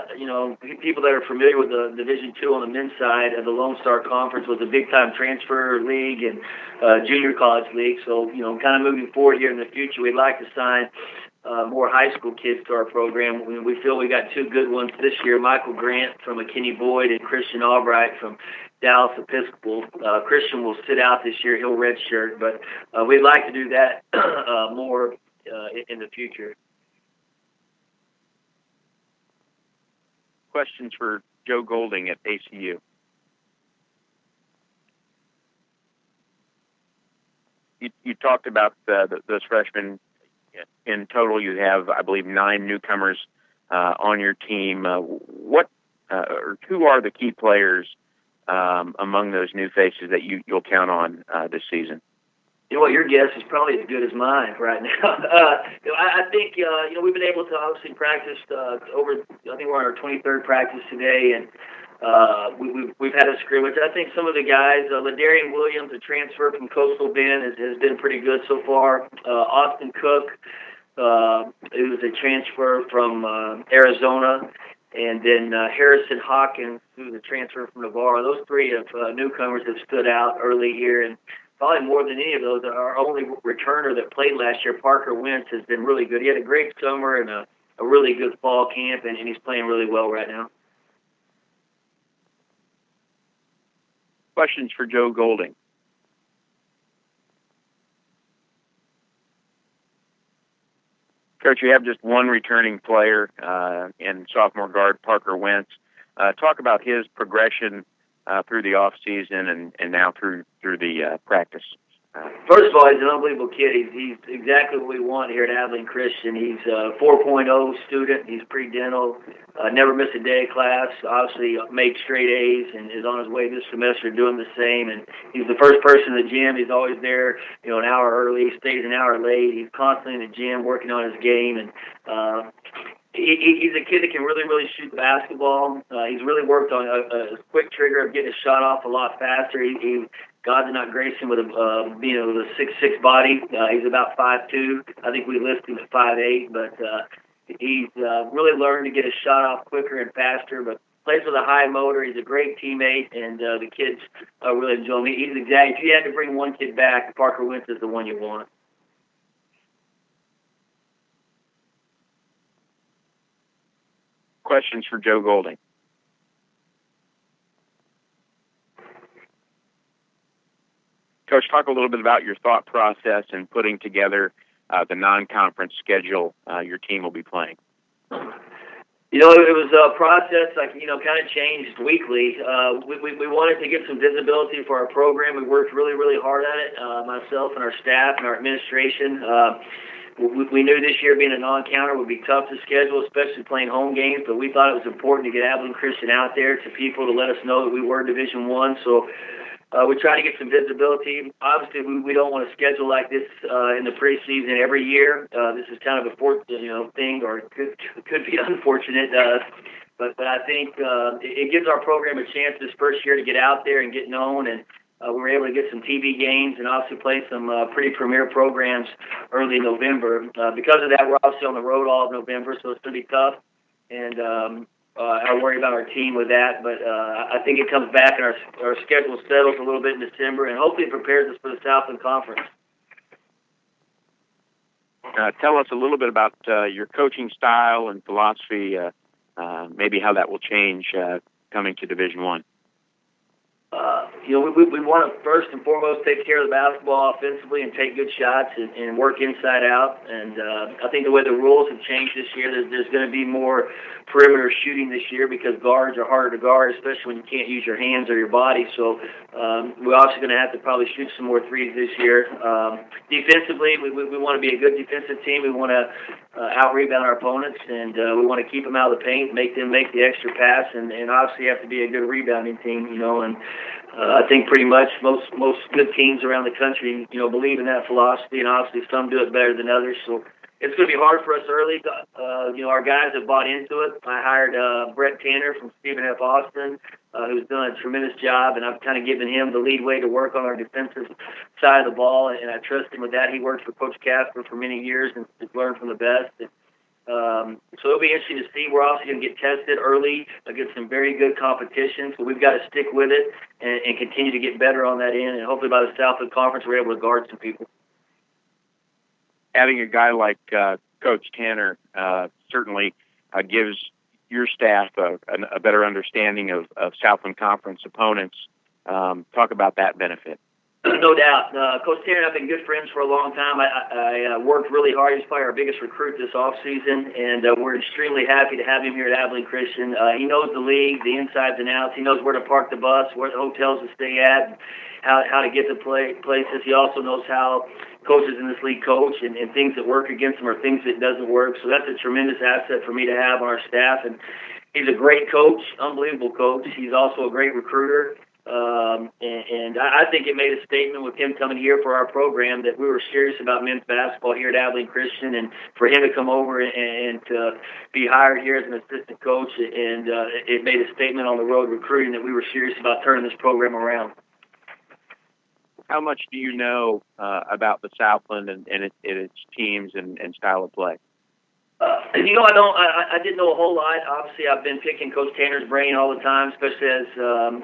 People that are familiar with the Division II on the men's side of the Lone Star Conference was a big-time transfer league and junior college league. So, kind of moving forward here in the future, we'd like to sign more high school kids to our program. We feel we got two good ones this year, Michael Grant from McKinney Boyd and Christian Albright from Dallas Episcopal. Christian will sit out this year. He'll redshirt, but we'd like to do that more in the future. Questions for Joe Golding at ACU. You talked about those freshmen. In total, you have, I believe, 9 newcomers on your team. What or who are the key players among those new faces that you'll count on this season? You know what, your guess is probably as good as mine right now. I think we've been able to obviously practice over. I think we're on our 23rd practice today, and we've had a scrimmage. I think some of the guys, Ladarian Williams, a transfer from Coastal Bend, has been pretty good so far. Austin Cook, who's a transfer from Arizona, and then Harrison Hawkins, who's a transfer from Navarro. Those three newcomers have stood out early here, and probably more than any of those, our only returner that played last year, Parker Wentz, has been really good. He had a great summer and a really good fall camp, and he's playing really well right now. Questions for Joe Golding. Coach, you have just one returning player in sophomore guard, Parker Wentz. Talk about his progression through the off season and now through the practice. First of all, he's an unbelievable kid. He's exactly what we want here at Abilene Christian. He's a 4.0 student. He's pre-dental, never missed a day of class, obviously made straight A's, and is on his way this semester doing the same. And he's the first person in the gym. He's always there, an hour early, stays an hour late. He's constantly in the gym working on his game, and he's a kid that can really, really shoot the basketball. He's really worked on a quick trigger of getting a shot off a lot faster. God did not grace him with being a 6'6" body. He's about 5'2". I think we listed him at 5'8", but he's really learned to get a shot off quicker and faster, but plays with a high motor. He's a great teammate, and the kids really enjoy him. If you had to bring one kid back, Parker Wentz is the one you want. Questions for Joe Golding. Coach, talk a little bit about your thought process in putting together the non-conference schedule your team will be playing. It was a process kind of changed weekly. We wanted to get some visibility for our program. We worked really, really hard at it, myself and our staff and our administration. We knew this year being a non-counter would be tough to schedule, especially playing home games, but we thought it was important to get Abilene Christian out there to people to let us know that we were Division I. So we try to get some visibility. Obviously, we don't want to schedule like this in the preseason every year. This is kind of a thing, or it could be unfortunate. But I think it gives our program a chance this first year to get out there and get known, and we were able to get some TV games and also play some pretty premier programs early in November. Because of that, we're obviously on the road all of November, so it's going to be tough. And I worry about our team with that, but I think it comes back and our schedule settles a little bit in December, and hopefully it prepares us for the Southland Conference. Tell us a little bit about your coaching style and philosophy, maybe how that will change coming to Division I. We want to first and foremost take care of the basketball offensively and take good shots and work inside out. And I think the way the rules have changed this year, there's going to be more perimeter shooting this year because guards are harder to guard, especially when you can't use your hands or your body. So we're also going to have to probably shoot some more threes this year. Defensively, we want to be a good defensive team. We want to out-rebound our opponents, and we want to keep them out of the paint, make them make the extra pass, and obviously have to be a good rebounding team, and I think pretty much most good teams around the country, believe in that philosophy, and obviously some do it better than others. So it's going to be hard for us early. Our guys have bought into it. I hired Brett Tanner from Stephen F. Austin, who's done a tremendous job, and I've kind of given him the lead way to work on our defensive side of the ball, and I trust him with that. He worked for Coach Casper for many years and has learned from the best. So it'll be interesting to see. We're also going to get tested early against some very good competition, so we've got to stick with it and continue to get better on that end, and hopefully by the Southland Conference we're able to guard some people. Having a guy like Coach Tanner certainly gives your staff a better understanding of Southland Conference opponents. Talk about that benefit. No doubt. Coach Tanner and I have been good friends for a long time. I worked really hard. He's probably our biggest recruit this offseason, and we're extremely happy to have him here at Abilene Christian. He knows the league, the insides and outs. He knows where to park the bus, where the hotels to stay at, how to get to places. He also knows how coaches in this league coach and things that work against him or things that doesn't work. So that's a tremendous asset for me to have on our staff. And he's a great coach, unbelievable coach. He's also a great recruiter. And I think it made a statement with him coming here for our program that we were serious about men's basketball here at Abilene Christian, and for him to come over and to be hired here as an assistant coach, and it made a statement on the road recruiting that we were serious about turning this program around. How much do you know about the Southland and its teams and style of play? I didn't know a whole lot. Obviously, I've been picking Coach Tanner's brain all the time, especially as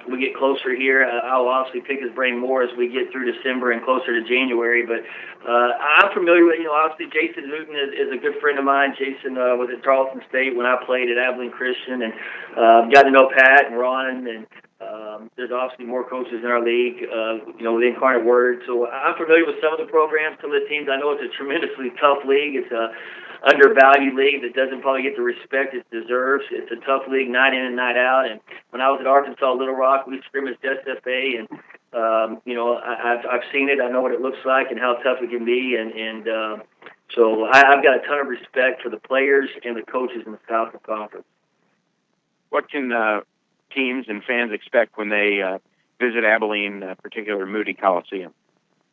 we get closer here. I'll obviously pick his brain more as we get through December and closer to January. But I'm familiar with, obviously Jason Hooten is a good friend of mine. Jason was at Charleston State when I played at Abilene Christian, and got to know Pat and Ron, and there's obviously more coaches in our league, with Incarnate Word. So I'm familiar with some of the programs, some of the teams. I know it's a tremendously tough league. It's a undervalued league that doesn't probably get the respect it deserves. It's a tough league night in and night out. And when I was at Arkansas Little Rock, we scrimmaged SFA, and I've seen it. I know what it looks like and how tough it can be. So I've got a ton of respect for the players and the coaches in the Southland Conference. What can teams and fans expect when they visit Abilene, particular Moody Coliseum?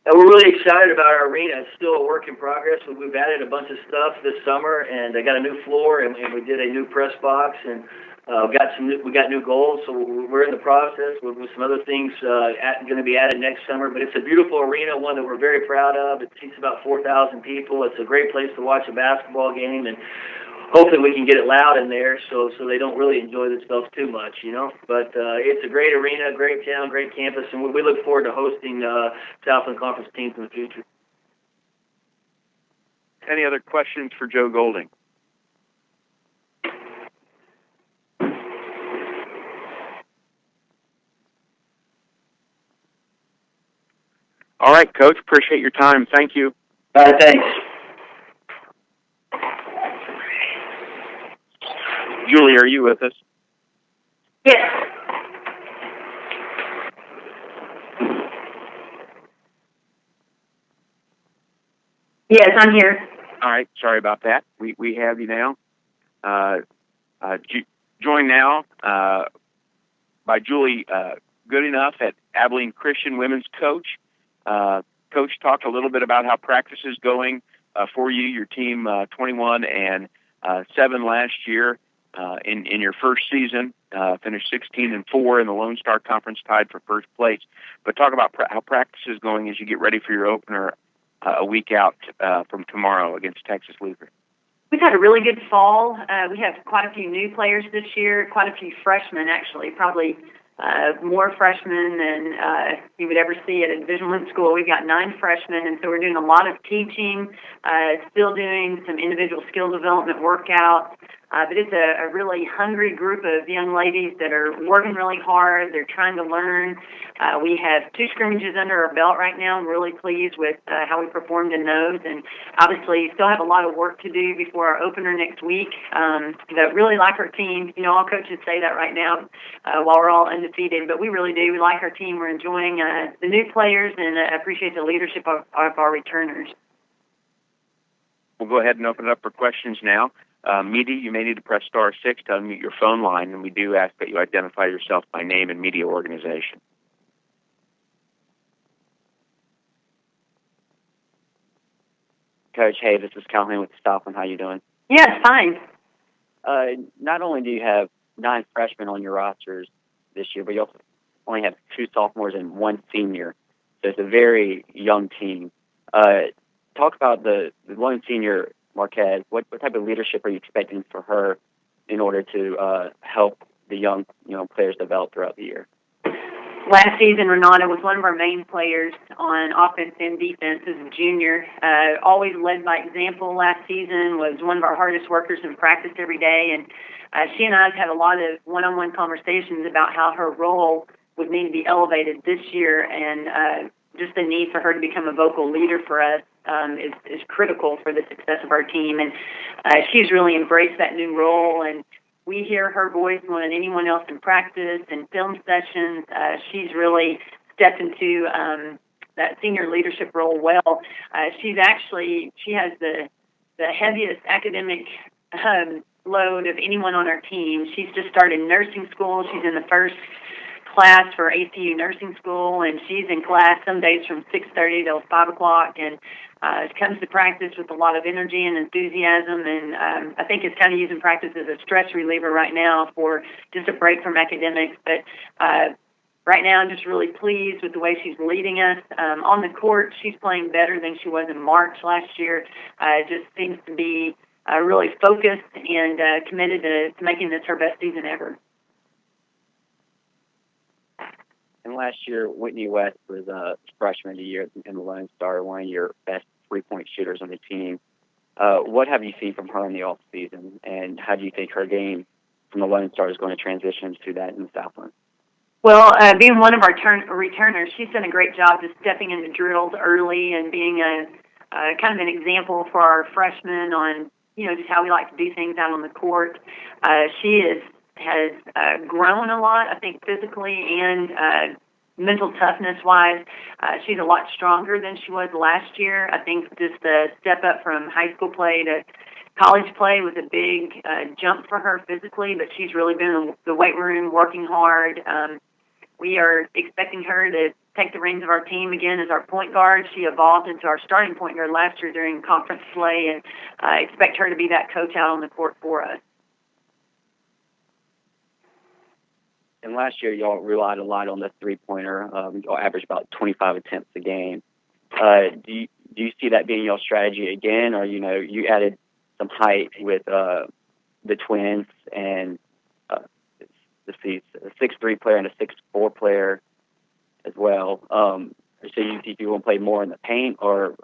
We're really excited about our arena. It's still a work in progress. We've added a bunch of stuff this summer, and I got a new floor, and we did a new press box, and we got new goals. So we're in the process with some other things going to be added next summer. But it's a beautiful arena, one that we're very proud of. It seats about 4,000 people. It's a great place to watch a basketball game, and hopefully we can get it loud in there so they don't really enjoy themselves too much, But it's a great arena, great town, great campus, and we look forward to hosting Southland Conference teams in the future. Any other questions for Joe Golding? All right, Coach, appreciate your time. Thank you. All right, thanks. Julie, are you with us? Yes. Yes, I'm here. All right, sorry about that. We have you now. Joined now by Julie Goodenough at Abilene Christian women's coach. Coach talked a little bit about how practice is going for you. Your team 21-7 last year. In your first season, finished 16-4 in the Lone Star Conference, tied for first place. But talk about how practice is going as you get ready for your opener a week out from tomorrow against Texas Lutheran. We've had a really good fall. We have quite a few new players this year, quite a few freshmen actually, probably more freshmen than you would ever see at a Division I school. We've got 9 freshmen, and so we're doing a lot of teaching, still doing some individual skill development workouts. But it's a really hungry group of young ladies that are working really hard. They're trying to learn. We have 2 scrimmages under our belt right now. I'm really pleased with how we performed in those. And obviously still have a lot of work to do before our opener next week. But really like our team. All coaches say that right now while we're all undefeated. But we really do. We like our team. We're enjoying the new players and appreciate the leadership of our returners. We'll go ahead and open it up for questions now. Media, you may need to press *6 to unmute your phone line, and we do ask that you identify yourself by name and media organization. Coach, hey, this is Calhoun with the Southland. How you doing? Yeah, fine. Not only do you have 9 freshmen on your rosters this year, but you also only have 2 sophomores and 1 senior. So it's a very young team. Talk about the lone senior, Marquez. What type of leadership are you expecting for her in order to help the young players develop throughout the year? Last season, Renata was one of our main players on offense and defense as a junior. Always led by example last season, was one of our hardest workers in practice every day. And she and I have had a lot of one-on-one conversations about how her role would need to be elevated this year. And just the need for her to become a vocal leader for us is critical for the success of our team. And she's really embraced that new role. And we hear her voice more than anyone else in practice and film sessions. She's really stepped into that senior leadership role well. She has the heaviest academic load of anyone on our team. She's just started nursing school. She's in the first class for ACU nursing school, and she's in class some days from 6:30 till 5 o'clock, and she comes to practice with a lot of energy and enthusiasm, and I think it's kind of using practice as a stress reliever right now for just a break from academics. But right now I'm just really pleased with the way she's leading us. On the court, she's playing better than she was in March last year. Just seems to be really focused and committed to making this her best season ever. And last year, Whitney West was a freshman of the year in the Lone Star, one of your best three-point shooters on the team. What have you seen from her in the offseason, and how do you think her game from the Lone Star is going to transition to that in the Southland? Well, being one of our returners, she's done a great job just stepping into drills early and being a kind of an example for our freshmen on, just how we like to do things out on the court. She has grown a lot, I think, physically and mental toughness-wise. She's a lot stronger than she was last year. I think just the step up from high school play to college play was a big jump for her physically, but she's really been in the weight room working hard. We are expecting her to take the reins of our team again as our point guard. She evolved into our starting point guard last year during conference play, and I expect her to be that coach out on the court for us. And last year, y'all relied a lot on the three-pointer. Y'all averaged about 25 attempts a game. Do you see that being your strategy again, or you added some height with the twins and a 6'3" player and a 6'4" player as well? So you think you want to play more in the paint or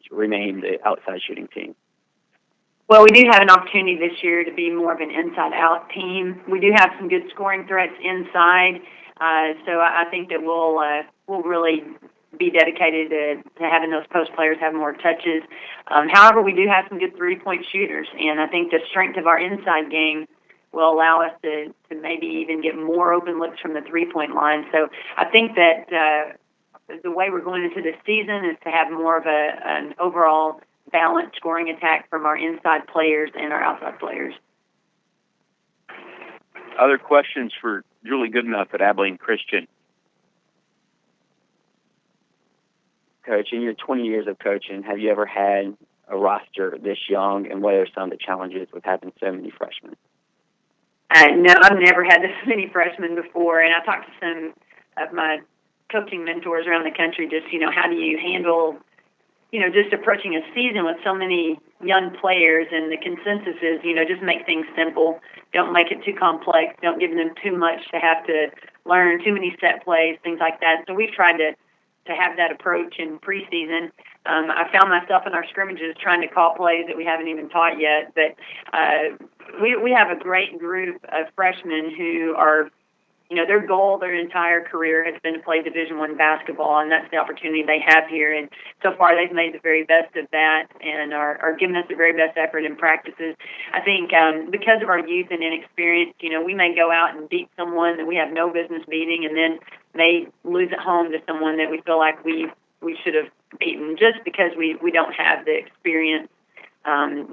remain the outside shooting team? Well, we do have an opportunity this year to be more of an inside-out team. We do have some good scoring threats inside, so I think that we'll really be dedicated to having those post players have more touches. However, we do have some good three-point shooters, and I think the strength of our inside game will allow us to maybe even get more open looks from the three-point line. So I think that the way we're going into this season is to have more of an overall balanced scoring attack from our inside players and our outside players. Other questions for Julie Goodenough at Abilene Christian? Coach, in your 20 years of coaching, have you ever had a roster this young, and what are some of the challenges with having so many freshmen? No, I've never had this many freshmen before, and I talked to some of my coaching mentors around the country, just, how do you handle just approaching a season with so many young players, and the consensus is, just make things simple. Don't make it too complex. Don't give them too much to have to learn, too many set plays, things like that. So we've tried to have that approach in preseason. I found myself in our scrimmages trying to call plays that we haven't even taught yet. But we have a great group of freshmen who are, their goal their entire career has been to play Division I basketball, and that's the opportunity they have here. And so far they've made the very best of that and are giving us the very best effort in practices. I think because of our youth and inexperience, we may go out and beat someone that we have no business beating, and then may lose at home to someone that we feel like we should have beaten just because we don't have the experience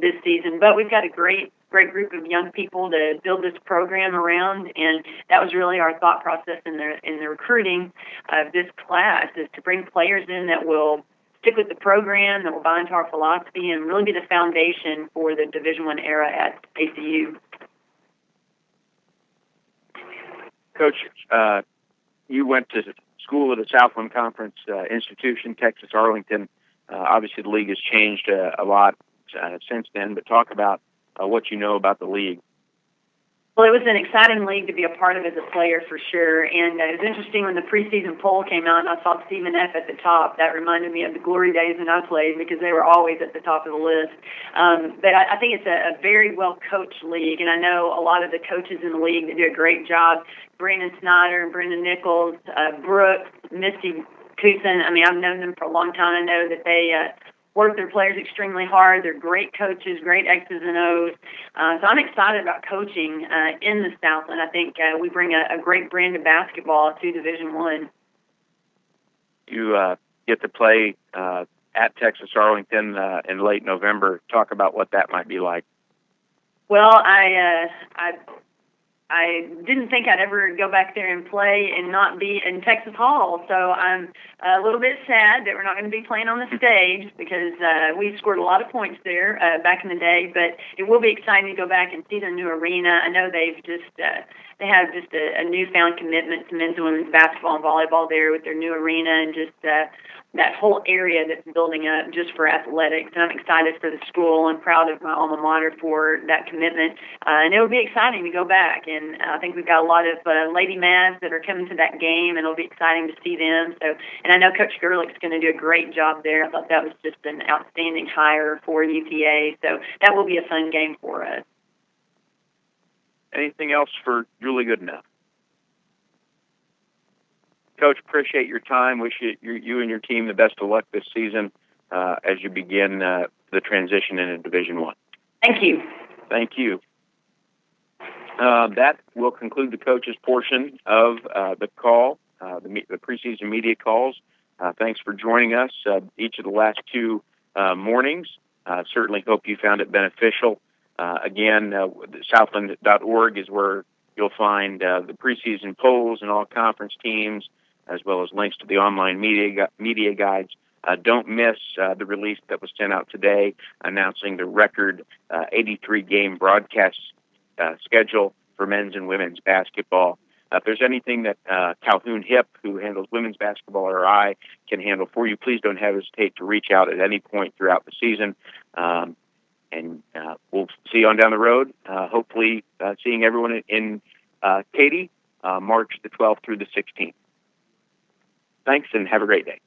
this season. But we've got a great group of young people to build this program around, and that was really our thought process in the recruiting of this class, is to bring players in that will stick with the program, that will buy into our philosophy, and really be the foundation for the Division I era at ACU. Coach, you went to school at a Southland Conference institution, Texas Arlington. Obviously, the league has changed a lot since then, but talk about what you know about the league. Well, it was an exciting league to be a part of as a player for sure, and it was interesting when the preseason poll came out and I saw Stephen F. at the top. That reminded me of the glory days when I played because they were always at the top of the list. But I think it's a very well-coached league, and I know a lot of the coaches in the league that do a great job. Brandon Schneider and Brenda Nichols, Brooks, Misty Hooten. I mean, I've known them for a long time. I know that they work their players extremely hard. They're great coaches, great X's and O's. So I'm excited about coaching in the Southland. I think we bring a great brand of basketball to Division I. You get to play at Texas Arlington in late November. Talk about what that might be like. Well, I didn't think I'd ever go back there and play and not be in Texas Hall. So I'm a little bit sad that we're not going to be playing on the stage because we scored a lot of points there back in the day. But it will be exciting to go back and see their new arena. I know they have just a newfound commitment to men's and women's basketball and volleyball there with their new arena and just that whole area that's building up just for athletics. And I'm excited for the school. I'm proud of my alma mater for that commitment. And it will be exciting to go back. And I think we've got a lot of Lady Mavs that are coming to that game, and it'll be exciting to see them. So, and I know Coach Gerlich's going to do a great job there. I thought that was just an outstanding hire for UTA. So that will be a fun game for us. Anything else for Julie Goodenough? Coach, appreciate your time. Wish you and your team the best of luck this season as you begin the transition into Division I. Thank you. Thank you. That will conclude the coaches' portion of the call, the preseason media calls. Thanks for joining us each of the last two mornings. Certainly hope you found it beneficial. Again, Southland.org is where you'll find the preseason polls and all conference teams, as well as links to the online media guides. Don't miss the release that was sent out today announcing the record 83-game broadcast schedule for men's and women's basketball. If there's anything that Calhoun Hip, who handles women's basketball, or I can handle for you, please don't hesitate to reach out at any point throughout the season. And we'll see you on down the road, hopefully seeing everyone in Katy, March the 12th through the 16th. Thanks, and have a great day.